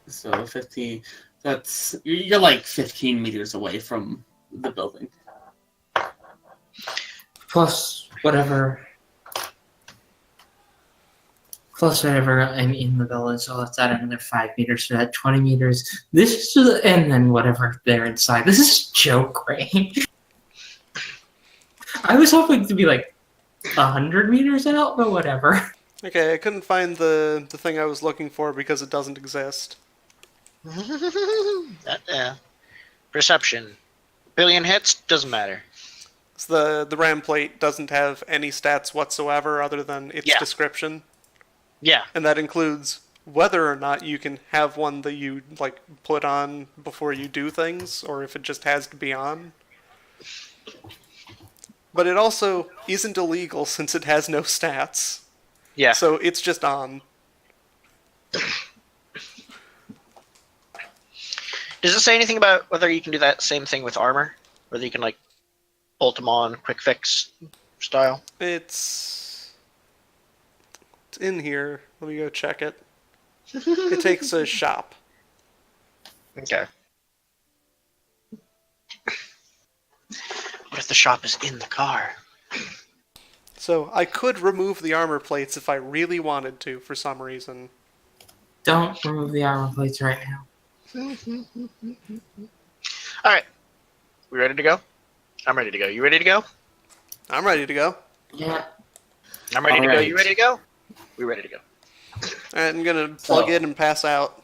So 15. You're like 15 meters away from the building. plus whatever. Plus whatever I'm in the building, so let's add another 5 meters to that, 20 meters. This is just, and then whatever they're inside. This is joke range. I was hoping to be like 100 meters out, but whatever. Okay, I couldn't find the thing I was looking for because it doesn't exist. Perception. Billion hits, doesn't matter. So the RAM plate doesn't have any stats whatsoever other than its Yeah. description. Yeah. And that includes whether or not you can have one that you like put on before you do things, or if it just has to be on. But it also isn't illegal since it has no stats. Yeah. So it's just on. Does it say anything about whether you can do that same thing with armor? Whether you can, like, bolt them on quick fix style? It's in here. Let me go check it. It takes a shop. Okay. What if the shop is in the car? So I could remove the armor plates if I really wanted to for some reason. Don't remove the armor plates right now. Alright. We ready to go? I'm ready to go. You ready to go? I'm ready to go. Yeah. I'm ready to go. Alright. You ready to go? We ready to go. Alright, I'm gonna plug in and pass out.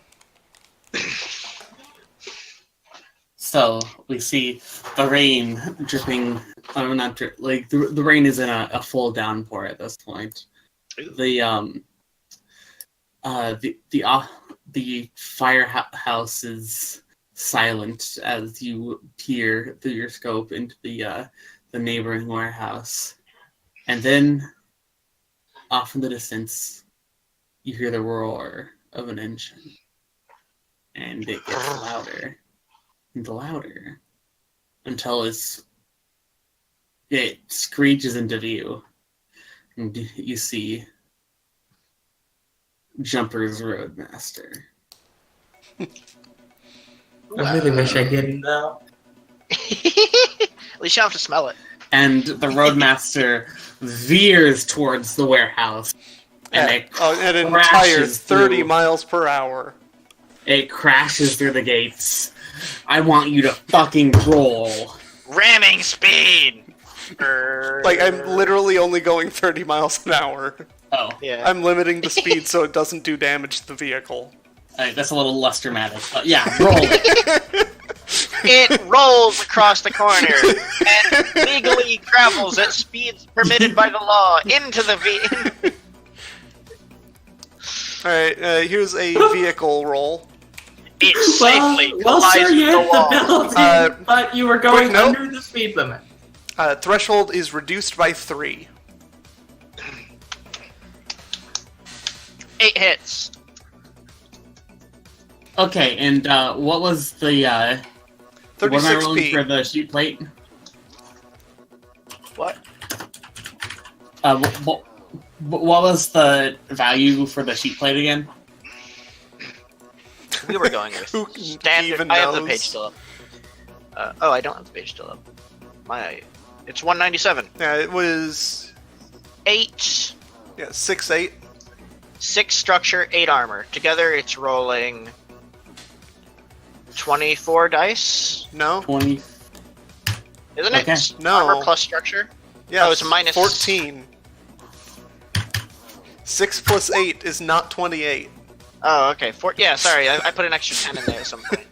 So we see the rain dripping. The rain is in a full downpour at this point. The firehouse is silent as you peer through your scope into the neighboring warehouse, and then off in the distance, you hear the roar of an engine, and it gets louder and louder until it screeches into view, and you see Jumper's Roadmaster. I really wish I didn't, though. At least you don't have to smell it. And the Roadmaster veers towards the warehouse, and it At an entire crashes 30 through. miles per hour. It crashes through the gates. I want you to fucking roll. Ramming speed! Like, I'm literally only going 30 miles an hour. Oh, Yeah. I'm limiting the speed so it doesn't do damage to the vehicle. that's a little less dramatic. But yeah, roll. It rolls across the corner and legally travels at speeds permitted by the law into the Alright, here's a vehicle roll. It safely Well, collides sir, you with the hit the wall. building, but you were going quick note. under the speed limit. Threshold is reduced by 3. 8 hits. Okay, and what was the what am I rolling for 36p. the sheet plate? What? What was the value for the sheet plate again? We were going with Who standard. even I have the knows? page still up. Oh, I don't have the page still up. It's 197. Yeah, it was 8, 6-8. 6 structure, 8 armor. Together, it's rolling 24 dice, No? 20. isn't Okay. it? No. Armor plus structure. Yeah, Oh, it's minus- 14. 6 plus 8 is not 28. Oh, okay. Yeah, sorry. I put an extra 10 in there at some point.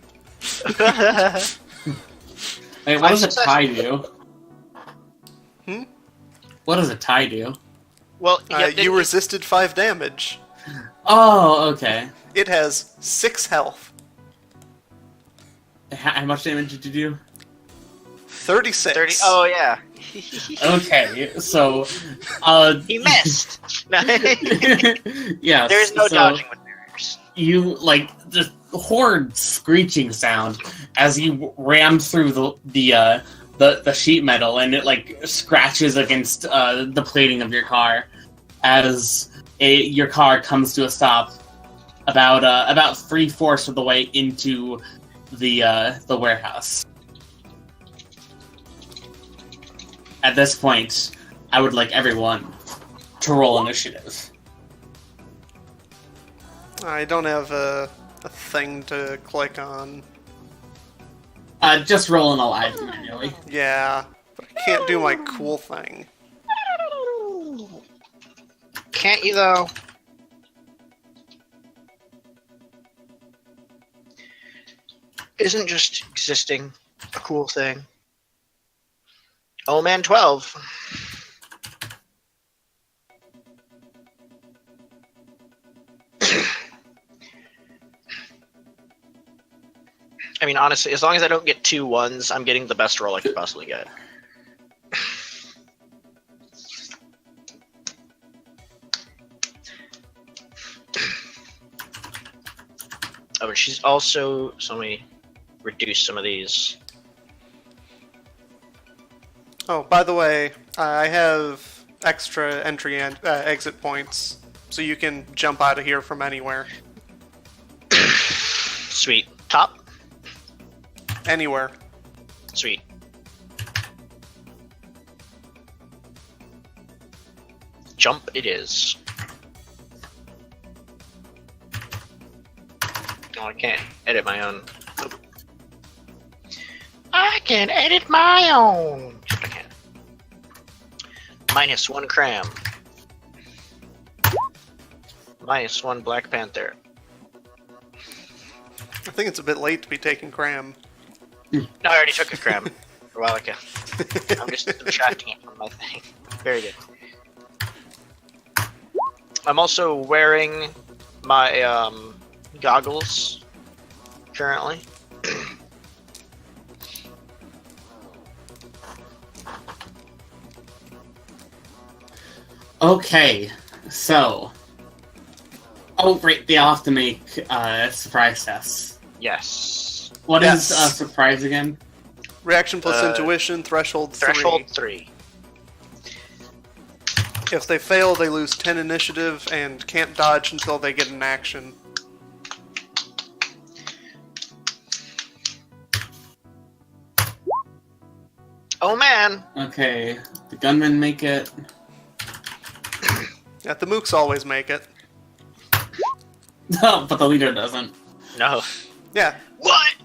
Wait, what does a tie do? Hmm? What does a tie do? Well, yeah, You resisted 5 damage. Oh, okay. It has 6 health. How much damage did you do? 36. 30. Oh, yeah. Okay, so He missed. yeah, There's no so dodging with barriers. you like the horrid screeching sound as you ram through the sheet metal, and it like scratches against the plating of your car as your car comes to a stop about 3/4 of the way into the warehouse. At this point, I would like everyone to roll initiative. I don't have a thing to click on. Just roll an alive manually. Yeah, but I can't do my cool thing. Can't you, though? Isn't just existing a cool thing? Oh man, 12. I mean, honestly, as long as I don't get 2 1s, I'm getting the best roll I could possibly get. Oh, and she's also... So let me reduce some of these. Oh, by the way, I have extra entry and exit points, so you can jump out of here from anywhere. Sweet. Top? Anywhere. Sweet. Jump it is. Oh, I can't edit my own. I can edit my own. Except I can't. -1 cram. -1 Black Panther. I think it's a bit late to be taking cram. No, I already took a cram a while ago. I'm just subtracting it from my thing. Very good. I'm also wearing my goggles currently. Okay, so. Oh, right, they all have to make surprise tests. Yes. What Yes. is surprise again? Reaction plus intuition, threshold 3. Threshold 3. If they fail, they lose 10 initiative and can't dodge until they get an action. Oh man! Okay, the gunmen make it. Yeah, the mooks always make it. No, but the leader doesn't. No. Yeah. What?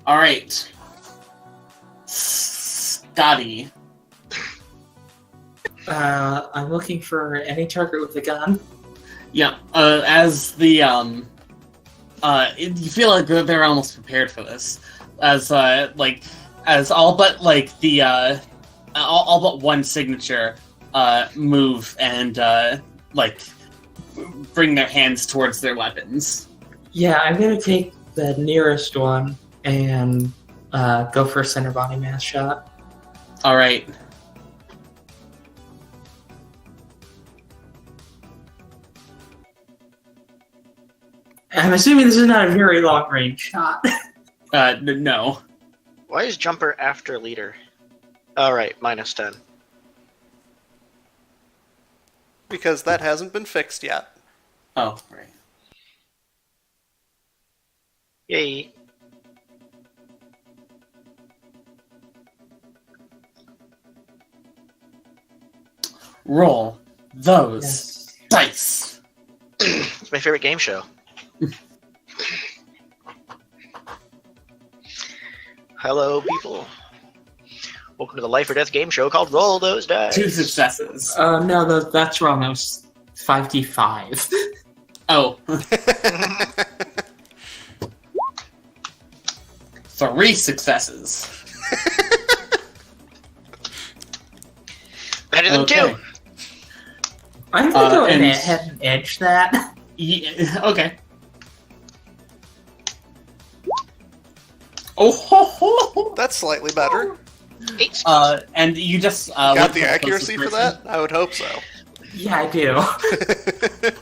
Alright. Scotty. I'm looking for any target with a gun. Yeah, as the, you feel like they're almost prepared for this. As all but, like, the, all but one signature, move and, bring their hands towards their weapons. Yeah, I'm gonna take the nearest one and go for a center body mass shot. Alright. I'm assuming this is not a very long range shot. No. Why is Jumper after leader? Alright, -10. Because that hasn't been fixed yet. Oh, right. Yay. Roll those Yes. dice. It's my favorite game show. Hello, people. Welcome to the Life or Death game show called Roll Those Dice. 2 successes. No, that's wrong. That was 5d5. Oh. 3 successes. Better than Okay. 2. I'm gonna go and- ahead and edge that. Yeah, okay. Oh, ho, ho, ho. That's slightly better. 8. And you just Got look the at accuracy for closest that? I would hope so. Yeah, I do.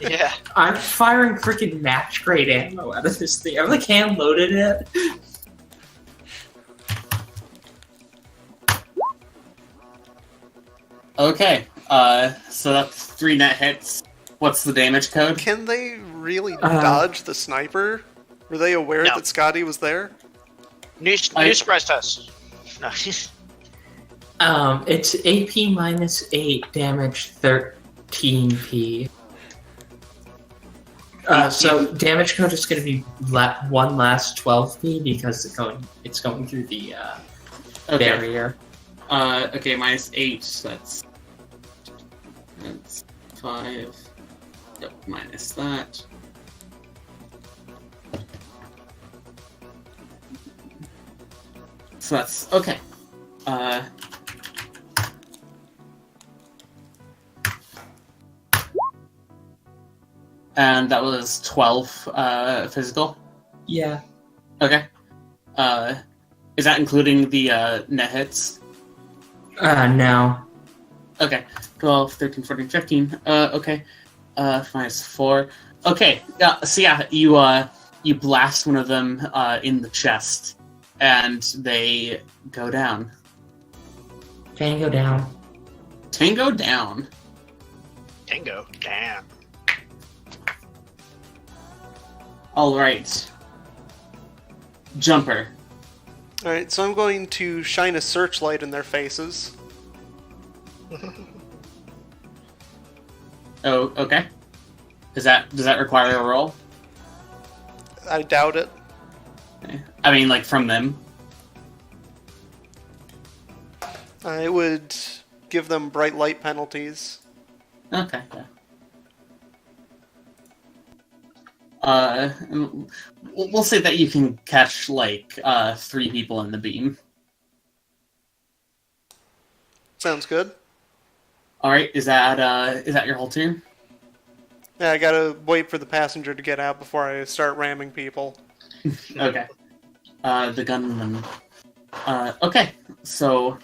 Yeah. I'm firing freaking match grade ammo out of this thing. I've like hand loaded it. person. Okay. So that's 3 net hits. What's the damage code? Can they really dodge the sniper? Were they aware No. that Scotty was there? New surprise test. No. It's AP -8, damage 13p. So damage code is going to be one last 12p because it's going through the Okay. barrier. Okay, -8. So that's 5. Yep, minus that. So that's okay. And that was 12 physical? Yeah. Okay. Is that including the net hits? No. Okay. 12, 13, 14, 15. Okay. Minus 4. Okay. Yeah. So yeah, you blast one of them in the chest, and they go down. Tango down. Tango down. Tango, damn. All right. Jumper. Alright, so I'm going to shine a searchlight in their faces. Oh, okay. Does that require a roll? I doubt it. Okay. I mean, like from them. I would give them bright light penalties. Okay. Yeah. We'll say that you can catch like 3 people in the beam. Sounds good. All right. Is that your whole turn? Yeah, I gotta wait for the passenger to get out before I start ramming people. Okay. The gunman. Okay. So.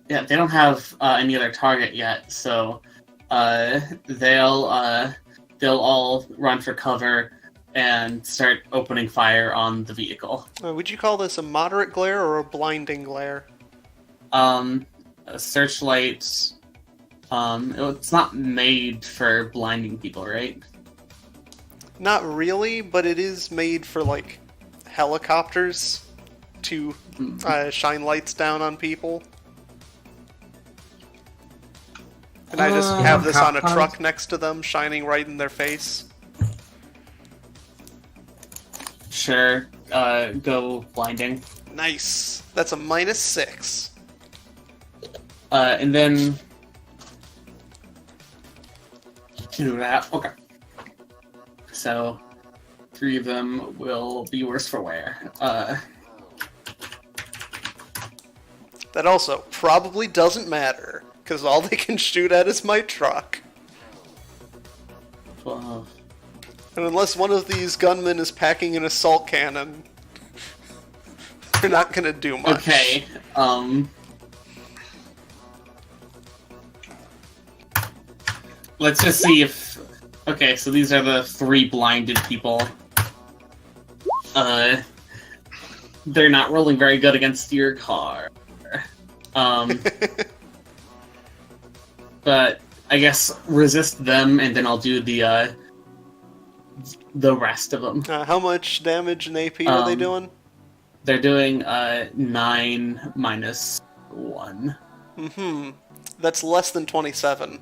Yeah, they don't have any other target yet, so they'll all run for cover and start opening fire on the vehicle. Would you call this a moderate glare or a blinding glare? A searchlight. It's not made for blinding people, right? Not really, but it is made for, like, helicopters to shine lights down on people. And I just have this on a truck next to them, shining right in their face. Sure. Go blinding. Nice. That's a -6. And then do that. Okay. So 3 of them will be worse for wear. That also probably doesn't matter, because all they can shoot at is my truck. 12. And unless one of these gunmen is packing an assault cannon, they're not gonna do much. Okay. Let's just see if. Okay, so these are the 3 blinded people. They're not rolling very good against your car. But I guess resist them, and then I'll do the rest of them. How much damage and AP are they doing? They're doing 9 minus 1. That's less than 27.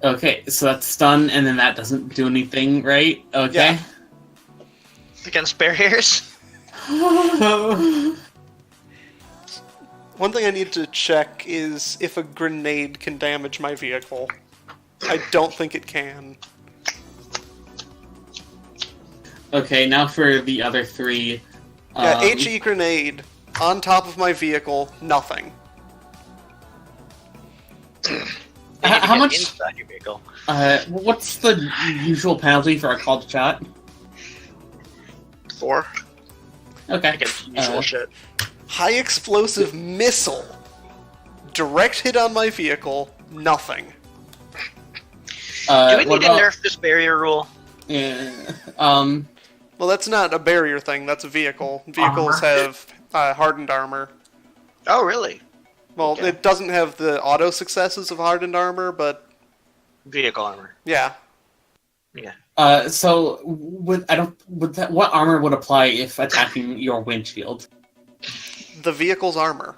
Okay, so that's stun, and then that doesn't do anything, right? Okay. Yeah. Against barriers? One thing I need to check is if a grenade can damage my vehicle. I don't think it can. Okay, now for the other 3. Yeah, HE grenade on top of my vehicle, nothing. How much? Inside your vehicle? What's the usual penalty for a called shot? 4. Okay. Against usual shit. High explosive missile. Direct hit on my vehicle, nothing. Do we need to about- nerf this barrier rule? Yeah. Well, that's not a barrier thing, that's a vehicle. Vehicles have hardened armor. Oh, really? Well, Okay. it doesn't have the auto successes of hardened armor, but Vehicle armor. yeah. Yeah. So what armor would apply if attacking your windshield? The vehicle's armor.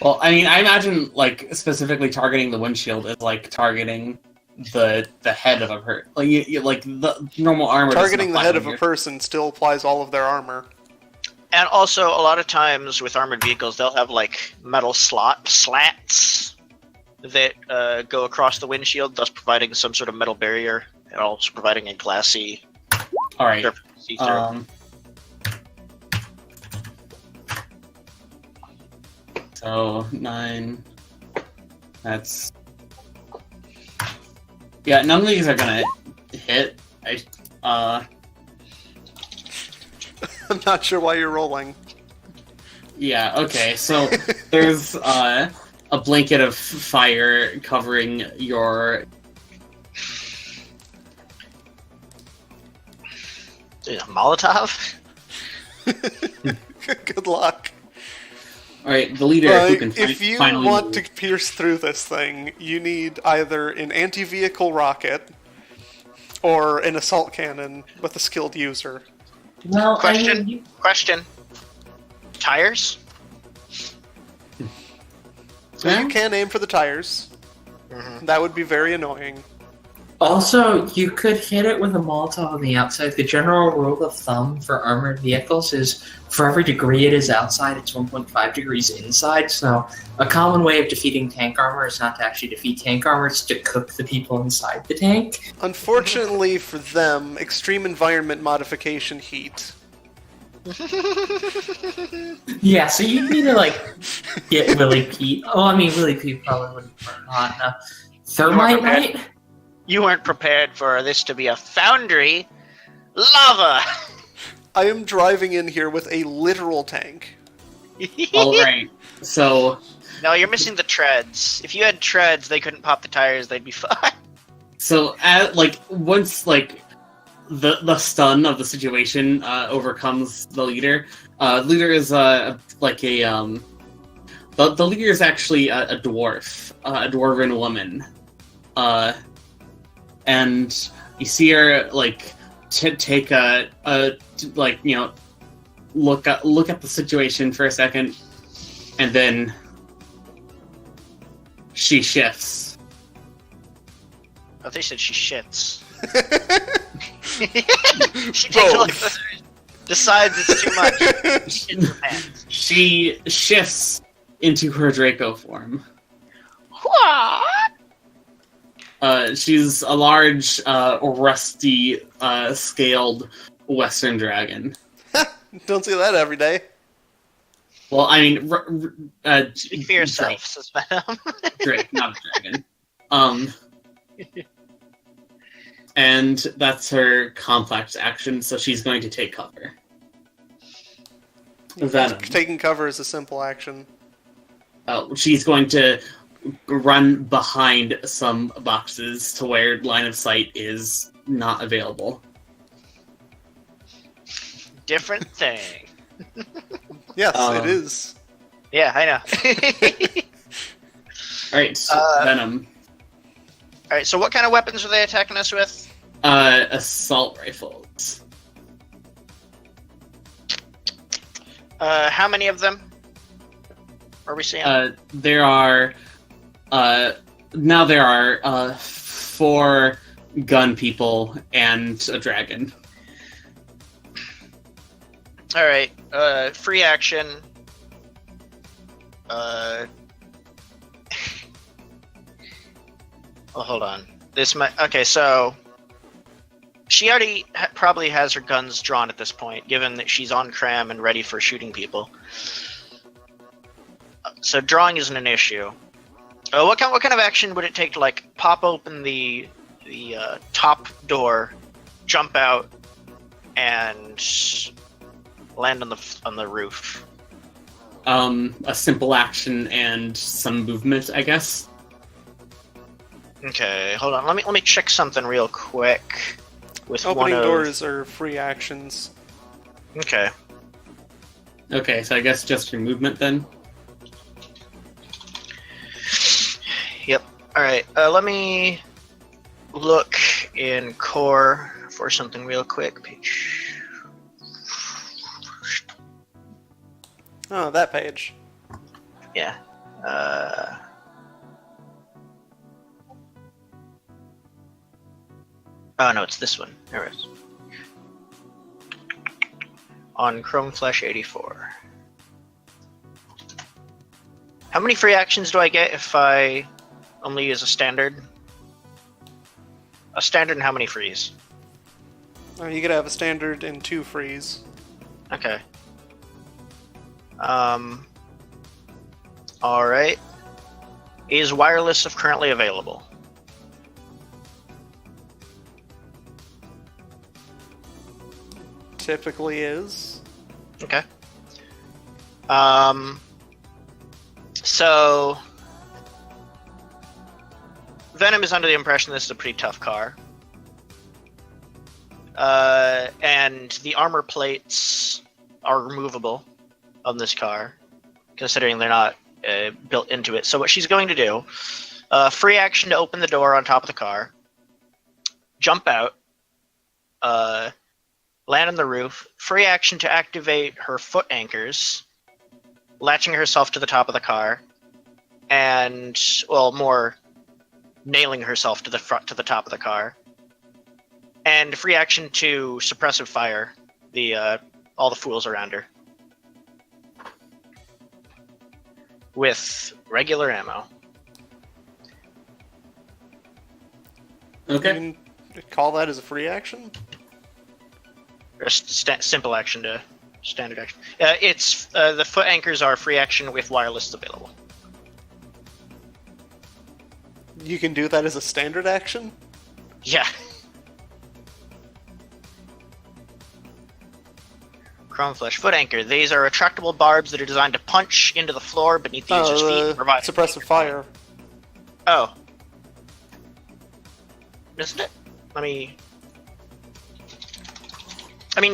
Well, I mean, I imagine like specifically targeting the windshield is like targeting the head of a person. Like like the normal armor. Targeting the doesn't head apply of a when person still applies all of their armor. And also, a lot of times with armored vehicles, they'll have like metal slats that go across the windshield, thus providing some sort of metal barrier, and also providing a glassy All right. surface to see through. So 9, That's... Yeah, none of these are gonna hit. I'm not sure why you're rolling. Yeah, okay, so there's a blanket of fire covering your... Molotov? Good luck. Alright, the leader who can If you finally want move. to pierce through this thing, you need either an anti-vehicle rocket or an assault cannon with a skilled user. Well, Question? I mean, Question. Tires? So you can aim for the tires. Mm-hmm. That would be very annoying. also, you could hit it with a Molotov on the outside. The general rule of thumb for armored vehicles is for every degree it is outside, it's 1.5 degrees inside. So a common way of defeating tank armor is not to actually defeat tank armor, it's to cook the people inside the tank. Unfortunately for them, extreme environment modification heat. Yeah, so you need to, like, get Willy Pete. Oh, I mean, Willy Pete probably wouldn't burn hot enough. Thermite Okay. Knight? You weren't prepared for this to be a foundry. Lava! I am driving in here with a literal tank. Alright, so... No, you're missing the treads. If you had treads, they couldn't pop the tires, they'd be fine. So, once, the stun of the situation overcomes the leader, leader is, the leader is actually a dwarf, a dwarven woman. And you see her, take look at the situation for a second, and then she shifts. I thought you said she shits. She takes a look at the, decides it's too much. Shits her pants. She shifts into her Draco form. What? She's a large, rusty, scaled Western dragon. Don't see that every day. Well, I mean, Speak for yourself, says Venom. Drake, not a dragon. And that's her complex action, so she's going to take cover. Venom. Taking cover is a simple action. She's going to run behind some boxes to where line of sight is not available. Different thing. Yes, it is. Yeah, I know. Alright, so Venom. Alright, so what kind of weapons are they attacking us with? Assault rifles. How many of them are we seeing? There are, now there are, 4 gun people and a dragon. Alright, free action. Oh, hold on. This might... Okay, so... She already probably has her guns drawn at this point, given that she's on cram and ready for shooting people. So drawing isn't an issue. What kind of action would it take to, like, pop open the top door, jump out, and land on the roof? A simple action and some movement, I guess. Okay, hold on. Let me check something real quick. With Opening one of... doors are free actions. Okay. Okay, so I guess just your movement then. Yep. All right. Let me look in core for something real quick. Page. Oh, that page. Yeah. Oh no, it's this one. There it is. On Chrome Flash 84. How many free actions do I get if I only use a standard? A standard and how many frees? You could have a standard and 2 frees. Okay. Alright. Is wireless currently available? Typically is. Okay. So Venom is under the impression this is a pretty tough car. And the armor plates are removable on this car, considering they're not built into it. So what she's going to do, free action to open the door on top of the car, jump out, land on the roof, free action to activate her foot anchors, latching herself to the top of the car, and, well, more nailing herself to the front to the top of the car, and free action to suppressive fire all the fools around her with regular ammo. Okay. You can call that as a free action? Or simple action to standard action. It's the foot anchors are free action with wireless available. You can do that as a standard action? Yeah. Chrome flesh foot anchor. These are retractable barbs that are designed to punch into the floor beneath the user's feet, providing suppressive fire. Oh. Isn't it? I mean,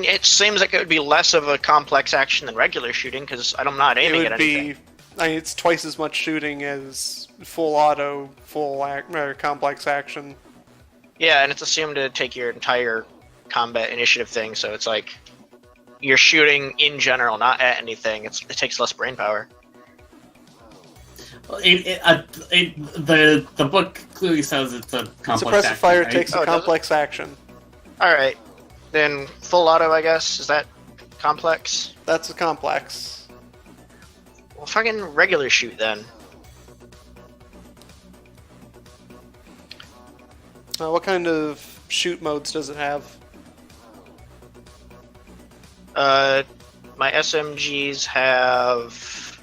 it seems like it would be less of a complex action than regular shooting, because I'm not aiming at anything. It's twice as much shooting as full auto, complex action. Yeah, and it's assumed to take your entire combat initiative thing, so it's like you're shooting in general, not at anything. It takes less brain power. Well, the book clearly says it's a complex Suppressive action, fire right? takes a complex action. Alright. Then full auto, I guess. Is that complex? That's a complex. Well, fucking regular shoot then. What kind of shoot modes does it have? My SMGs have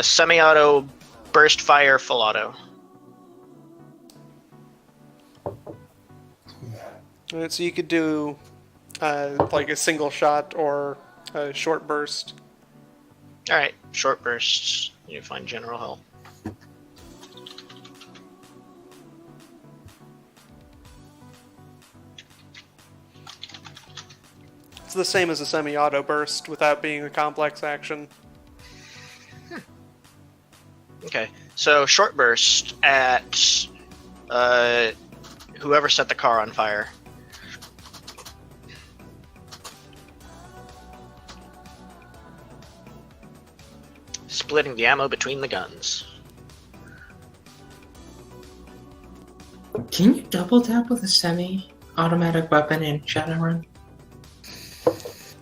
semi-auto, burst fire, full auto. Alright, so you could do like a single shot or a short burst. Alright, short bursts. You find general help. It's the same as a semi-auto burst without being a complex action. Okay, so short burst at whoever set the car on fire. Splitting the ammo between the guns. Can you double tap with a semi-automatic weapon in Shadowrun?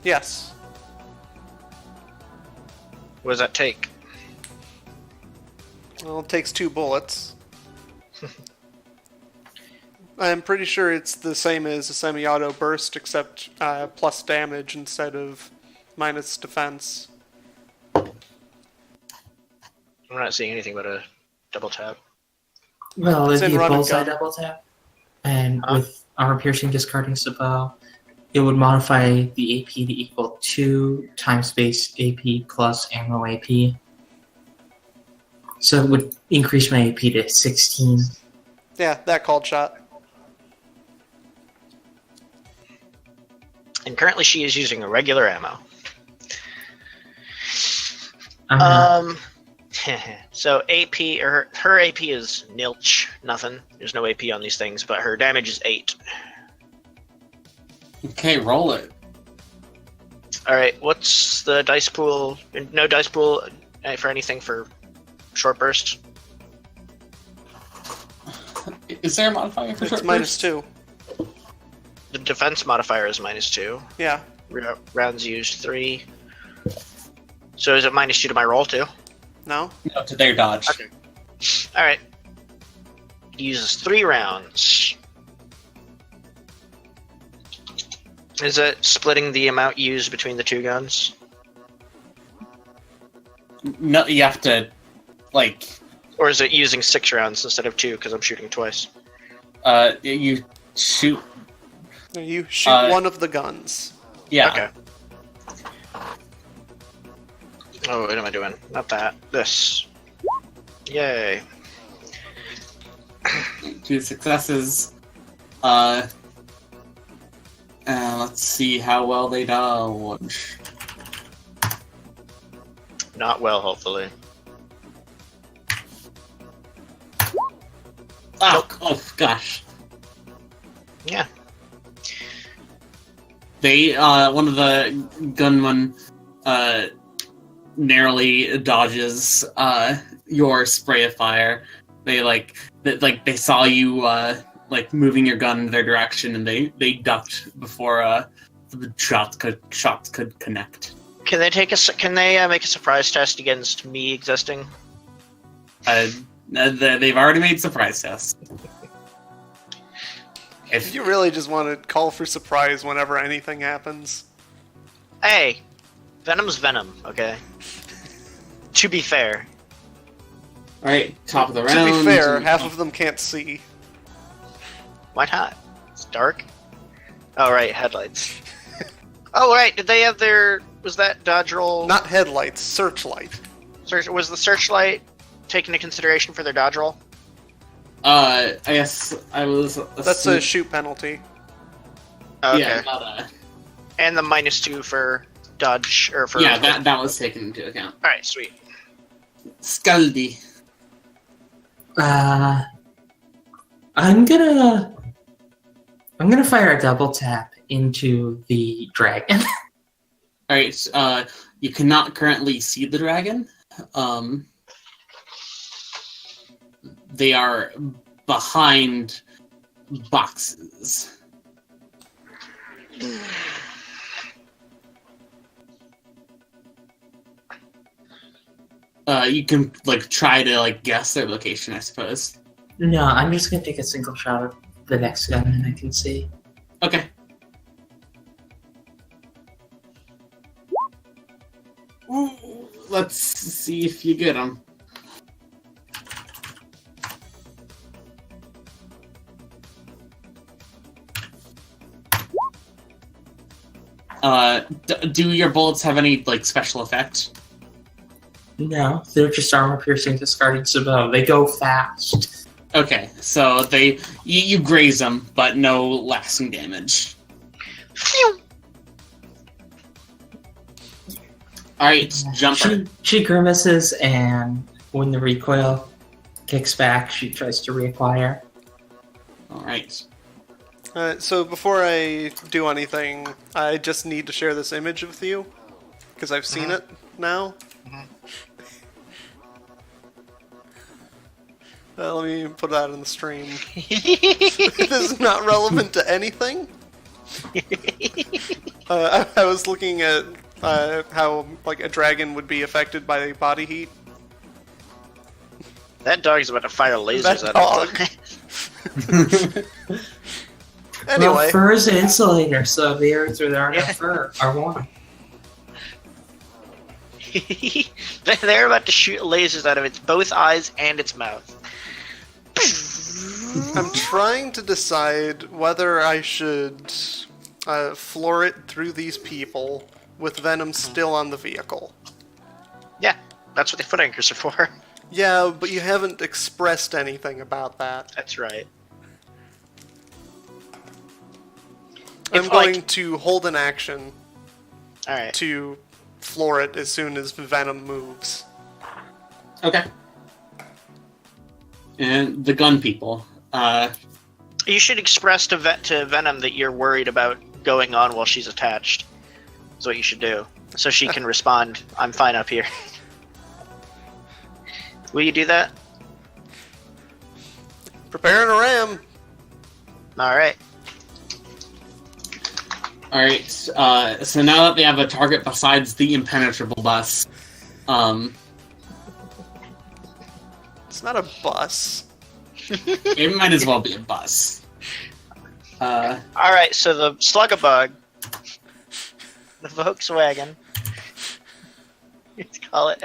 Yes. What does that take? Well, it takes 2 bullets. I'm pretty sure it's the same as a semi-auto burst, except plus damage instead of minus defense. I'm not seeing anything but a double tap. Well, It's it'd in be a run and bullseye gun. double tap. And with armor piercing discarding Sabal, it would modify the AP to equal 2 time space AP plus ammo AP. So it would increase my AP to 16. Yeah, that called shot. And currently she is using a regular ammo. So AP, or her AP is nilch, nothing. There's no AP on these things, but her damage is 8. Okay, roll it. Alright, what's the dice pool? No dice pool for anything for short burst? Is there a modifier for It's short minus burst? 2. The defense modifier is minus 2. Yeah. Rounds used 3. So is it minus 2 to my roll too? No? No, to their dodge. Okay. Alright. Uses 3 rounds. Is it splitting the amount used between the 2 guns? No, you have to, like, Or is it using 6 rounds instead of 2 because I'm shooting twice? You shoot. You shoot one of the guns. Yeah. Okay. Oh, what am I doing? Not that. This. Yay. 2 successes. Let's see how well they dodge. Not well, hopefully. Oh gosh. Yeah. They, one of the gunmen, narrowly dodges, your spray of fire. They, they saw you, moving your gun in their direction, and they ducked before, the shots could connect. Can they make a surprise test against me existing? They've already made surprise tests. If You really just want to call for surprise whenever anything happens. Hey, Venom's Venom, okay? To be fair. Alright, top of the round. To be fair, half of them can't see. Why not? It's dark. Oh, right, headlights. Oh, right, did they have their... Was that dodge roll... Not headlights, searchlight. Was the searchlight taken into consideration for their dodge roll? I guess I was... That's a shoot penalty. Okay. Yeah, not And the -2 for dodge, or for... yeah, that was taken into account. Alright, sweet. Scaldi. I'm gonna fire a double tap into the dragon. Alright, you cannot currently see the dragon. They are behind boxes. You can try to guess their location, I suppose. No, I'm just gonna take a single shot at the next gun and I can see. Okay. Ooh, let's see if you get them. Do your bullets have any special effect? No, they're just armor piercing, discarding bow. They go fast. Okay, so you graze them, but no lasting damage. Phew! Alright, jumper. She grimaces, and when the recoil kicks back, she tries to reacquire. Alright. So before I do anything, I just need to share this image with you, because I've seen it now. Let me put that in the stream. This is not relevant to anything. I was looking at how a dragon would be affected by body heat. That dog's about to fire lasers That at it. dog. Anyway, Well, fur is an insulator, so the areas where there are no fur are warm. They're about to shoot lasers out of its both eyes and its mouth. I'm trying to decide whether I should floor it through these people with venom still on the vehicle. Yeah, that's what the foot anchors are for. Yeah, but you haven't expressed anything about that. That's right. I'm If, going to hold an action Alright. to floor it as soon as venom moves. Okay. And the gun people. You should express to Venom that you're worried about going on while she's attached. That's what you should do. So she can respond, I'm fine up here. Will you do that? Preparing a ram. Alright. Alright, so now that they have a target besides the impenetrable bus, It's not a bus. it might as well be a bus. Alright, so the Slugabug, the Volkswagen, let's call it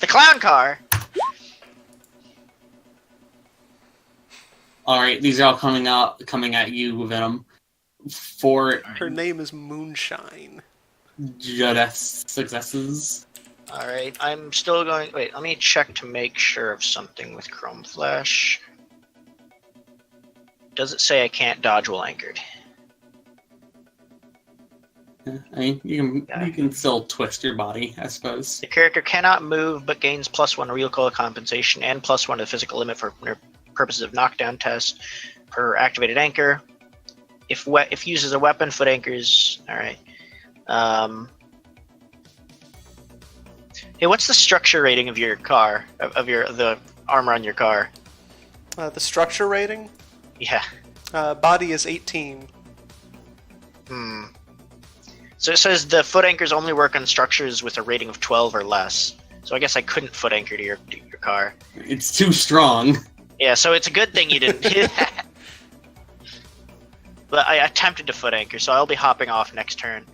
the clown car, All right, these are all coming at you, Venom. 4 Her name is Moonshine. successes. All right, I'm still going. Wait, let me check to make sure of something with Chrome Flash. Does it say I can't dodge while anchored? I mean, you can still twist your body, I suppose. The character cannot move, but gains +1 recoil compensation and +1 to the physical limit for purposes of knockdown test per activated anchor. If used as a weapon, foot anchors. All right. Hey, what's the structure rating of your car? The armor on your car? The structure rating? Yeah. Body is 18. So it says the foot anchors only work on structures with a rating of 12 or less. So I guess I couldn't foot anchor to your car. It's too strong. Yeah, so it's a good thing you didn't do that. But I attempted to foot anchor, so I'll be hopping off next turn.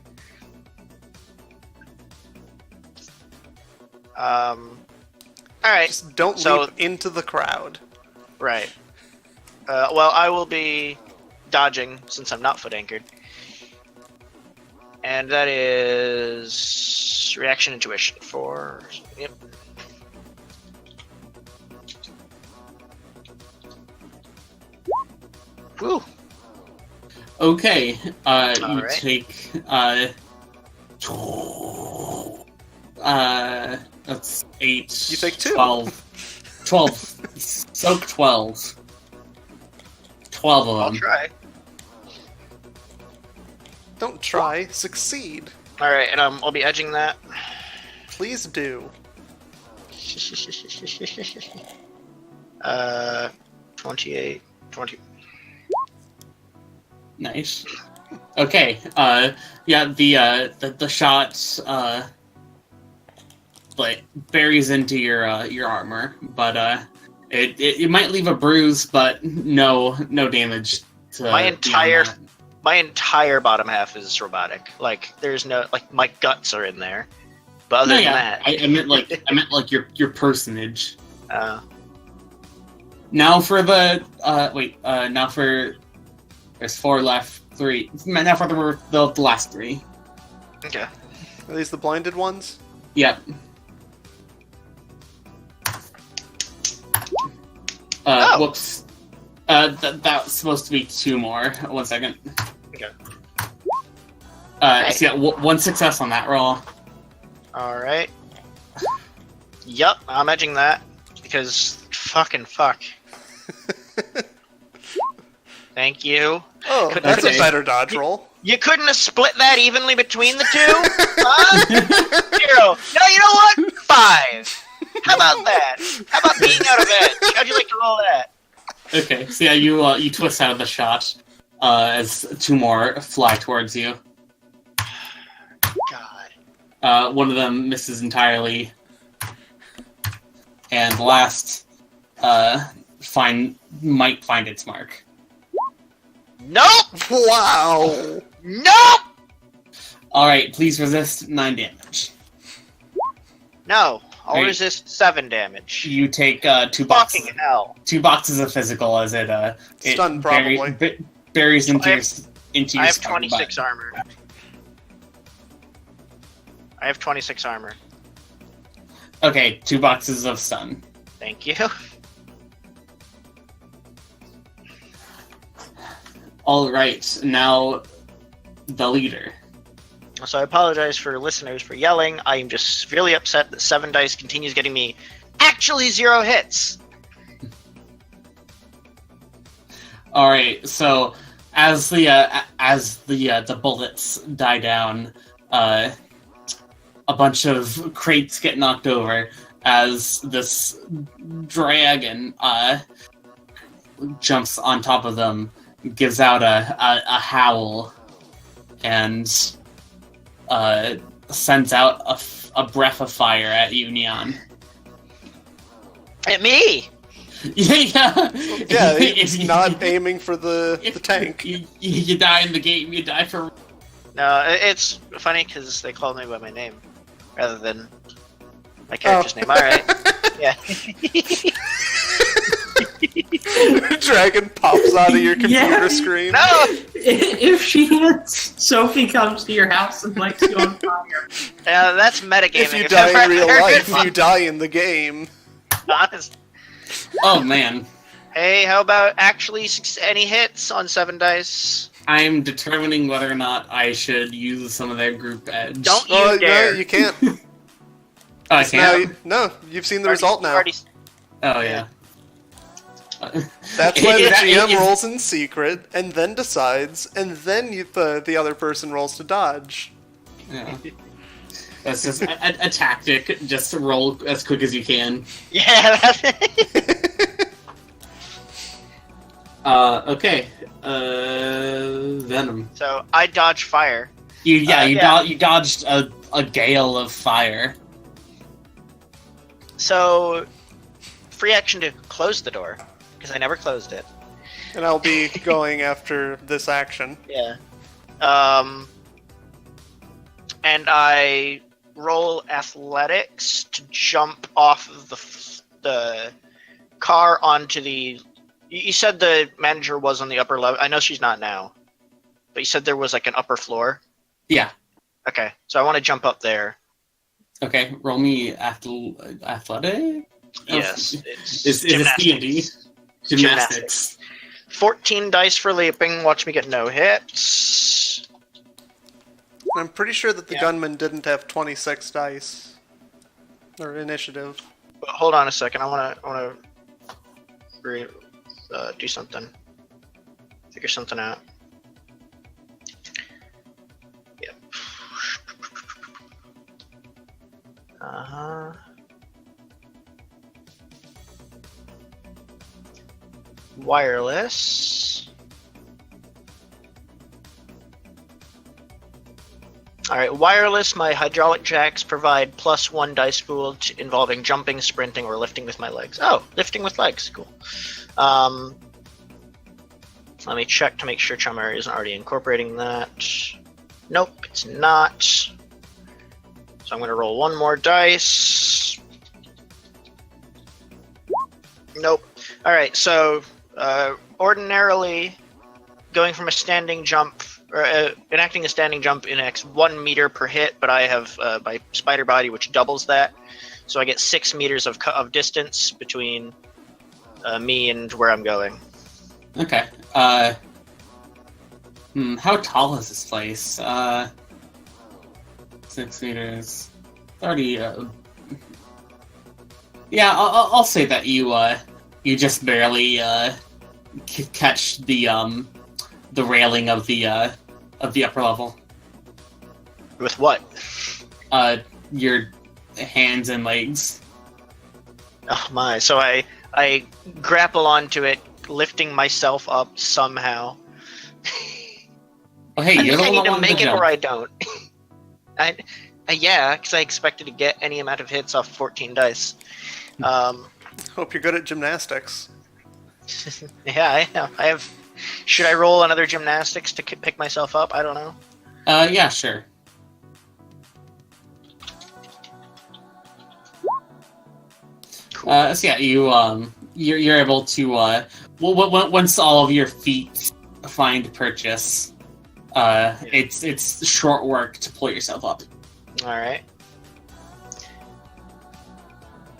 Alright. Just don't leap into the crowd. Right. Well, I will be dodging since I'm not foot anchored. And that is reaction intuition for. Yep. Woo. Okay. You right. take that's 8. You take 2. 12. Soak 12. 12 of them. I'll try. Don't try, succeed. Alright, and I'll be edging that. Please do. 28, 20. Nice. Okay. Yeah. The shot like buries into your armor, but it might leave a bruise, but no damage to My entire bottom half is robotic. Like there's no my guts are in there. But other than that, I meant like your personage. Oh. Now for the now for there's 4 left, 3. Now for the last 3. Okay. Are these the blinded ones? Yep. Oh. Whoops. That was supposed to be 2 more. 1 second. Okay. So yeah, 1 success on that roll. Alright. Yup, I'm edging that. Because fucking fuck. Thank you. Oh, Couldn't that's okay. a better dodge roll. You couldn't have split that evenly between the two? Huh? 0. No, you know what? 5. How about that? How about being out of edge? How'd you like to roll that? Okay, so yeah, you twist out of the shot as 2 more fly towards you. God. One of them misses entirely, and the last might find its mark. Nope! Wow! Nope! Alright, please resist 9 damage. No, I'll Right. resist 7 damage. You take 2 boxes. Fucking hell. 2 boxes of physical as it Stun, probably. buries into I your have- into your I have stomach 26 button. armor. I have 26 armor. Okay, 2 boxes of stun. Thank you. Alright, now the leader. So I apologize for listeners for yelling. I am just really upset that 7 dice continues getting me actually 0 hits. All right, so as the bullets die down, a bunch of crates get knocked over as this dragon jumps on top of them, gives out a howl, and sends out a breath of fire at you, Neon. At me! Yeah, If you- not aiming for the if tank. You die in the game, you die for... No, it's funny because they call me by my name rather than my character's name. All right. Yeah. Dragon pops out of your computer Yeah. screen. No! If Sophie comes to your house and lights you on fire. That's metagaming. If you I've die in ever real heard life, one. you die in the game. Honest. Oh man, Hey, how about actually any hits on 7 dice? I'm determining whether or not I should use some of their group edge. Don't you No, dare. you can't. Oh, I Now, can't. no, you've seen the result now. Oh yeah. That's why the Is that- GM is- rolls in secret, and then decides, and then the other person rolls to dodge. Yeah. That's just a tactic, just to roll as quick as you can. Yeah, Okay. Venom. So, I dodge fire. You Yeah. dodged a gale of fire. So, free action to close the door, because I never closed it. And I'll be going after this action. Yeah. And I roll athletics to jump off of the car onto the... You said the manager was on the upper level. I know she's not now. But you said there was like an upper floor. Yeah. Okay, so I want to jump up there. Okay. Roll me athletic. Yes. It's Is this D&D? Gymnastics. 14 dice for leaping. Watch me get no hits. I'm pretty sure that the Yeah. gunman didn't have 26 dice. Or initiative. But hold on a second. I want to do something. Figure something out. Yep. Uh-huh. Wireless. Alright, wireless, my hydraulic jacks provide +1 dice pool involving jumping, sprinting, or lifting with my legs. Oh, lifting with legs, cool. Let me check to make sure Chummer isn't already incorporating that. Nope, it's not. So I'm going to roll 1 more dice. Nope. Alright, so ordinarily, going from a standing jump, or enacting a standing jump enacts 1 meter per hit, but I have my spider body, which doubles that. So I get 6 meters of distance between me and where I'm going. Okay. How tall is this place? 6 meters. 30. Yeah, I'll say that you just barely catch the railing of the upper level. With what? Your hands and legs. Oh my! So I grapple onto it, lifting myself up somehow. Oh, hey, I you're think the I need one to that make it jump. or I don't. Yeah, because I expected to get any amount of hits off 14 dice. Hope you're good at gymnastics. Yeah, I am. I have. Should I roll another gymnastics to pick myself up? I don't know. Yeah, sure. Cool. So yeah, you're able to once all of your feet find purchase, it's short work to pull yourself up. All right.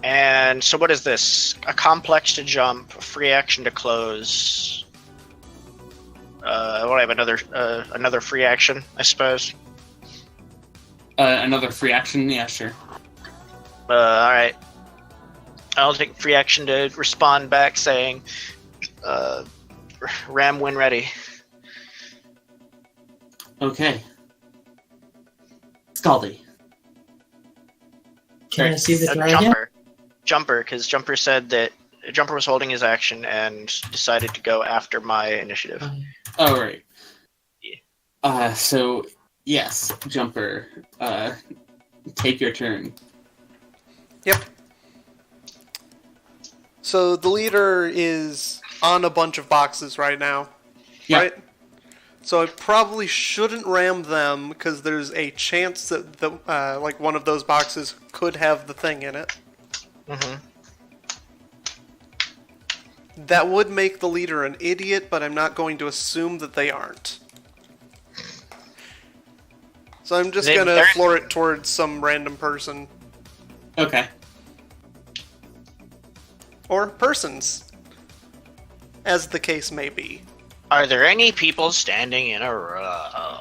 And so, what is this? A complex to jump, a free action to close. I want to have another free action, I suppose. Another free action, yeah, sure. All right. I'll take free action to respond back, saying, "Ram, when ready." Okay. Scaldy. Can I see the dragon? Jumper, because Jumper said that Jumper was holding his action and decided to go after my initiative. Oh, right. Yeah. So, yes, Jumper, take your turn. Yep. So the leader is on a bunch of boxes right now, Yeah. right? So I probably shouldn't ram them because there's a chance that like one of those boxes could have the thing in it. Mm-hmm. That would make the leader an idiot, but I'm not going to assume that they aren't. So I'm just going to floor it towards some random person. Okay. Or persons, as the case may be. Are there any people standing in a row?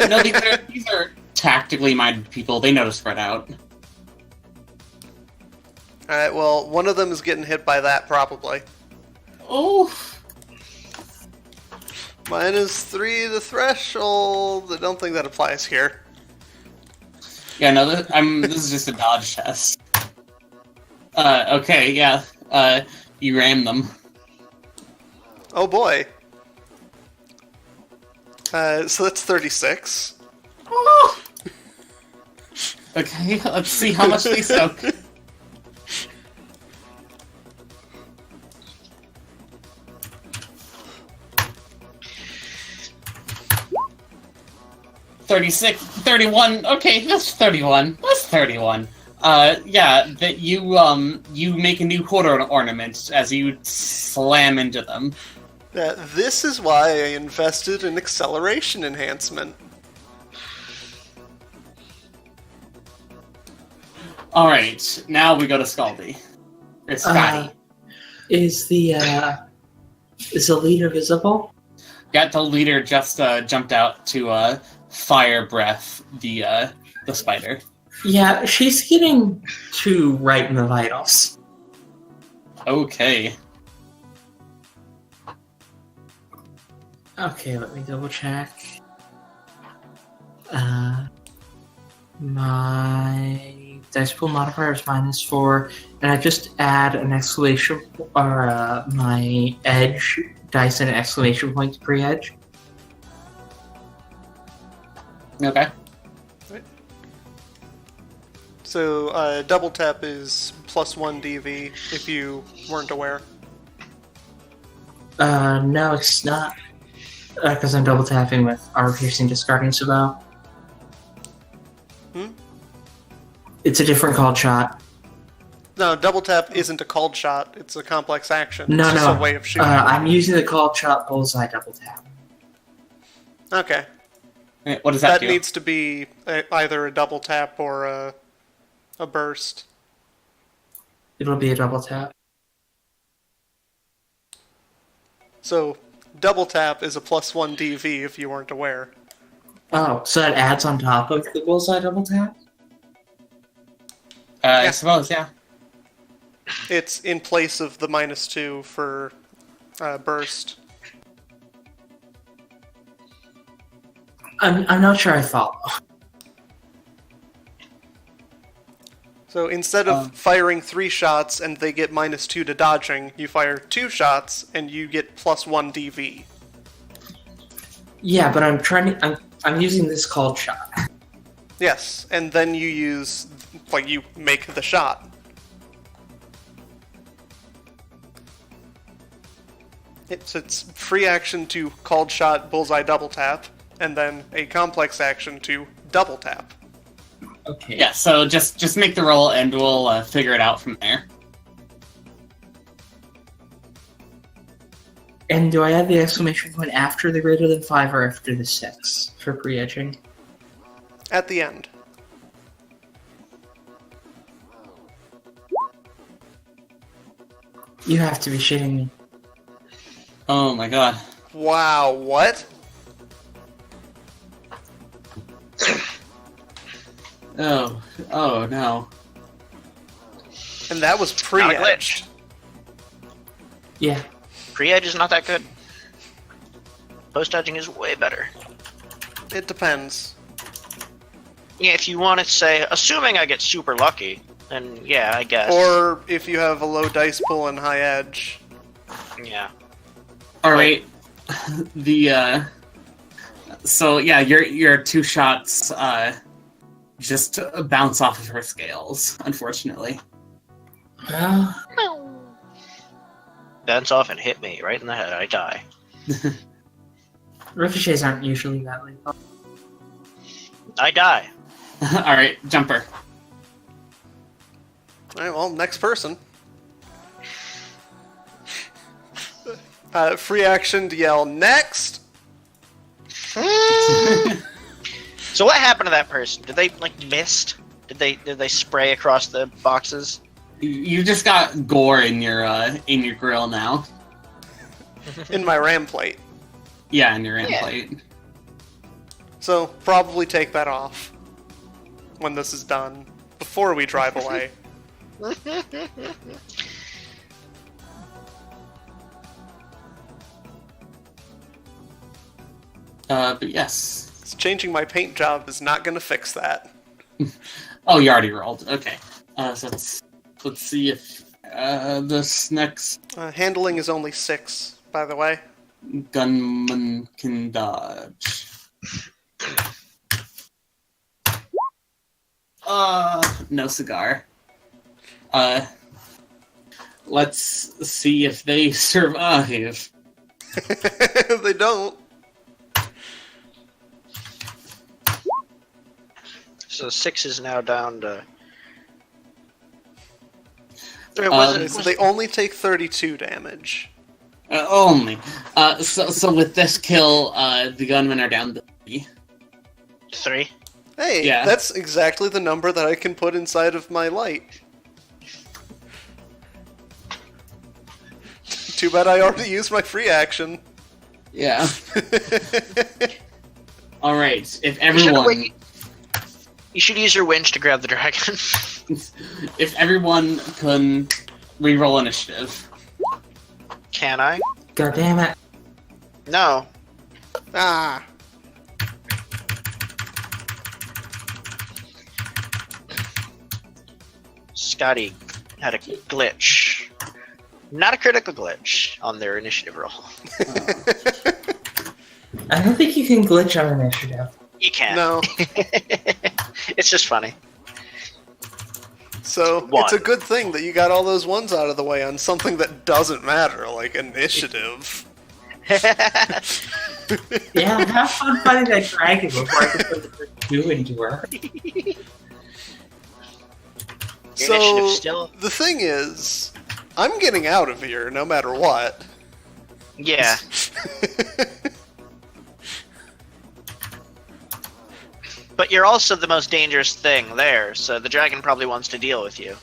No, these are tactically minded people. They know to spread out. Alright, well, one of them is getting hit by that, probably. Oh. -3 the threshold. I don't think that applies here. Yeah, no, this is just a dodge test. Okay, yeah. You ram them. Oh boy. So that's 36. Oh. Okay, let's see how much they soak. $36, $31. Okay, that's 31. That's 31. Yeah, that you make a new quarter ornament as you slam into them. This is why I invested in acceleration enhancement. Alright, now we go to Scaldy. Or Scotty. Is the leader visible? Yeah, the leader just jumped out to fire breath the spider. Yeah, she's getting too right in the vitals. Okay. Okay, let me double check. My dice pool modifier is -4, and I just add an exclamation or my edge dice and an exclamation point to pre-edge. Okay. So double tap is +1 DV if you weren't aware. No, it's not. Because I'm double tapping with Armor Piercing Discarding Sabot. It's a different called shot. No, double tap isn't a called shot. It's a complex action. No, it's just no. a way of shooting. I'm using the called shot bullseye double tap. Okay. What does that That do? needs to be either a double tap or a burst. It'll be a double tap. So double tap is a +1 DV if you weren't aware. Oh, so that adds on top of the bullseye double tap? I suppose, yeah. It's in place of the -2 for burst. I'm not sure I follow. So instead of firing 3 shots and they get -2 to dodging, you fire 2 shots and you get +1 DV. Yeah, but I'm using this called shot. Yes, and then you use, you make the shot. It's free action to called shot, bullseye, double tap, and then a complex action to double tap. Okay. Yeah, so just make the roll and we'll figure it out from there. And do I add the exclamation point after the greater than 5 or after the 6 for pre-edging? At the end. You have to be shitting me. Oh my god. Wow, what? Oh no. And that was Not a pre-edged. glitch. Yeah. Pre-edge is not that good. Post-edging is way better. It depends. Yeah, if you want to say, assuming I get super lucky, then yeah, I guess. Or if you have a low dice pool and high edge. Yeah. Alright. So yeah, your 2 shots just bounce off of her scales, unfortunately. Bounce off and hit me right in the head. I die. Ricochets aren't usually that lethal. I die. Alright, Jumper. Alright, well, next person. Free action to yell, next! So what happened to that person? Did they missed? Did they spray across the boxes? You just got gore in your grill now. In my ram plate. Yeah, in your end Yeah. plate. So, probably take that off when this is done, before we drive away. But yes. Changing my paint job is not going to fix that. Oh, you already rolled. Okay. So let's see if this next Handling is only 6, by the way. gunman can dodge. No cigar. Let's see if they survive. They don't. So 6 is now down to. Wait, was They only take 32 damage. Only. So with this kill, the gunmen are down to 3. 3? Hey, Yeah. that's exactly the number that I can put inside of my light. Too bad I already used my free action. Yeah. All right. If everyone, You should use your winch to grab the dragon. if everyone can reroll initiative. Can I? God damn it. No. Ah. Scotty had a glitch. Not a critical glitch on their initiative roll. I don't think you can glitch on initiative. You can't. No. It's just funny. So, One. it's a good thing that you got all those ones out of the way on something that doesn't matter, like initiative. Yeah, have fun fighting that dragon before I can put the first 2 into her. Your So, initiative still. the thing is, I'm getting out of here no matter what. Yeah. But you're also the most dangerous thing there, so the dragon probably wants to deal with you.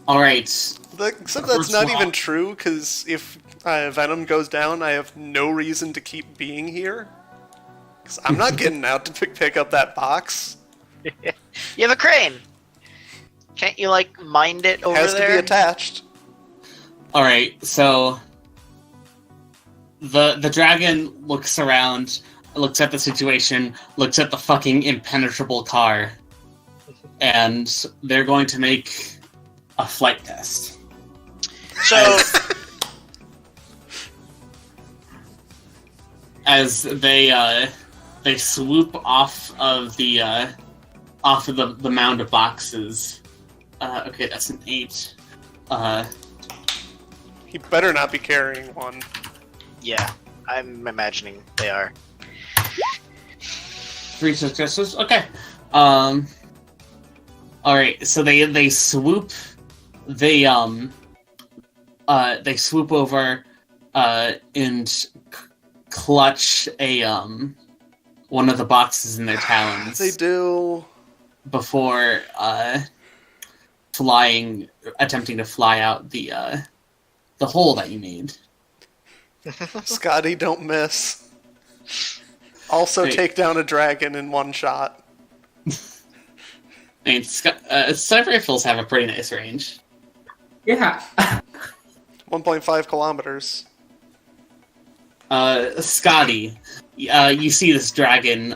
All right. Except that's First not of all- even true, because if Venom goes down, I have no reason to keep being here. Because I'm not getting out to pick up that box. You have a crane. Can't you mind it over Has there? to be attached. All right. So the dragon looks around, looks at the situation, looks at the fucking impenetrable car, and they're going to make a flight test. So As they swoop off of the mound of boxes. Okay, that's an 8. He better not be carrying one. yeah, I'm imagining they are. 3 successes. Okay. All right. So they swoop. They swoop over and clutch a one of the boxes in their talons. They do. Before attempting to fly out the hole that you made. Scotty, don't miss. Also, Hey. take down a dragon in one shot. I mean, sniper rifles have a pretty nice range. Yeah. 1.5 kilometers. Scotty, you see this dragon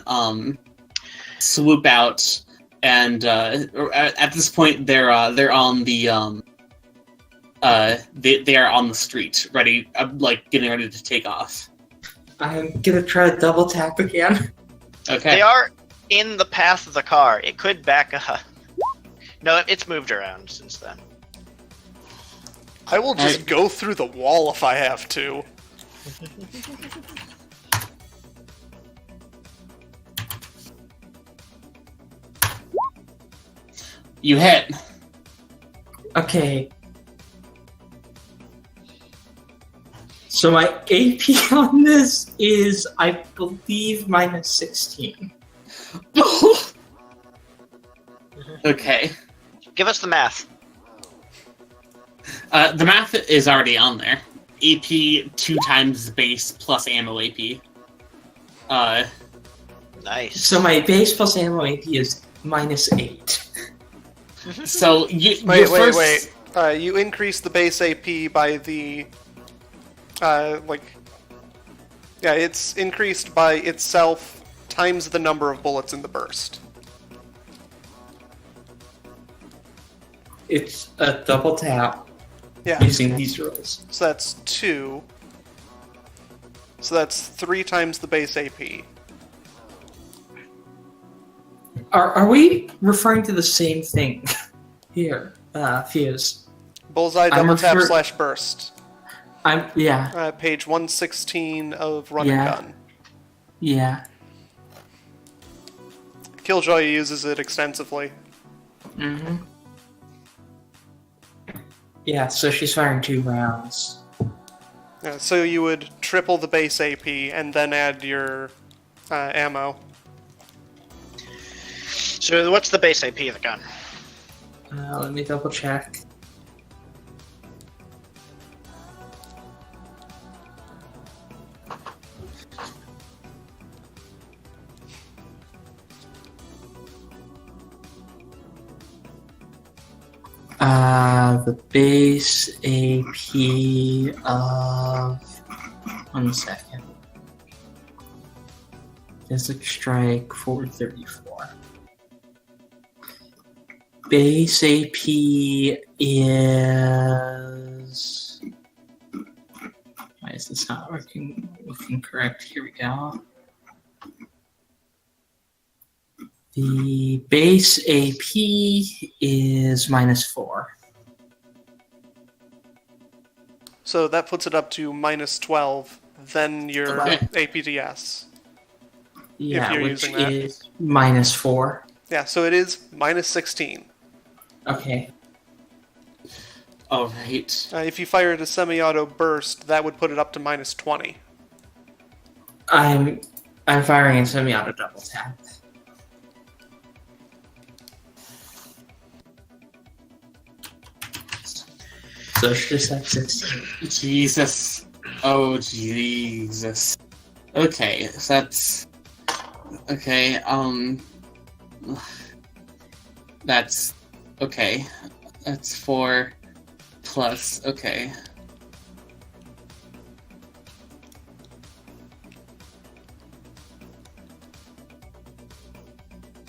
swoop out, and at this point they're on the they are on the street, ready, getting ready to take off. I'm gonna try to double tap again. Okay. They are in the path of the car. It could back up. No, it's moved around since then. I will just Alright. go through the wall if I have to. You hit. Okay. So my AP on this is, I believe, minus 16. Okay. Give us the math. The math is already on there. AP 2 times base plus ammo AP. Nice. So my base plus ammo AP is minus 8. So you Wait. You increase the base AP by the, it's increased by itself times the number of bullets in the burst. It's a double tap Yeah. using these rules. So that's 2. So that's 3 times the base AP. Are we referring to the same thing here, Fuse? Bullseye I'm double tap refer- / burst. Yeah. Page 116 of Run and Gun. Yeah. Killjoy uses it extensively. Mm-hmm. Yeah, so she's firing 2 rounds. Yeah, so you would triple the base AP and then add your ammo. So what's the base AP of the gun? Let me double check. The base AP of... 1 second. Physic Strike 434. Base AP is... Why is this not looking correct? Here we go. The base AP is minus 4. So that puts it up to minus 12, then your Okay. APDS. Yeah, you're which using that. is minus 4. Yeah, so it is minus 16. Okay. Alright. If you fired a semi-auto burst, that would put it up to minus 20. I'm firing a semi-auto double tap. So it's just at 16. Jesus. Oh, Jesus. Okay, so that's... Okay, That's... Okay. That's 4 plus... Okay.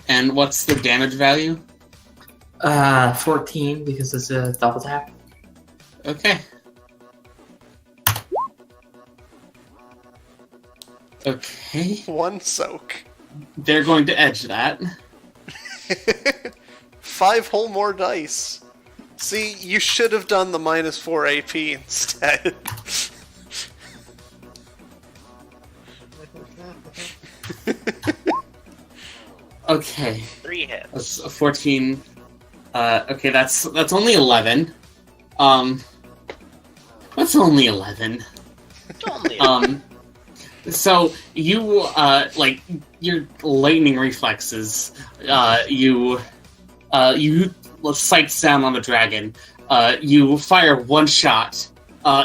And what's the damage value? 14 because it's a double tap. Okay. Okay. 1 soak. They're going to edge that. 5 whole more dice. See, you should have done the minus 4 AP instead. Okay. 3 hits. That's a 14. Okay, that's only 11. That's only 11. Only So you like your lightning reflexes. You sights down on the dragon. You fire 1 shot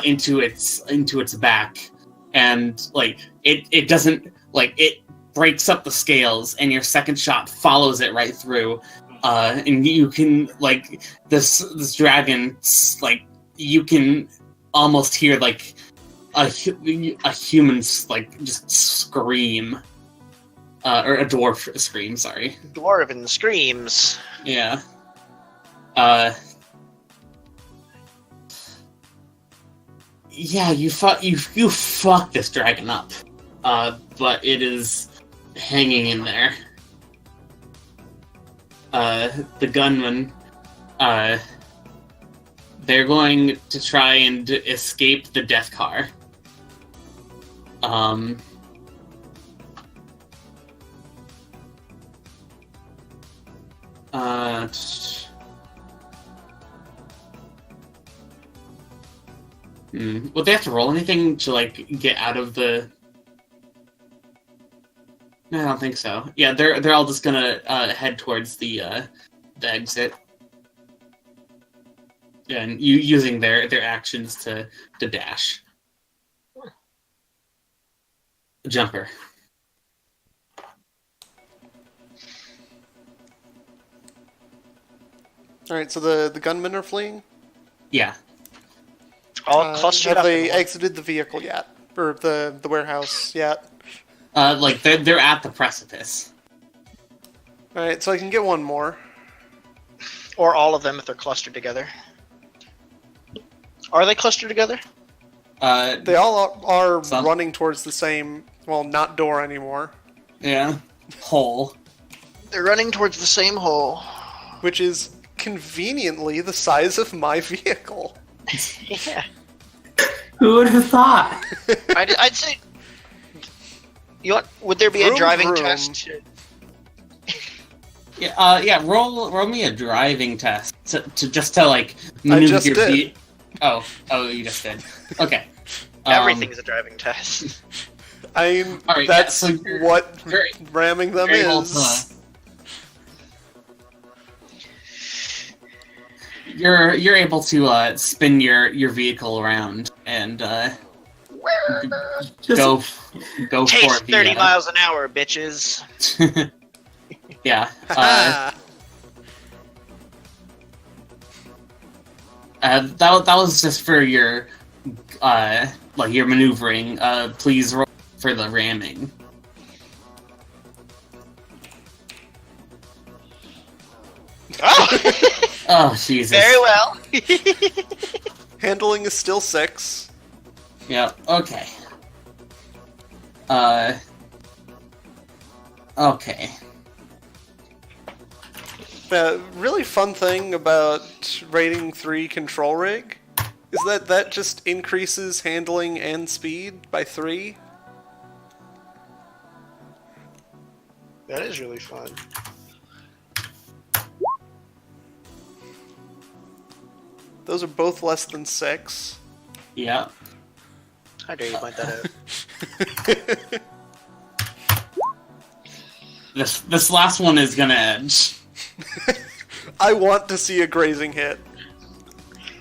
into its back, and like it doesn't, like, it breaks up the scales, and your second shot follows it right through. And you can, like, this dragon, like, you can almost hear like a human's, like, just scream, or a dwarf scream. Sorry, Dwarven screams. yeah. Yeah, you fuck this dragon up, but it is hanging in there. The gunmen, they're going to try and escape the death car. Would they have to roll anything to like get out of the? No, I don't think so. Yeah, they're all just gonna head towards the exit, and using their actions to dash. Jumper. All right, so the gunmen are fleeing. Yeah. All clustered Have up. they in one. exited the vehicle yet, or the warehouse yet? Like they're at the precipice. All right, so I can get one more. Or all of them if they're clustered together. Are they clustered together? They all are Some. running towards the same, well, not door anymore, Yeah. Hole. They're running towards the same hole. which is conveniently the size of my vehicle. Yeah. Who would have thought? I'd say. You want? Would there be Vroom, a driving vroom. test? Yeah. Roll me a driving test to just to like maneuver just your did. Oh, you just did. Okay. Everything's a driving test. I'm. All right, That's yeah, so you're what very- ramming them very is. You're able to spin your vehicle around and go for Taste the 30 miles an hour, bitches. yeah. That was just for your like your maneuvering. Please roll for the ramming. Oh! Oh Jesus! Very well. Handling is still 6. Yeah. Okay. Okay. The really fun thing about rating 3 control rig is that just increases handling and speed by 3. That is really fun. Those are both less than 6. Yeah. How dare you point that out? This last one is gonna edge. I want to see a grazing hit.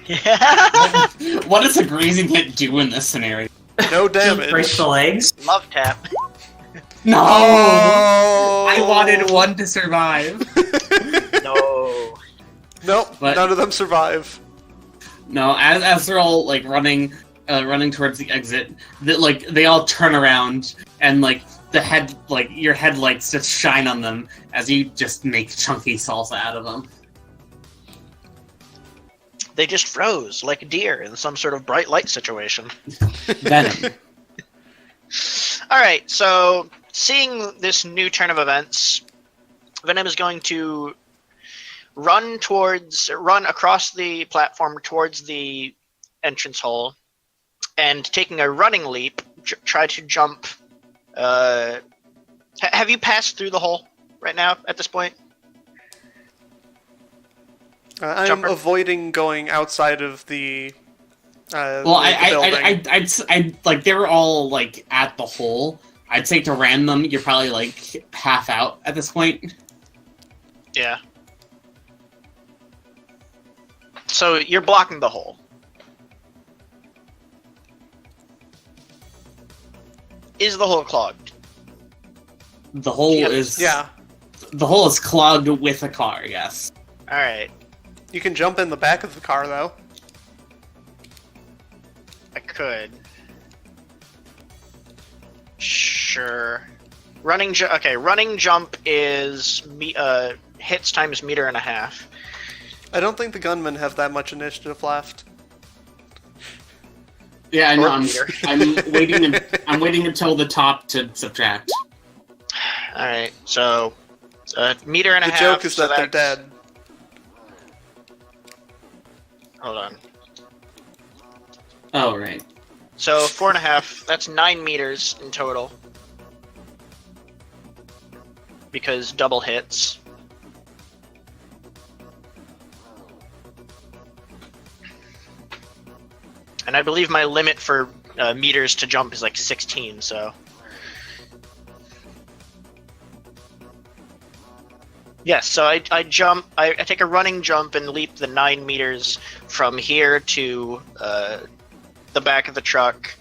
Yeah. What does a grazing hit do in this scenario? No Break damage. the legs? Love tap. No! Oh! I wanted one to survive. No. Nope, But- none of them survive. No, as they're all like running towards the exit, they all turn around and like your headlights just shine on them as you just make chunky salsa out of them. They just froze like a deer in some sort of bright light situation. Venom. Alright, so seeing this new turn of events, Venom is going to run across the platform towards the entrance hole, and taking a running leap, try to jump. Have you passed through the hole right now at this point? I'm Jumper. avoiding going outside of the. Well, the building. I'd like they were all like at the hole. I'd say to ram them, you're probably like half out at this point. Yeah. So you're blocking the hole. Is the hole clogged? The hole Yeah. is Yeah, the hole is clogged with a car. Yes. Alright, you can jump in the back of the car though. I could. Sure. Running jump is hits times meter and a half. I don't think the gunmen have that much initiative left. Yeah, I know. I'm, meter. I'm waiting until the top to subtract. Alright, so meter and a The half. joke is so that they're that's- dead. Hold on. Oh right. So 4.5, that's 9 meters in total. Because double hits. And And I believe my limit for meters to jump is like 16, so... Yes, so I jump, I take a running jump and leap the 9 meters from here to the back of the truck.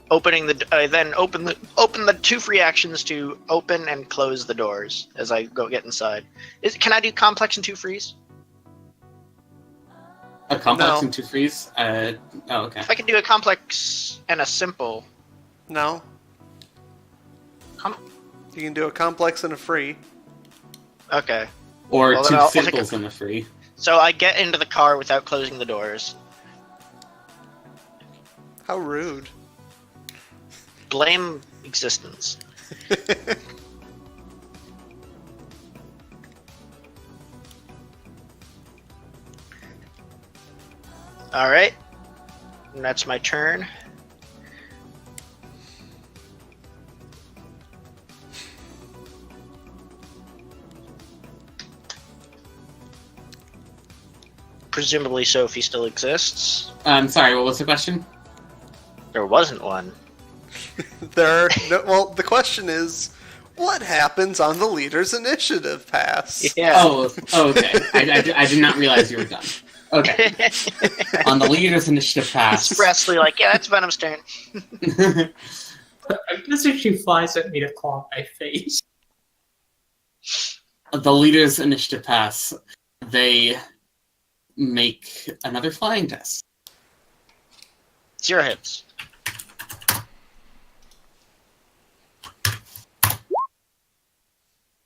I then open the 2 free actions to open and close the doors as I get inside. Can I do complex and 2 frees? A complex No. and 2 frees? Oh, okay. If I can do a complex and a simple. No. You can do a complex and a free. Okay. Or Well, then 2 I'll take simples and a free. So I get into the car without closing the doors. How rude. Blame existence. Alright. And that's my turn. Presumably Sophie still exists. I'm sorry, what was the question? There wasn't one. Well, the question is, what happens on the leader's initiative pass? Yeah. Oh, okay. I did not realize you were done. Okay. On the leader's initiative pass. Expressly like, yeah, that's Venom's turn. I guess if she flies at me to claw my face. The leader's initiative pass, they make another flying test. 0 hits.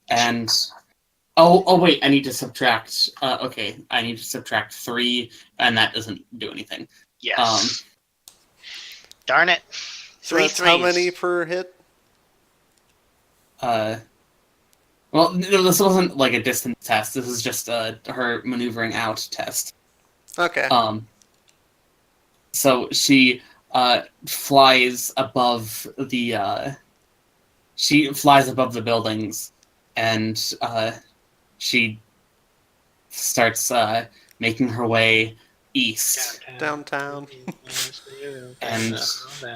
And oh wait, I need to subtract. Okay, I need to subtract 3, and that doesn't do anything. Yes. Darn it. So 3 that's how threes. many per hit? Well, no, this wasn't like a distance test. This is just her maneuvering out test. Okay. So she flies above the buildings, and she starts making her way east. Downtown. And Scaldy.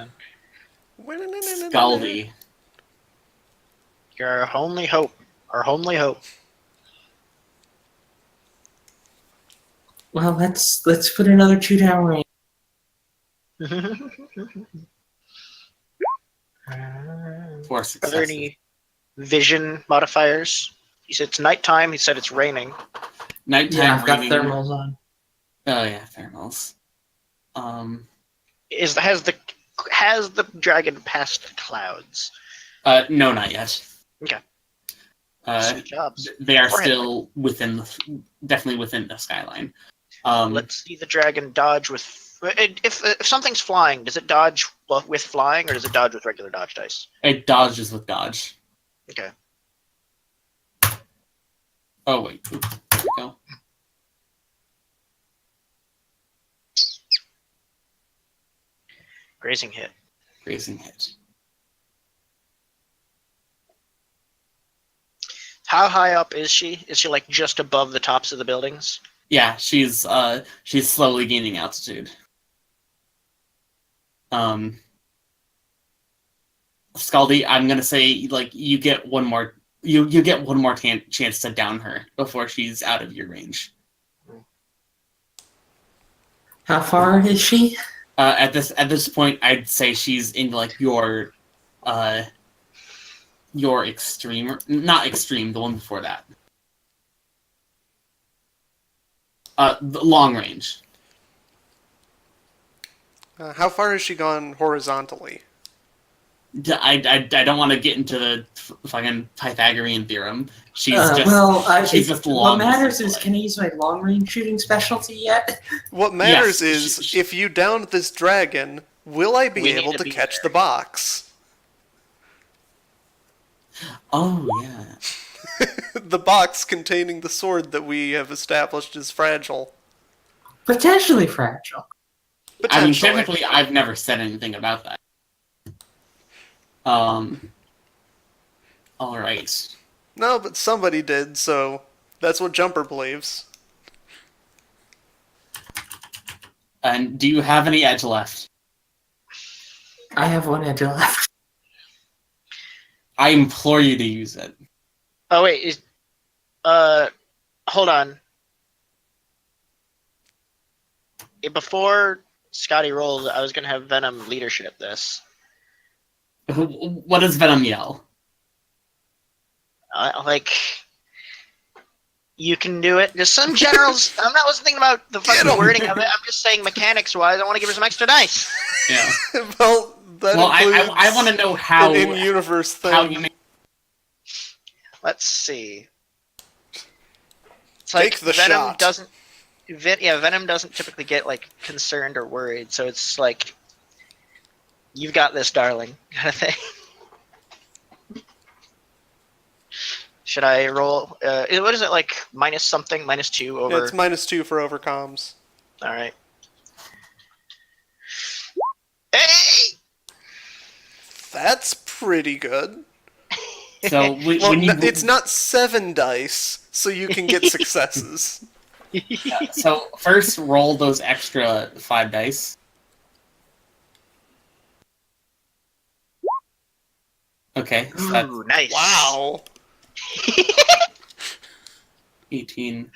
Scaldy. You're our only hope. Our only hope. Well, let's put another 2 down range. For Are success. there any vision modifiers? He said it's nighttime. He said it's raining. Nighttime Yeah, I've got raining. thermals on. Oh yeah, thermals. Has the dragon passed the clouds? No, not yet. Okay. Sweet jobs. They are Or still definitely within the skyline. Let's see the dragon dodge with. If something's flying, does it dodge with flying or does it dodge with regular dodge dice? It dodges with dodge. Okay. Oh wait, oops, there we go. Grazing hit. Grazing hit. How high up is she? Is she like just above the tops of the buildings? Yeah, she's slowly gaining altitude. Scaldy, I'm gonna say like you get one more chance to down her before she's out of your range. How far is she? At this point, I'd say she's in like your extreme, not extreme, the one before that. The long range. How far has she gone horizontally? I don't want to get into the fucking Pythagorean theorem. She's just long. What matters is, can I use my long range shooting specialty yet? What matters Yes, is, if you downed this dragon, will I be We need able to to be catch there. the box? Oh yeah. The box containing the sword that we have established is fragile. Potentially fragile. I mean, Potentially. technically, I've never said anything about that. All right. No, but somebody did, so that's what Jumper believes. And do you have any edge left? I have one edge left. I implore you to use it. Oh wait, hold on. Before Scotty rolled, I was gonna have Venom leadership this. What does Venom yell? Like, you can do it. Just some generals. I'm not thinking about the fucking wording of it. I'm just saying mechanics-wise, I want to give her some extra dice. Yeah. Well, that includes I want to know how an in-universe thing. how you make. Let's see. It's Take like the Venom shot. doesn't. Venom doesn't typically get like concerned or worried, so it's like, you've got this, darling, kind of thing. Should I roll? What is it, like minus something, -2 over? Yeah, it's -2 for overcoms. All right. Hey! That's pretty good. So Well, when you it's not 7 dice, so you can get successes. so first roll those extra 5 dice. Okay, so that's Ooh, nice. Wow. 18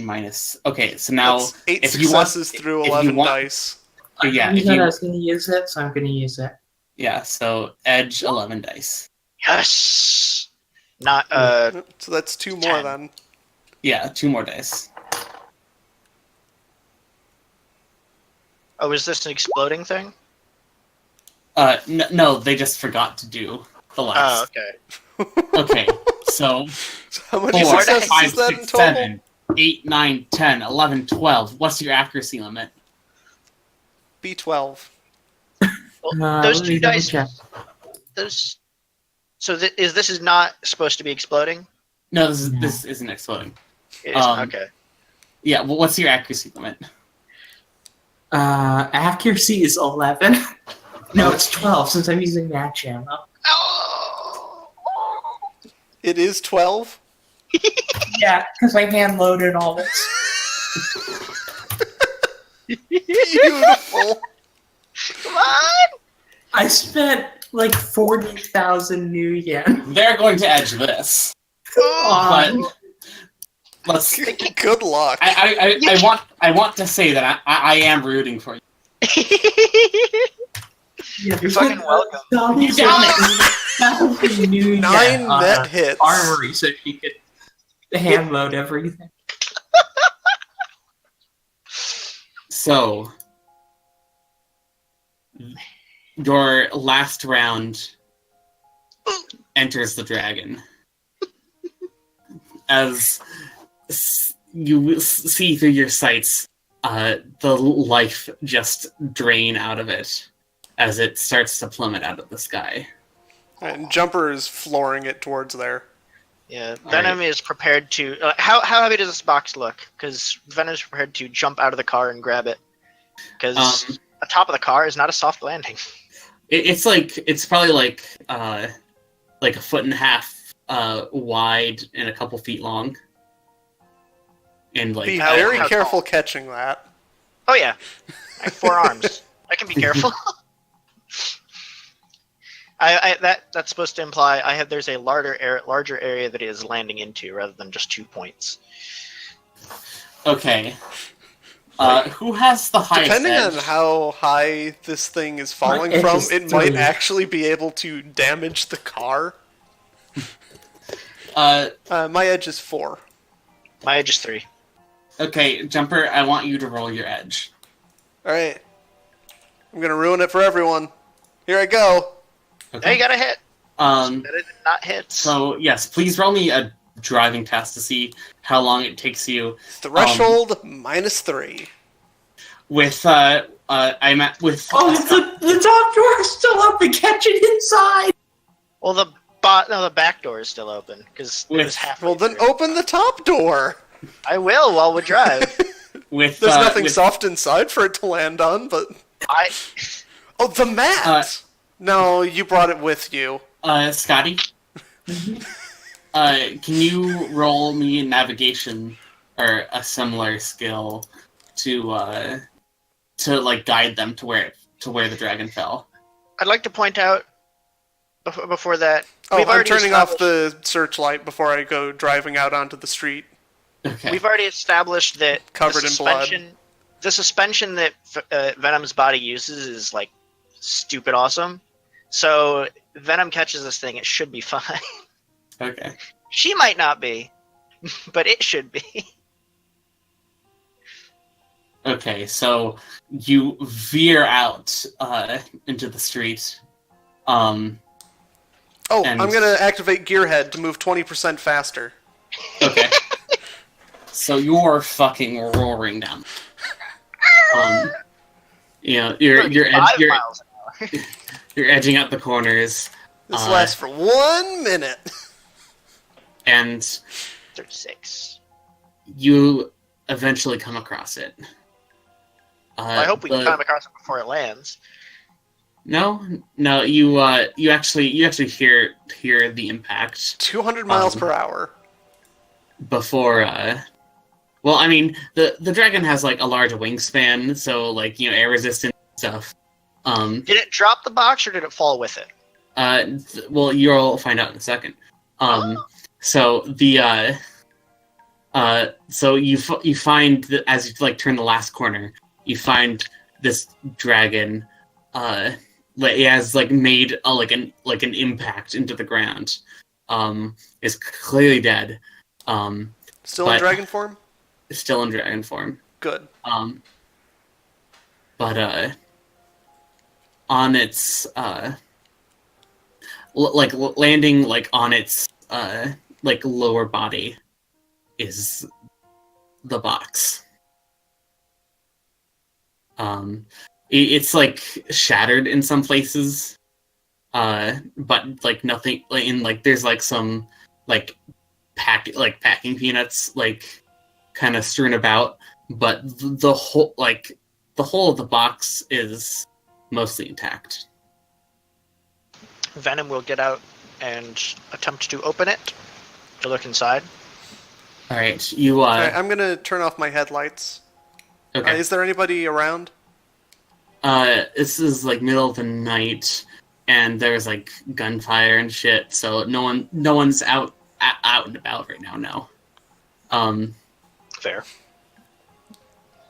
minus. Okay, so now That's 8 if you want- successes through if you 11 want- dice. yeah, You if said I you, was going to use it, so I'm going to use it. yeah, so edge 11 dice. Yes. Not So that's 2 more 10. then. Yeah, 2 more dice. Oh, is this an exploding thing? No, they just forgot to do the Oh, last. okay. Okay, so So how many 4, successes 5, is that in 6, total? 7, 8, 9, 10, 11, 12. What's your accuracy limit? B12. Well, those let two me double dice. check. Those. So this is not supposed to be exploding. No, No. this isn't exploding. It is, Um, okay. Yeah, well, what's your accuracy limit? Accuracy is 11. No, it's 12 since I'm using match ammo. Oh. It is 12? Yeah, because I hand loaded all this. Beautiful. Come on. I spent like 40,000 new yen. They're going to edge this, on- but let's. Good luck. I want to say that I am rooting for you. Yeah, You're fucking welcome. You got it. New 9 net hits. armory so she could hand load everything. So, your last round enters the dragon. As you see through your sights, the life just drain out of it as it starts to plummet out of the sky. And Jumper is flooring it towards there. Yeah, Venom is prepared to. How heavy does this box look? Because Venom is prepared to jump out of the car and grab it. Because the top of the car is not a soft landing. It's probably like a 1.5 foot wide and a couple feet long. And Be How- very how careful tall? catching that. Oh yeah, I have 4 arms. I can be careful. That's supposed to imply there's a larger area that it is landing into rather than just 2 points. Okay. Who has the highest Depending edge? on how high this thing is falling My edge from, is it might 3. actually be able to damage the car. My edge is 4. My edge is 3. Okay, Jumper, I want you to roll your edge. Alright. I'm gonna ruin it for everyone. Here I go. Now you got to hit. Better than not hit. So yes, please roll me a driving test to see how long it takes you. Threshold -3. With I'm at with. Oh, the top door is still open. Catch it inside. Well, the back door is still open because it was half. Well, then open the top door. I will while we drive. with There's nothing with, soft inside for it to land on, but... Oh, the mat! No, you brought it with you. Scotty. Can you roll me a navigation or a similar skill to to like guide them to where the dragon fell. I'd like to point out before that. Oh, we've I'm already turning off established- the searchlight before I go driving out onto the street. Okay. We've already established that Covered in blood. The suspension that Venom's body uses is like stupid awesome. So Venom catches this thing, it should be fine. Okay. She might not be, but it should be. Okay, so you veer out into the street. Oh, And- I'm gonna activate Gearhead to move 20% faster. Okay. So you're fucking roaring down. You're 5 miles an hour. you're edging out the corners, This lasts for 1 minute. and 36. you eventually come across it. I hope we can come across it before it lands. No, you actually hear the impact 200 miles per hour. before. Well, I mean, the dragon has like a large wingspan, so like air resistant stuff. Did it drop the box or did it fall with it? Well, you'll find out in a second. So the so you find that as you like turn the last corner, you find this dragon. It has like made like an impact into the ground. Is clearly dead. Still in dragon form? Still in dragon form. Good. But on its landing like on its like lower body is the box. It's like shattered in some places, but like nothing in like there's like some like packing peanuts like kind of strewn about, but the whole of the box is mostly intact. Venom will get out and attempt to open it to look inside. All right, you Okay, I'm gonna turn off my headlights. okay. Is there anybody around? This is like middle of the night, and there's like gunfire and shit. So no one's out and about right now. No. Fair.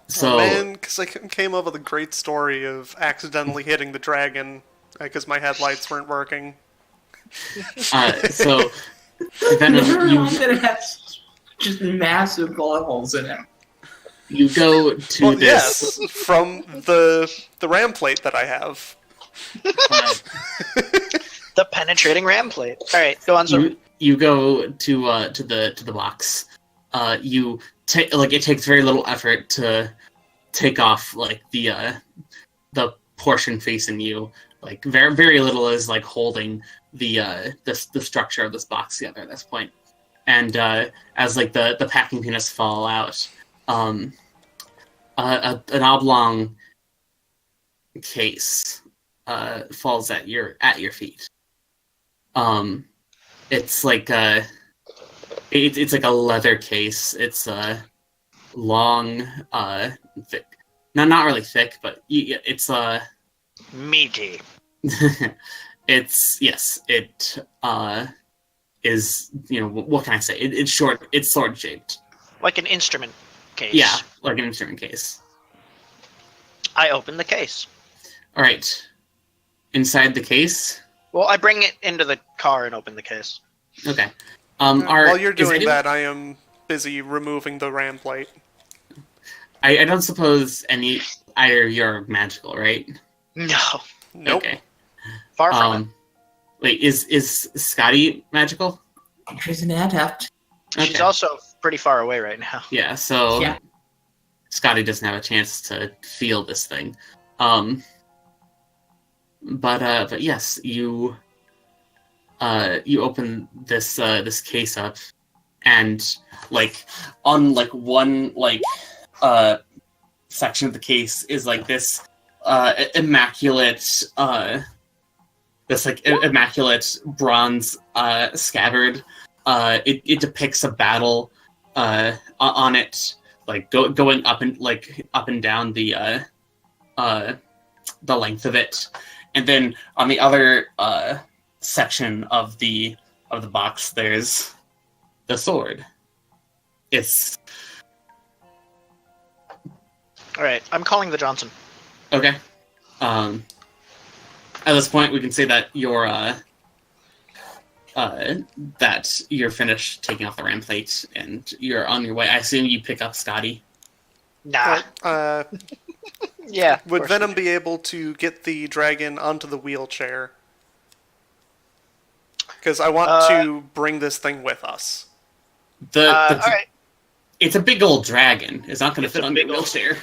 So Oh, man, because I came up with a great story of accidentally hitting the dragon because my headlights weren't working. so Never Venom, mind that it has just massive bullet holes in it. you go to Well, this. yes, from the ram plate that I have. The penetrating ram plate. All right, go on. So You go to the box. You take it takes very little effort to take off like the portion facing you. Like very very little is like holding the structure of this box together at this point. And as like the packing peanuts fall out, an oblong case falls at your feet. It's like it's like a leather case. It's long, thick. Not really thick, but it's meaty. it's yes. It is what can I say? It's short. It's sword shaped. Like an instrument case. Yeah, like an instrument case. I open the case. All right. Inside the case. Well, I bring it into the car and open the case. Okay. While you're doing anyone- that, I am busy removing the ram plate. I don't suppose either of you are magical, right? No, Nope. Okay. far from it. Wait, is Scotty magical? She's an adept. She's also pretty far away right now. Yeah, so Yeah. Scotty doesn't have a chance to feel this thing. But yes, you open this case up, and like on like one section of the case is like this immaculate bronze scabbard. It depicts a battle on it, like going up and down the the length of it, and then on the other section of the box, there's the sword. It's All right, I'm calling the Johnson. okay. At this point, we can say that you're finished taking off the ram plate and you're on your way. I assume you pick up Scotty. Nah. Yeah. of Would course. Venom be able to get the dragon onto the wheelchair? Because I want to bring this thing with us. All All right. It's a big old dragon. It's not going to fit a on your big old- wheelchair.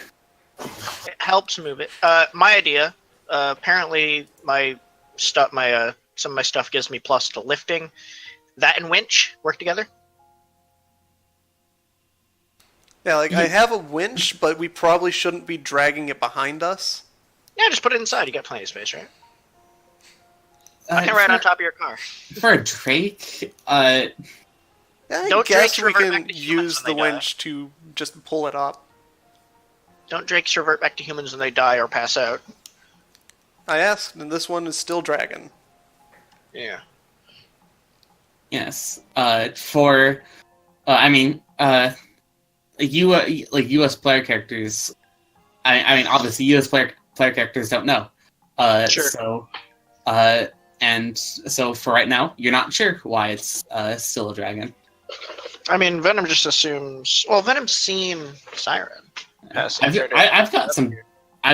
It helps move it. My idea. Apparently, my stuff, some of my stuff gives me plus to lifting. That and winch work together. Yeah, like I have a winch, but we probably shouldn't be dragging it behind us. Yeah, just put it inside. You got plenty of space, right? I can ride on top of your car. For a Drake, Yeah, Don't I guess drakes we revert can back to humans use when the they die? winch to just pull it up. Don't drakes revert back to humans when they die or pass out? I asked, and this one is still dragon. Yeah. yes. U.S. player characters. I mean, obviously, U.S. player characters don't know. Sure. And so for right now, you're not sure why it's still a dragon. I mean, Venom just assumes. Well, Venom's seen Siren. I've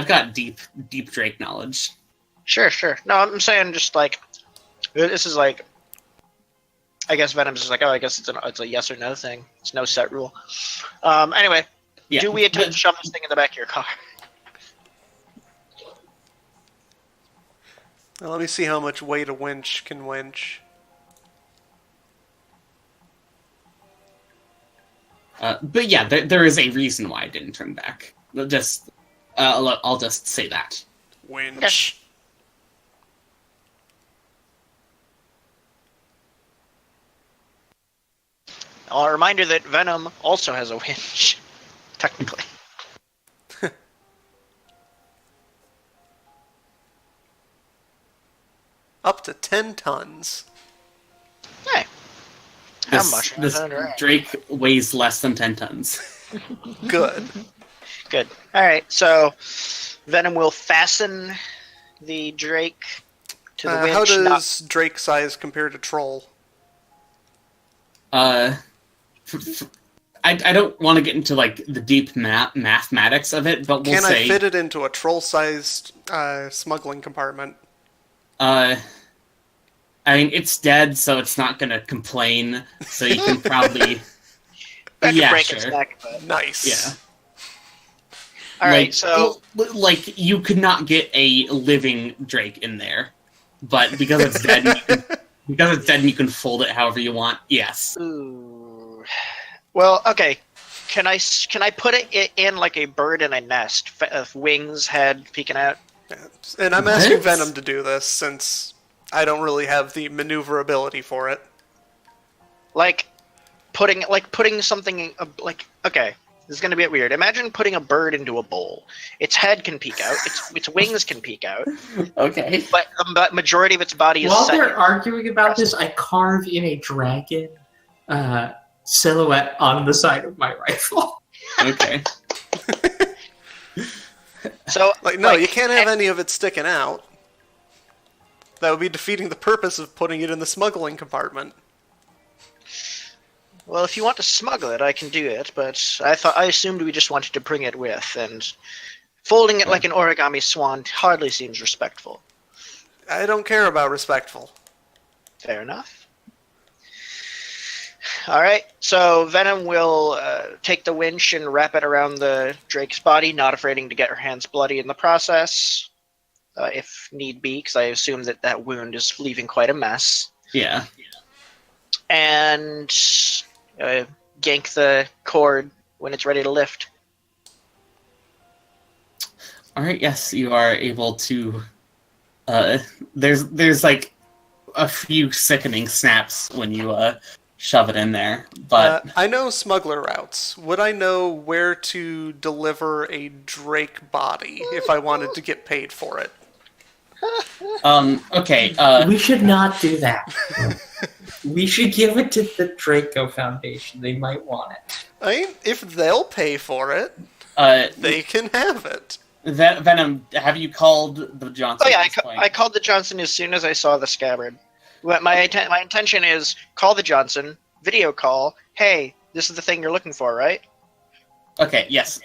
got deep Drake knowledge. Sure. No, I'm saying just like this is like. I guess Venom's just like, oh, I guess it's a yes or no thing. It's no set rule. Anyway, Yeah. do we attempt to shove this thing in the back of your car? Now, let me see how much weight a winch can winch. But yeah, there is a reason why I didn't turn back. I'll just say that. Winch. A reminder that Venom also has a winch, technically. Up to 10 tons. Hey, how This, much? this Drake weighs less than 10 tons. Good. Good. All right, so Venom will fasten the Drake to the winch. How not- does Drake size compare to Troll? I don't want to get into like the deep mathematics of it, but we'll Can say I fit it into a troll-sized smuggling compartment? I mean, it's dead, so it's not going to complain. So you can probably, that could yeah, break its sure. neck, but... Nice. Yeah. All right, so like you could not get a living Drake in there, but because it's dead, and you can fold it however you want. Yes. ooh. Well, okay. Can I put it in like a bird in a nest, wings, head peeking out? And I'm asking What? Venom to do this since I don't really have the maneuverability for it. Like putting something like okay. This is gonna be weird. Imagine putting a bird into a bowl. Its head can peek out. Its wings can peek out. Okay. But the majority of its body is While set. they're arguing about this, I carve in a dragon silhouette on the side of my rifle. Okay. So Like, no, you can't have any of it sticking out. That would be defeating the purpose of putting it in the smuggling compartment. Well, if you want to smuggle it, I can do it. But I assumed we just wanted to bring it with, and folding it like an origami swan hardly seems respectful. I don't care about respectful. Fair enough. All right, so Venom will take the winch and wrap it around the Drake's body, not afraid to get her hands bloody in the process, if need be, because I assume that wound is leaving quite a mess. Yeah. And gank the cord when it's ready to lift. All right. Yes, you are able to. There's like a few sickening snaps when you shove it in there. But I know smuggler routes. Would I know where to deliver a Drake body if I wanted to get paid for it? Okay. We should not do that. We should give it to the Draco Foundation. They might want it. If they'll pay for it, they can have it. Venom, have you called the Johnson? Oh yeah, at this point? I called the Johnson as soon as I saw the scabbard. My intention is call the Johnson, video call. Hey, this is the thing you're looking for, right? Okay, yes.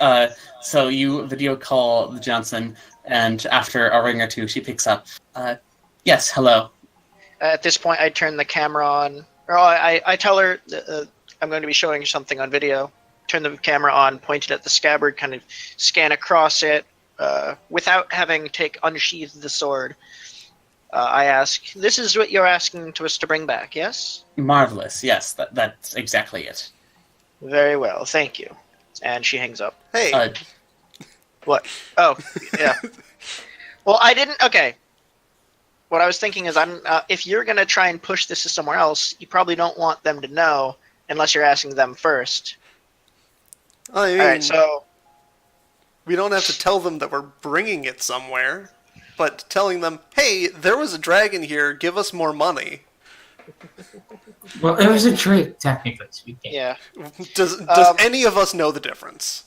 So you video call the Johnson, and after a ring or two, she picks up. Yes, hello. At this point, I turn the camera on. Or I tell her I'm going to be showing you something on video. Turn the camera on, point it at the scabbard, kind of scan across it. Without having unsheathed the sword, I ask, this is what you're asking to us to bring back, yes? Marvelous, yes, that's exactly it. Very well, thank you. And she hangs up. Hey, What? Oh, yeah. Well, I didn't. Okay. What I was thinking is, if you're gonna try and push this to somewhere else, you probably don't want them to know unless you're asking them first. I mean, All right. So we don't have to tell them that we're bringing it somewhere, but telling them, hey, there was a dragon here, give us more money. Well, it was a Drake, technically speaking. yeah. Does any of us know the difference?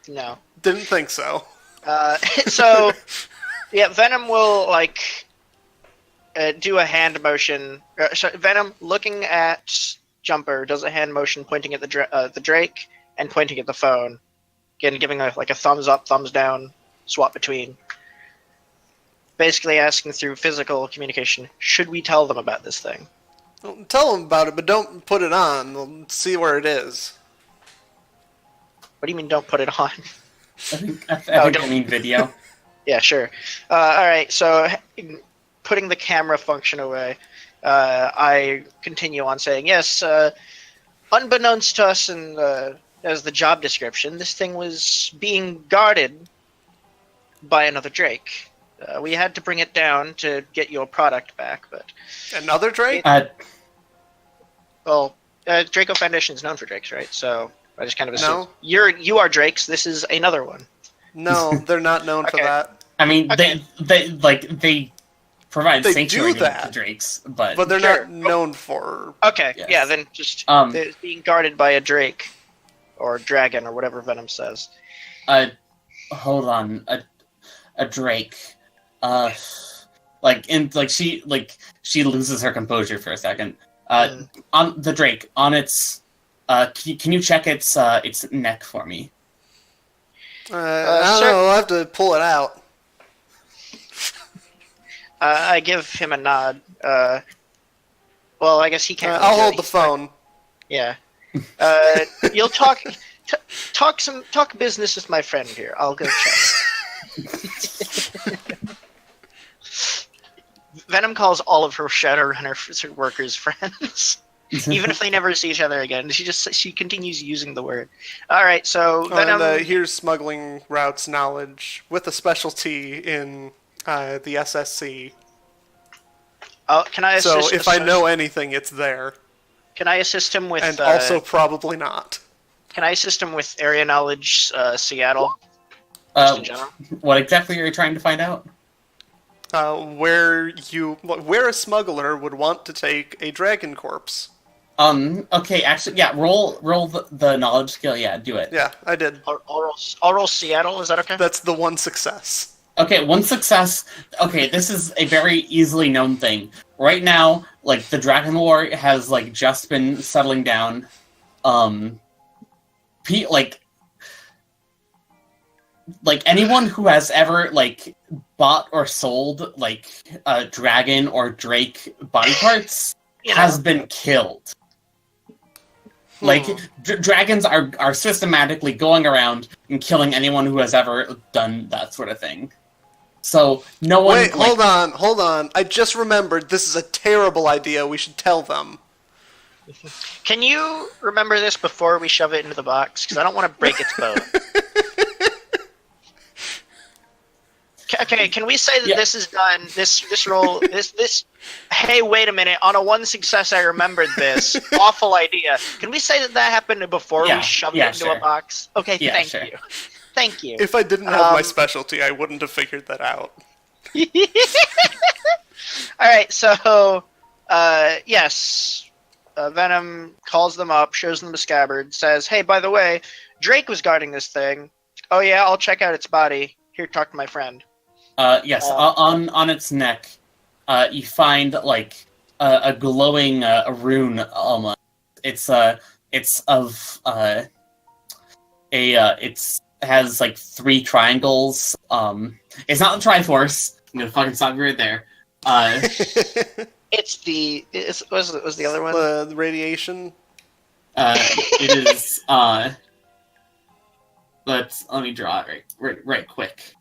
No. Didn't think so. So yeah, Venom will do a hand motion. Venom, looking at Jumper, does a hand motion pointing at the Drake and pointing at the phone. Again, giving a thumbs up, thumbs down swap between. Basically asking through physical communication, should we tell them about this thing? Well, tell them about it, but don't put it on. We'll see where it is. What do you mean don't put it on? I think I mean video. Yeah, sure. All right, so putting the camera function away, I continue on saying, yes, unbeknownst to us and as the job description, this thing was being guarded by another Drake. We had to bring it down to get your product back, but... Another Drake? Draco Foundation is known for Drakes, right? So I just kind of assume... No. You are Drakes, this is another one. No, they're not known for Okay. that. I mean, Okay. they provide They sanctuary do that. to Drakes, but But they're Sure. not known for... Okay, Yes. yeah, then just they're being guarded by a Drake, or dragon, or whatever Venom says. hold on, a Drake. She loses her composure for a second. On the Drake, on its, can you check its neck for me? I don't know, I'll have to pull it out. I give him a nod. Well, I guess he can't. I'll really do hold it. the phone. Yeah. You'll talk business with my friend here. I'll go check. Venom calls all of her Shadowrunner workers friends, even if they never see each other again. She continues using the word. All right, so Venom. And here's smuggling routes knowledge with a specialty in the SSC. Can I assist? So if I know anything, it's there. Can I assist him with? And also probably not. Can I assist him with area knowledge, Seattle? Just in general. What exactly are you trying to find out? Where a smuggler would want to take a dragon corpse. Okay, actually, yeah, roll the knowledge skill, yeah, do it. Yeah, I did. I'll roll Seattle, is that okay? That's the one success. Okay, one success. Okay, this is a very easily known thing. Right now, the Dragon War has, just been settling down. Anyone who has ever, bought or sold, dragon or drake body parts has been killed. Dragons are systematically going around and killing anyone who has ever done that sort of thing. So, no one... Wait, hold on. I just remembered this is a terrible idea. We should tell them. Can you remember this before we shove it into the box? Because I don't want to break its bone. Okay, can we say that Yeah. this is done? This roll, this. Hey, wait a minute! On a 1 success, I remembered this awful idea. Can we say that happened before Yeah, we shoved yeah, it into sure. a box? Okay, Yeah, thank sure. you, thank you. If I didn't have my specialty, I wouldn't have figured that out. All right, so yes, Venom calls them up, shows them the scabbard, says, "Hey, by the way, Drake was guarding this thing. Oh yeah, I'll check out its body. Here, talk to my friend." Yes, on its neck, you find like a glowing rune almost. It's of it's has like 3 triangles. It's not the Triforce. I'm gonna fucking stop you right there. It's was the other one? The radiation. It is let me draw it right quick.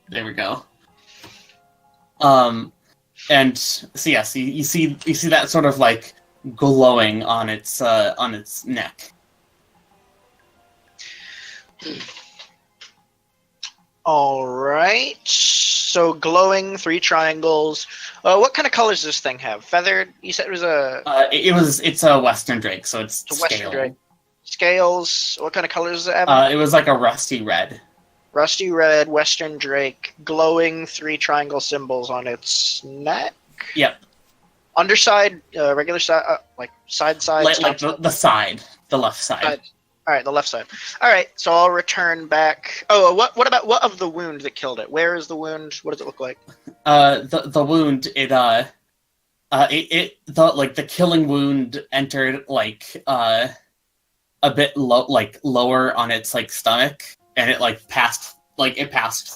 There we go. And so yes, you see that sort of like glowing on its neck. All right. So glowing 3 triangles. What kind of colors does this thing have? Feathered? You said it was a It's a Western Drake, so it's a Western scale. Drake. Scales. What kind of colors does it have? It was like a rusty red. Rusty red, Western Drake, glowing 3 triangle symbols on its neck. Yep. Underside, regular side, like side, Like the side, the left side. All right, the left side. All right, so I'll return back. Oh, what of the wound that killed it? Where is the wound? What does it look like? The wound, the killing wound entered like a bit lower on its like stomach, and it passed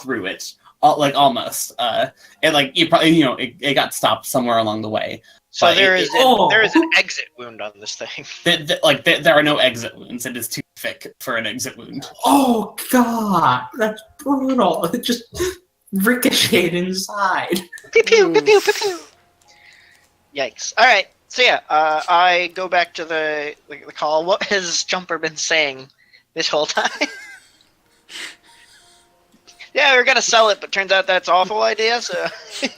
through it, like almost. And like it got stopped somewhere along the way. So there is an Oh. exit wound on this thing. There are no exit wounds. It is too thick for an exit wound. Oh god, that's brutal. It just ricocheted inside. Pew pew pew pew pew pew. Yikes! All right, so yeah, I go back to the call. What has Jumper been saying this whole time? Yeah, we were gonna sell it, but turns out that's an awful idea. So Yeah,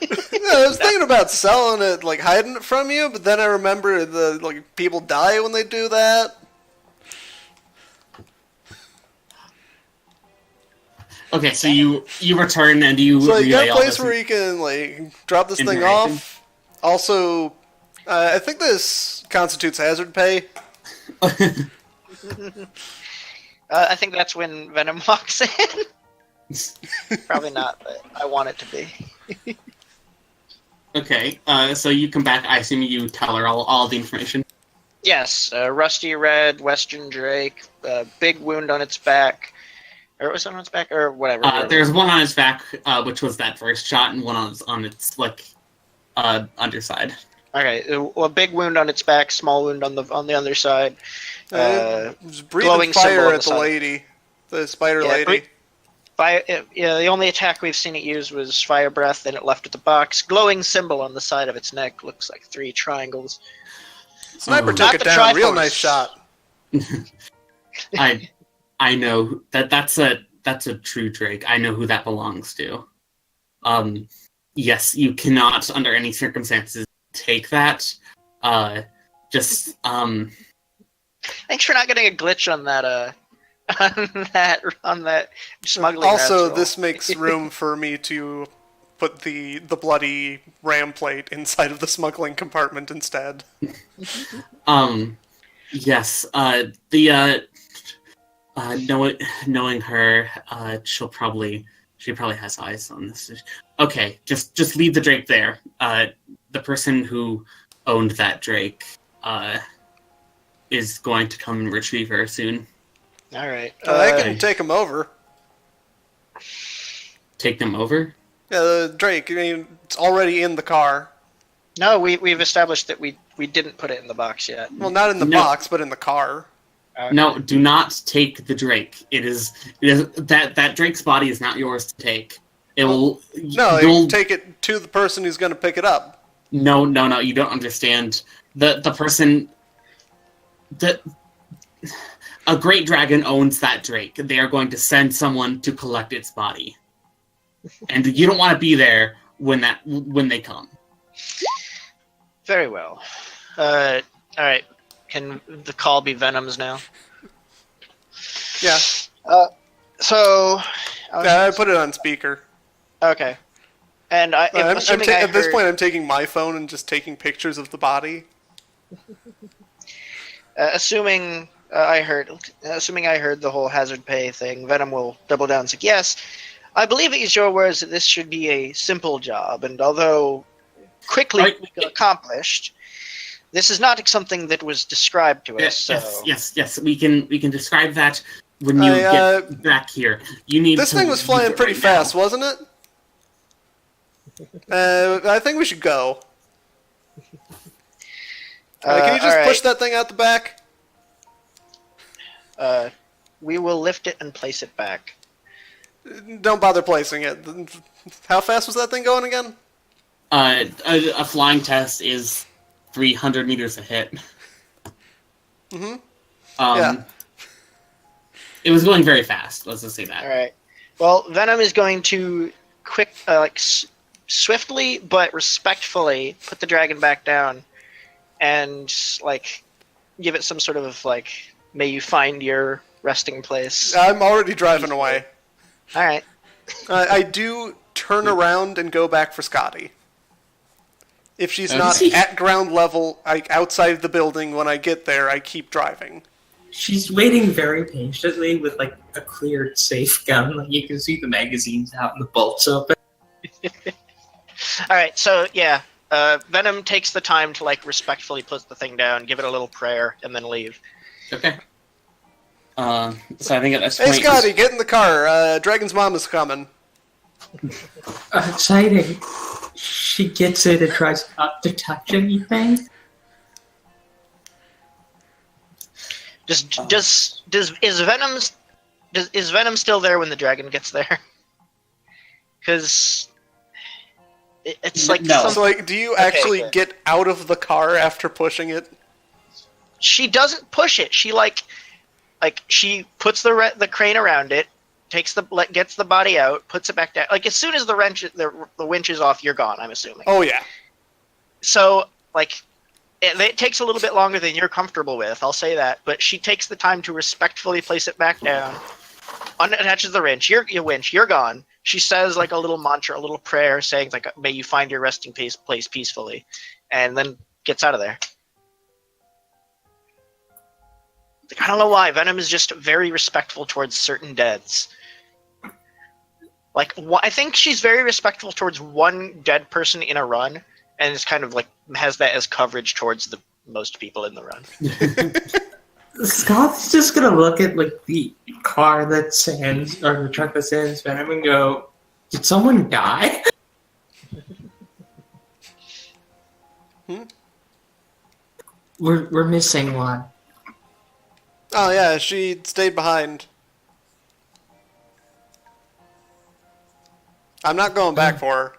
I was thinking about selling it, like hiding it from you, but then I remember people die when they do that. Okay, so you return and you So you got relay a all place this. where you can like drop this thing Information. off. Also, I think this constitutes hazard pay. I think that's when Venom walks in. Probably not, but I want it to be. Okay, so you come back. I assume you tell her all the information. Yes, rusty red, Western Drake, big wound on its back. Or was it on its back? Or whatever. There's one on its back, which was that first shot, and one on its underside. Okay, a big wound on its back, small wound on the underside. Just glowing breathing symbol fire on at the the side. lady, the spider Yeah, lady. The only attack we've seen it use was fire breath, and it left at the box. Glowing symbol on the side of its neck looks like 3 triangles. Sniper Ooh. took Not it the down. Real Triforce. nice shot. I know that's a true Drake. I know who that belongs to. Yes, you cannot under any circumstances take that. Thanks Thanks for not getting a glitch on that. On that smuggling. Also, roll. this makes room for me to put the bloody ram plate inside of the compartment instead. Yes. Knowing her, she probably has eyes on this. Okay, just leave the Drake there. The person who owned that Drake is going to come and retrieve her soon. All right. I can take him over. Take them over? Yeah, the Drake. I mean, it's already in the car. No, we've established that we didn't put it in the box yet. Well, not in the No. box, but in the car. No, do not take the Drake. It is that Drake's body is not yours to take. It will. No, you'll you take it to the person who's going to pick it up. No, you don't understand. The person that a great dragon owns that drake. They are going to send someone to collect its body, and you don't want to be there when they come. Very well. All right. Can the call be Venom's now? Yeah. So. I put it on speaker. Okay. And assuming at this point, I'm taking my phone and just taking pictures of the body. Assuming I heard the whole hazard pay thing, Venom will double down and say, yes, I believe it is your words that this should be a simple job, and although quickly accomplished, this is not something that was described to us. Yes, we can describe that when you get back here. You need this to thing was flying pretty fast, wasn't it? I think we should go. Can you just push that thing out the back? We will lift it and place it back. Don't bother placing it. How fast was that thing going again? A flying test is 300 meters a hit. Mm-hmm. Yeah. It was going very fast. Let's just say that. All right. Well, Venom is going to swiftly but respectfully put the dragon back down, and give it some sort of may you find your resting place. I'm already driving away. All right. I do turn around and go back for Scotty. If she's not at ground level, outside the building when I get there, I keep driving. She's waiting very patiently with a cleared safe gun. You can see the magazines out and the bolts open. All right, so yeah, Venom takes the time to respectfully put the thing down, give it a little prayer, and then leave. Okay. So I think at this Hey, point... Scotty, get in the car. Dragon's mom is coming. Exciting. She gets it and tries not to touch anything. Is Venom still there when the dragon gets there? Because it's No. So, do you actually get out of the car after pushing it? She doesn't push it. She she puts the crane around it, gets the body out, puts it back down. As soon as the winch is off, you're gone. I'm assuming. Oh yeah. So it takes a little bit longer than you're comfortable with. I'll say that, but she takes the time to respectfully place it back down, unattaches the winch. You're gone. She says a little mantra, a little prayer, saying "May you find your resting place peacefully," and then gets out of there. I don't know why. Venom is just very respectful towards certain deads. I think she's very respectful towards one dead person in a run, and it's kind of has that as coverage towards the most people in the run. Scott's just gonna look at the car that Sans or the truck that Sans Venom and go, "Did someone die?" We're missing one. Oh yeah, she stayed behind. I'm not going back for her.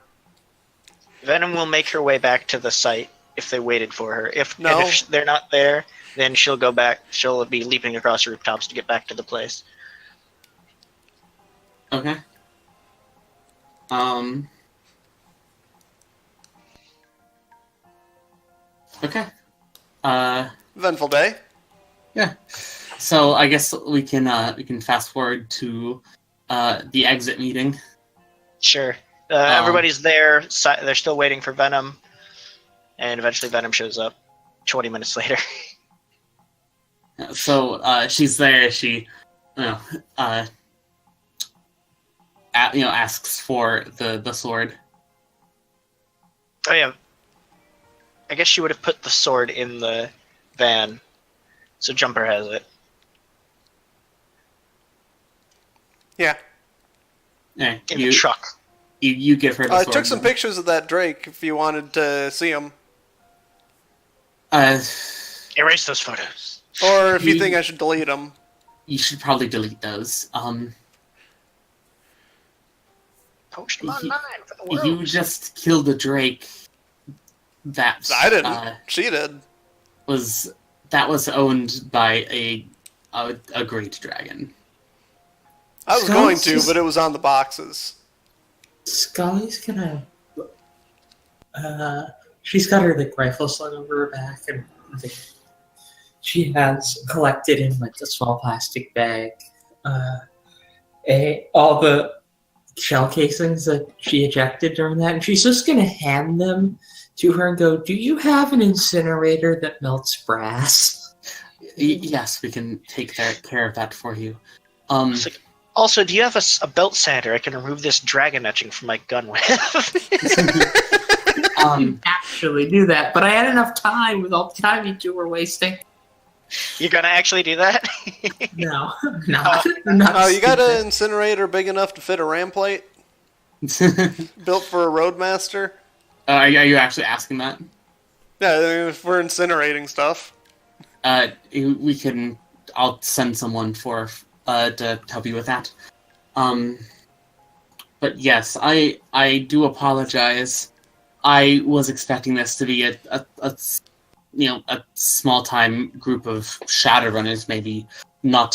Venom will make her way back to the site if they waited for her. If they're not there, then she'll go back. She'll be leaping across the rooftops to get back to the place. Okay. Okay. Eventful day. Yeah. So I guess we can fast forward to the exit meeting. Sure. Everybody's there. They're still waiting for Venom, and eventually Venom shows up 20 minutes later. So she's there. She, asks for the sword. Oh yeah. I guess she would have put the sword in the van, so Jumper has it. Yeah. Yeah. In the truck. You give her the I sword. took some pictures of that Drake if you wanted to see them. Erase those photos. Or if you think I should delete them. You should probably delete those. Post them online for the world. You just killed a Drake. That I didn't. She did. Was owned by a a great dragon. I was going to, but it was on the boxes. Scully's gonna. She's got her rifle slung over her back, and she has collected in a small plastic bag all the shell casings that she ejected during that, and she's just gonna hand them to her and go, "Do you have an incinerator that melts brass?" Yes, we can take care of that for you. Also, do you have a belt sander I can remove this dragon etching from my gun with? Actually do that, but I had enough time with all the time you two were wasting. You're gonna actually do that? No, not. You got an incinerator big enough to fit a ram plate? Built for a roadmaster? Are you actually asking that? Yeah, if we're incinerating stuff. We can. I'll send someone to help you with that. But yes, I do apologize. I was expecting this to be a small time group of Shadowrunners, maybe not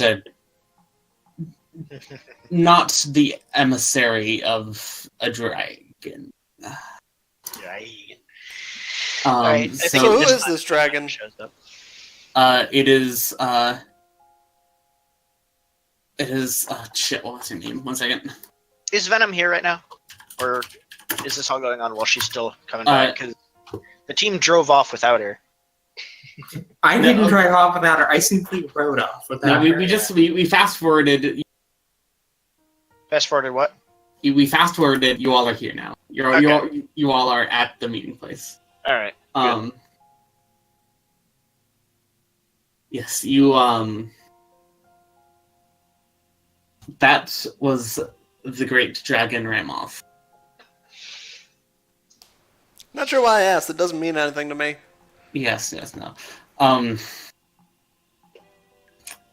the emissary of a dragon. Right. So who is this dragon? It is shit, what was her name? 1 second. Is Venom here right now? Or is this all going on while she's still coming back? Because the team drove off without her. I didn't drive off without her. I simply rode off without her. We fast forwarded. Fast forwarded what? We fast forwarded. You all are here now. You all are at the meeting place. All right. Yes, you that was the great dragon Ramoth. Not sure why I asked. It doesn't mean anything to me. Yes, no.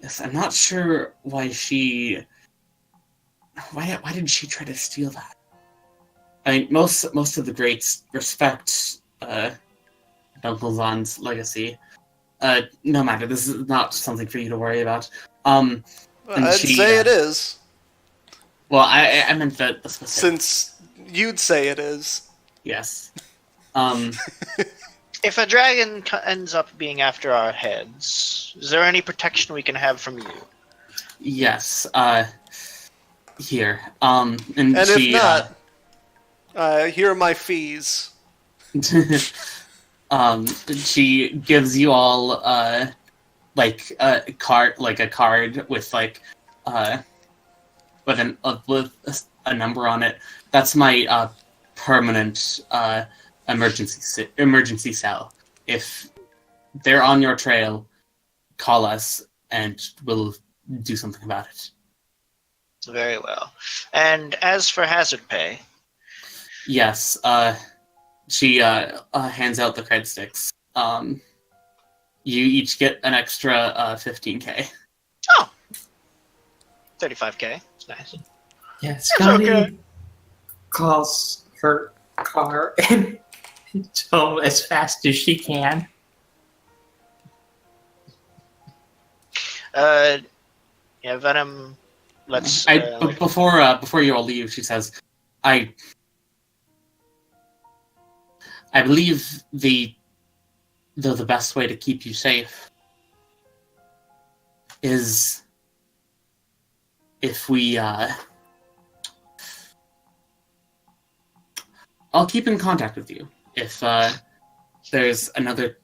Yes, I'm not sure why she. Why did she try to steal that? I mean, most of the greats respect Uncle Zon's legacy. No matter, this is not something for you to worry about. I'd say it is. Well, I meant the specific. Since you'd say it is. Yes. If a dragon ends up being after our heads, is there any protection we can have from you? Yes. Here. And if not, here are my fees. She gives you all a card with with a number on it. That's my permanent emergency cell. If they're on your trail, call us and we'll do something about it. Very well. And as for hazard pay? Yes, she hands out the cred sticks. You each get an extra 15k. Oh! 35k. It's nice. Yeah, Scotty calls her car and home as fast as she can. Yeah, Venom. Let's. Before you all leave, she says, "I believe the best way to keep you safe is if we I'll keep in contact with you if there's another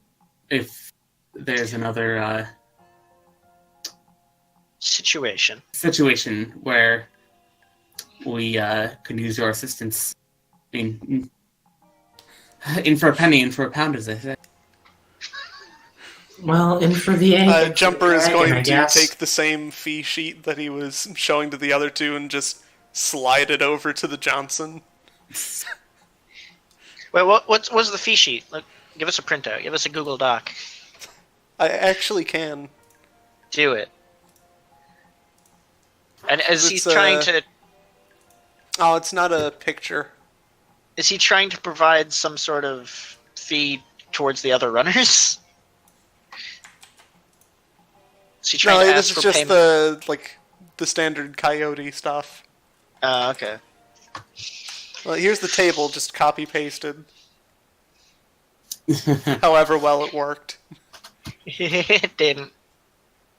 situation where we could use your assistance. In for a penny, in for a pound, as they say. Well, in for the egg. Jumper is going to take the same fee sheet that he was showing to the other two and just slide it over to the Johnson. Wait, what's the fee sheet? Look, give us a printout. Give us a Google Doc. I actually can. Do it. And is he trying to... Oh, it's not a picture. Is he trying to provide some sort of fee towards the other runners? Is he trying to No, ask this is for just payment? the standard coyote stuff. Okay. Well, here's the table, just copy pasted. However well it worked. It didn't.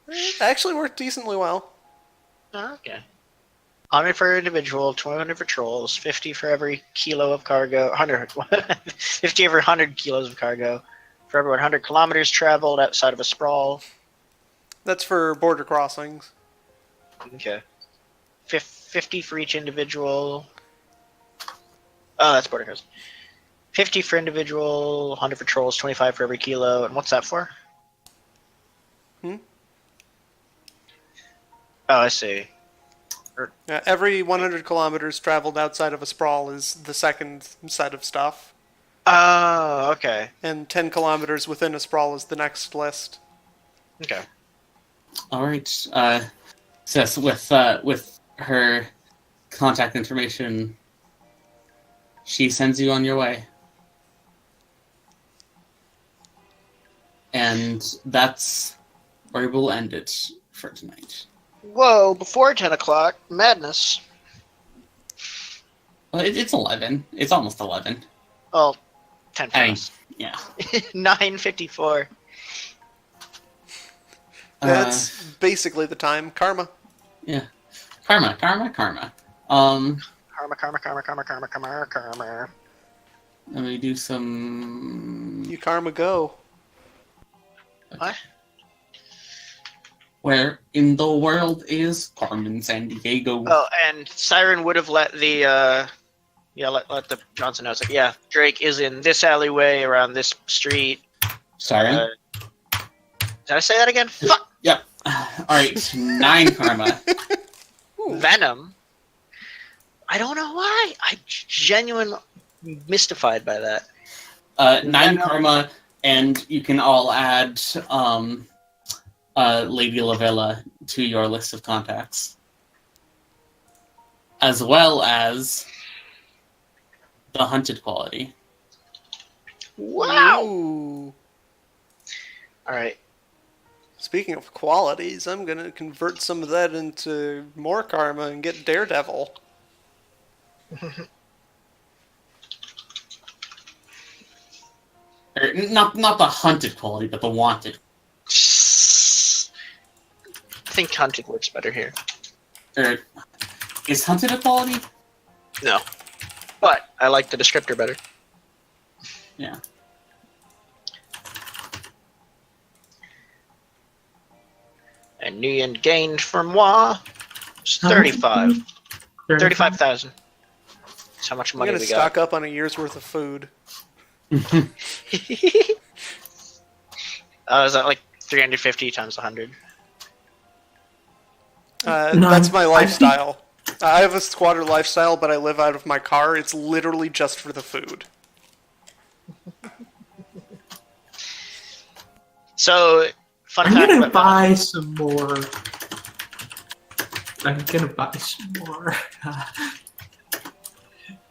It actually worked decently well. Okay. 100 for individual, 200 for trolls, 50 for every kilo of cargo, 100, 50 every 100 kilos of cargo, for every 100 kilometers traveled outside of a sprawl. That's for border crossings. Okay. 50 for each individual. Oh, that's border crossing. 50 for individual, 100 for trolls, 25 for every kilo, and what's that for? Hmm? Oh, I see. Every 100 kilometers traveled outside of a sprawl is the second set of stuff. Oh, okay. And 10 kilometers within a sprawl is the next list. Okay. All right. Sis, with her contact information, she sends you on your way. And that's where we'll end it for tonight. Whoa, before 10 o'clock, madness. Well, it's 11. It's almost 11. Well, 10 for Hey, us. yeah. 9:54. That's basically the time. Karma. Yeah. Karma. Karma. Let me do some... You karma go. What? Where in the world is Carmen Sandiego? Oh, and Siren would have let the let the Johnson know. It's like, yeah, Drake is in this alleyway around this street. Sorry? Did I say that again? Fuck! Yep. Alright, 9 karma. Venom. I don't know why. I'm genuinely mystified by that. 9 Venom. karma, and you can all add Lady Lavella to your list of contacts. As well as the hunted quality. Wow! Ooh. Alright. Speaking of qualities, I'm gonna convert some of that into more karma and get Daredevil. Or, not the hunted quality, but the wanted. I think hunted works better here. Or, is hunted a quality? No. But I like the descriptor better. Yeah. And Nguyen gained from moi 35. 35,000. That's how much I'm money gonna we stock up on a year's worth of food. got. Is that like 350 times 100? That's my lifestyle. I have a squatter lifestyle, but I live out of my car. It's literally just for the food. So, fun I'm fact gonna about buy some more. I'm gonna buy some more.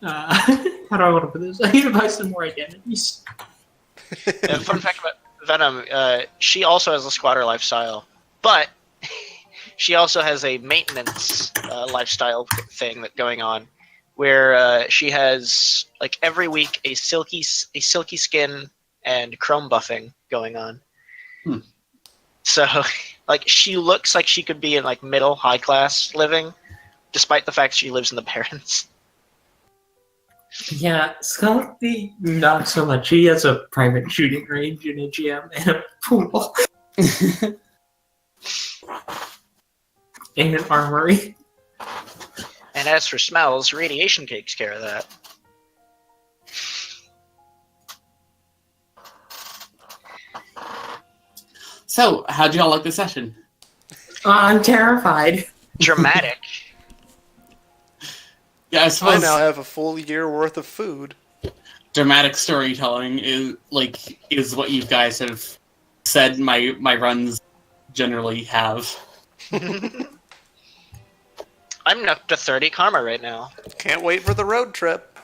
How do I want to put this? I need to buy some more identities. fun fact about Venom, she also has a squatter lifestyle, but she also has a maintenance lifestyle thing that going on, where she has like every week a silky skin and chrome buffing going on. So, like, she looks like she could be in like middle high class living, despite the fact she lives in the Barrens. Yeah, Scully, not so much. He has a private shooting range and a gym and a pool and an armory. And as for smells, radiation takes care of that. So, how'd y'all like the session? I'm terrified. Dramatic. Yeah, I I suppose now have a full year worth of food. dramatic storytelling is what you guys have said my runs generally have. I'm up to 30 karma right now. Can't wait for the road trip.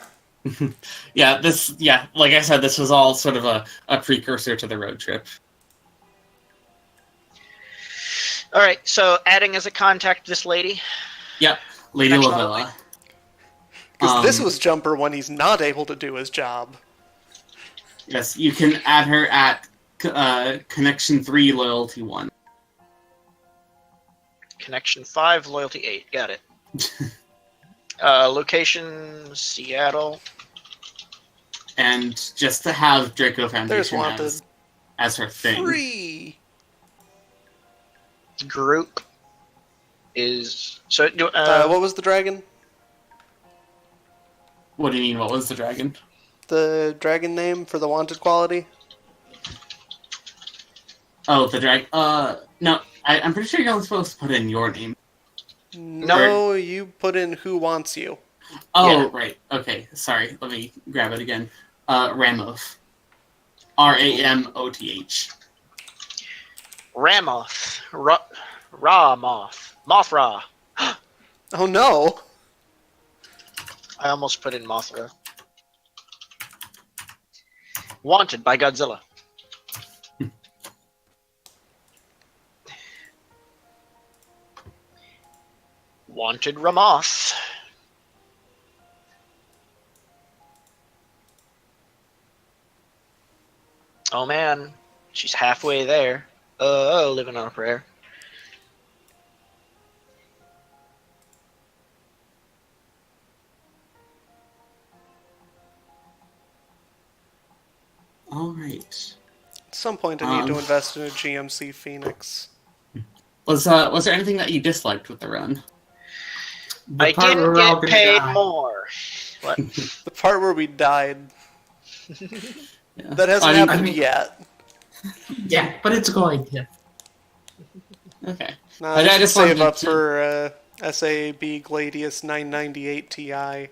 Like I said, this was all sort of a precursor to the road trip. All right, so adding as a contact this lady. Yep, Lady Connection Lavilla. Because this was Jumper when he's not able to do his job. Yes, you can add her at Connection 3, Loyalty 1. Connection 5, loyalty 8. Got it. Location, Seattle. And just to have Draco There's Foundation Wanted. as her thing. 3! Group is... So, What was the dragon? What do you mean, what was the dragon? The dragon name for the wanted quality? Oh, the dragon. No, I'm pretty sure you're only supposed to put in your name. No, you put in who wants you. Oh, Yeah. right. Okay, sorry. Let me grab it again. Ramoth. Ramoth. Ramoth. Ramoth. Mothra. Oh no! I almost put in Mothra. Wanted by Godzilla. Wanted Ramoth. Oh man, she's halfway there. Living on a prayer. Alright. At some point I need to invest in a GMC Phoenix. Was there anything that you disliked with the run? The I part where didn't we're all get gonna paid die. more. What? The part where we died. Yeah. That hasn't I mean- happened yet. Yeah, but it's going to. Okay. Nah, I I just just save wanted up to- for SAB Gladius 998 Ti. I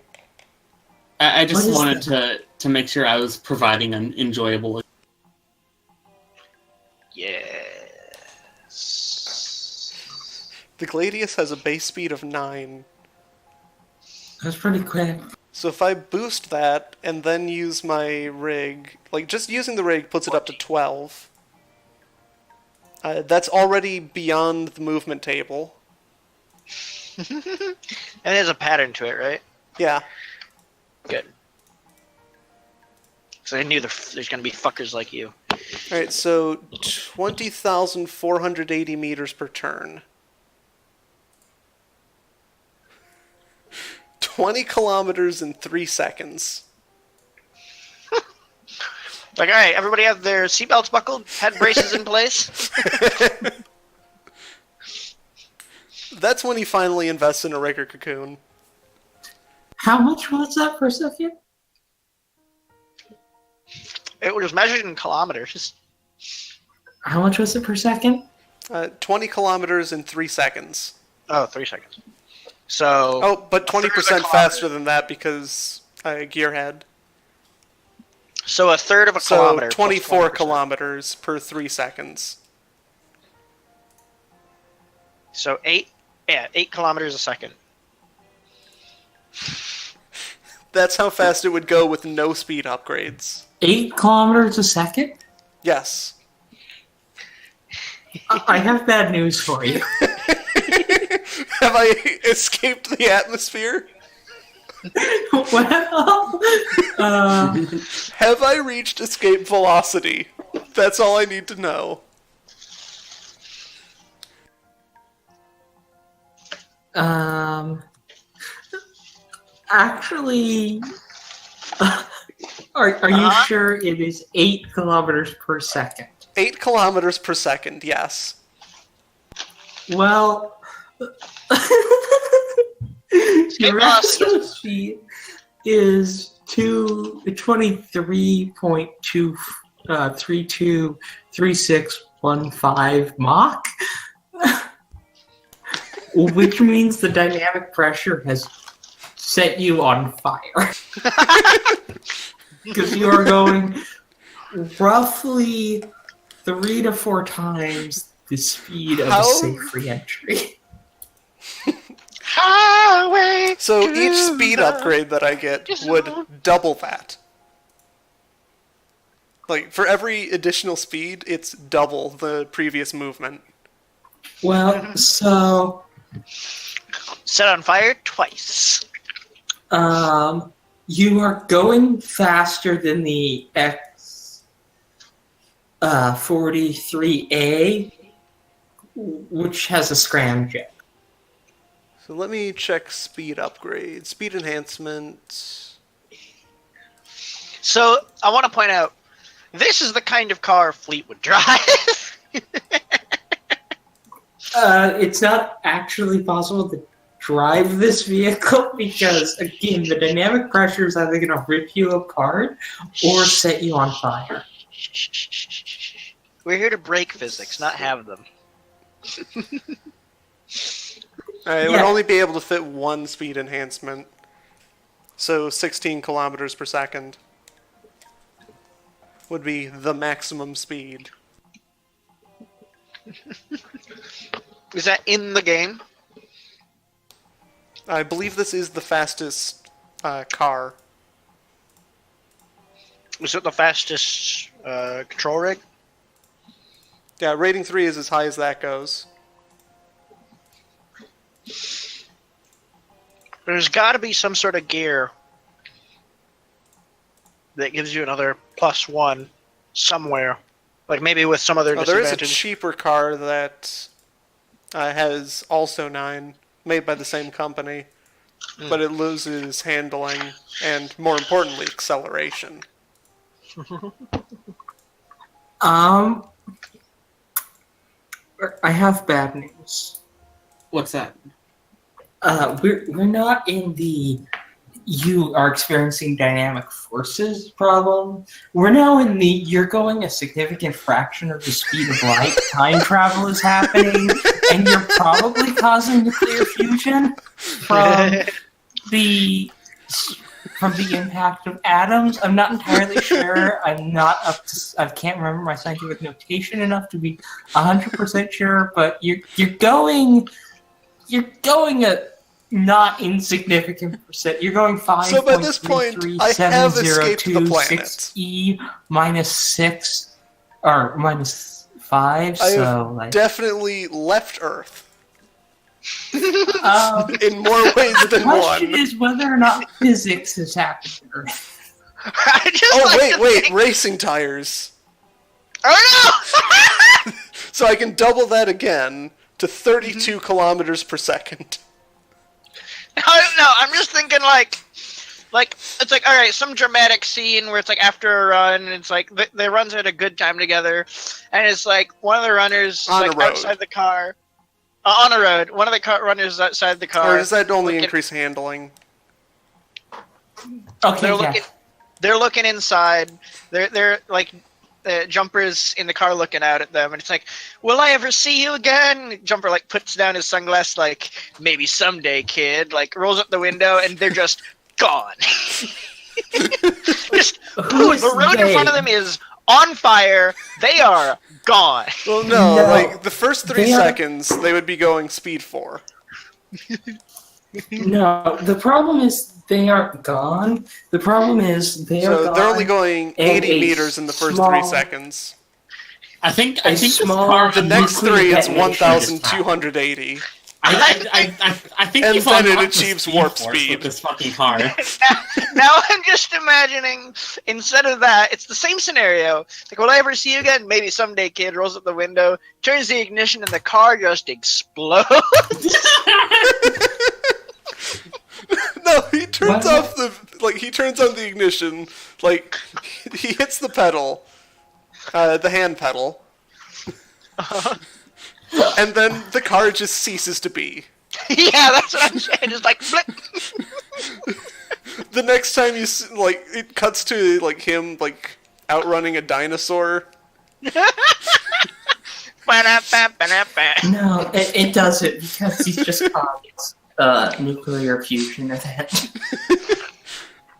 just What is wanted to make sure I was providing an enjoyable. Yes. The Gladius has a base speed of 9. That's pretty quick. So if I boost that and then use my rig, like just using the rig puts it up to 12. That's already beyond the movement table. And there's a pattern to it, right? Yeah. Good. So I knew there's gonna be fuckers like you. Alright, so 20,480 meters per turn. 20 kilometers in 3 seconds. Like, all right, everybody have their seatbelts buckled, head braces in place. That's when he finally invests in a rigger cocoon. How much was that per second? It was measured in kilometers. How much was it per second? 20 kilometers in 3 seconds. Oh, 3 seconds. So. Oh, but a third of a 20% kilometer. faster than that because gearhead. So a third of a So kilometer. plus 24 20%. kilometers per 3 seconds. So 8 kilometers a second. That's how fast it would go with no speed upgrades. 8 kilometers a second? Yes. I have bad news for you. Have I escaped the atmosphere? Well, Have I reached escape velocity? That's all I need to know. actually, are you sure it is 8 kilometers per second? 8 kilometers per second, yes. Well, your velocity. maximum speed is 23.323615 Mach, which means the dynamic pressure has set you on fire. Because you are going roughly 3 to 4 times the speed of a safe re-entry. Highway. So to each speed the- upgrade that I get would double that. Like, for every additional speed, it's double the previous movement. Well, so Set on fire twice. you are going faster than the X 43A, which has a scram jet. So let me check speed upgrade. Speed enhancement. So I want to point out, this is the kind of car Fleet would drive. It's not actually possible to drive this vehicle because, again, the dynamic pressure is either going to rip you apart or set you on fire. We're here to break physics, not have them. It would only be able to fit one speed enhancement. So 16 kilometers per second would be the maximum speed. Is that in the game? I believe this is the fastest car. Is it the fastest control rig? Yeah, rating 3 is as high as that goes. There's got to be some sort of gear that gives you another +1 somewhere. Like maybe with some other There is a disadvantage. cheaper car that has also 9, made by the same company, but it loses handling and, more importantly, acceleration. I have bad news. What's that? We're not in the you are experiencing dynamic forces problem. We're now in the you're going a significant fraction of the speed of light. Time travel is happening, and you're probably causing nuclear fusion from the impact of atoms. I'm not entirely sure. I'm not up to. I can't remember my scientific notation enough to be 100% sure. But you're going a not insignificant percent. You're going 5. So by this point, I have escaped the planet. 6E -6 or -5. I So have like definitely left Earth um, in more ways the than question one. is whether or not physics has happened to Earth. I just Oh, like to wait, think- racing tires. Oh no! So I can double that again to 32 kilometers per second. No, I'm just thinking like it's like all right, some dramatic scene where it's like after a run, and it's like they runs at a good time together, and it's like one of the runners is On a like road. outside the car, on a road. One of the runners is outside the car. Or does that only looking- increase handling? Okay, They're yeah. looking. They're looking inside. They're like. Jumper's in the car looking out at them, and it's like, "Will I ever see you again?" Jumper like puts down his sunglasses, like, "Maybe someday, kid." Like rolls up the window, and they're just gone. Just Who is the road in front of they? them is on fire. They are gone. Well, no, No. like the first 3 They are- seconds, they would be going speed 4. No, the problem is they aren't gone. The problem is they are So gone. they're only going and 80 a meters in the first small- 3 seconds. I think A this small- car. The next nuclear 3, it's detonation just 1,280. I think And you've then it unlocked the achieves speed warp force speed. with this fucking car. Now I'm just imagining, instead of that, it's the same scenario. Like, will I ever see you again? Maybe someday, kid. Rolls up the window, turns the ignition, and the car just explodes. No, he turns What? off he turns on the ignition, like, he hits the pedal, the hand pedal, and then the car just ceases to be. Yeah, that's what I'm saying. Just like flip. The next time it cuts to, like, him, like, outrunning a dinosaur. Ba-da-ba-ba-da-ba. No, it doesn't because he's just caused nuclear fusion event.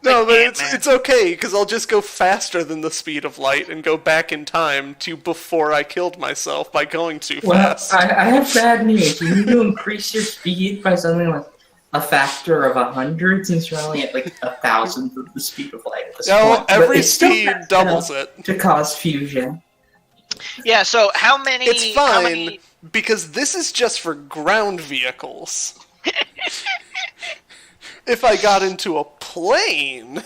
No, but Ant-Man. it's okay, because I'll just go faster than the speed of light and go back in time to before I killed myself by going too Well, fast. I have bad news. You need to increase your speed by something like a factor of 100, since you're only at like 1,000th of the speed of light at this No, point. But every it's still speed fast doubles enough it. to cause fusion. Yeah. So how many? It's How fine, many, because this is just for ground vehicles. If I got into a plane,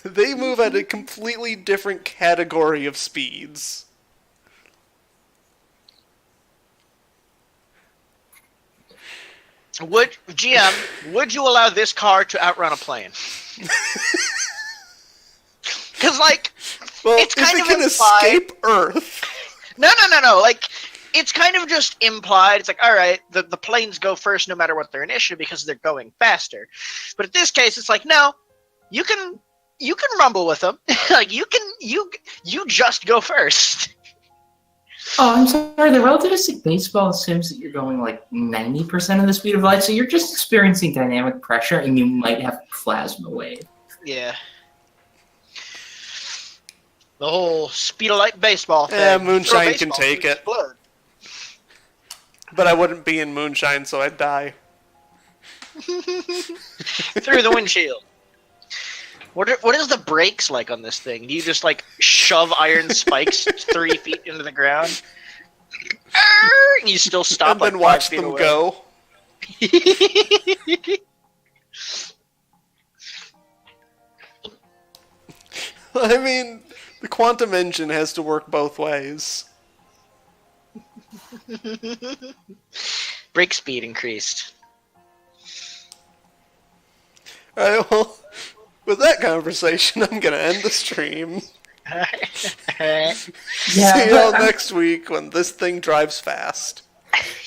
they move at a completely different category of speeds. would GM? Would you allow this car to outrun a plane? Because like, Well, it's kind if of it can implied. escape Earth, No. Like, it's kind of just implied. It's like, all right, the planes go first no matter what their initiative because they're going faster. But in this case, it's like, no, you can rumble with them. Like you just go first. Oh, I'm sorry. The relativistic baseball assumes that you're going like 90% of the speed of light, so you're just experiencing dynamic pressure, and you might have a plasma wave. Yeah. The whole speed of light baseball thing. Yeah, Throw a moonshine can baseball, take it. explode. But I wouldn't be in moonshine, so I'd die. Through the windshield. What is the brakes like on this thing? Do you just like shove iron spikes 3 feet into the ground? And you still stop And like then watch 5 feet them away. go. I mean, the quantum engine has to work both ways. Brake speed increased. Alright, well, with that conversation, I'm gonna end the stream. Yeah, See y'all but next week when this thing drives fast.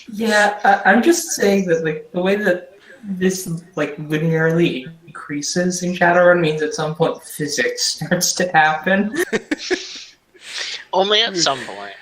I'm just saying that like the way that this like linearly increases in Shadowrun means at some point physics starts to happen. Only at some point.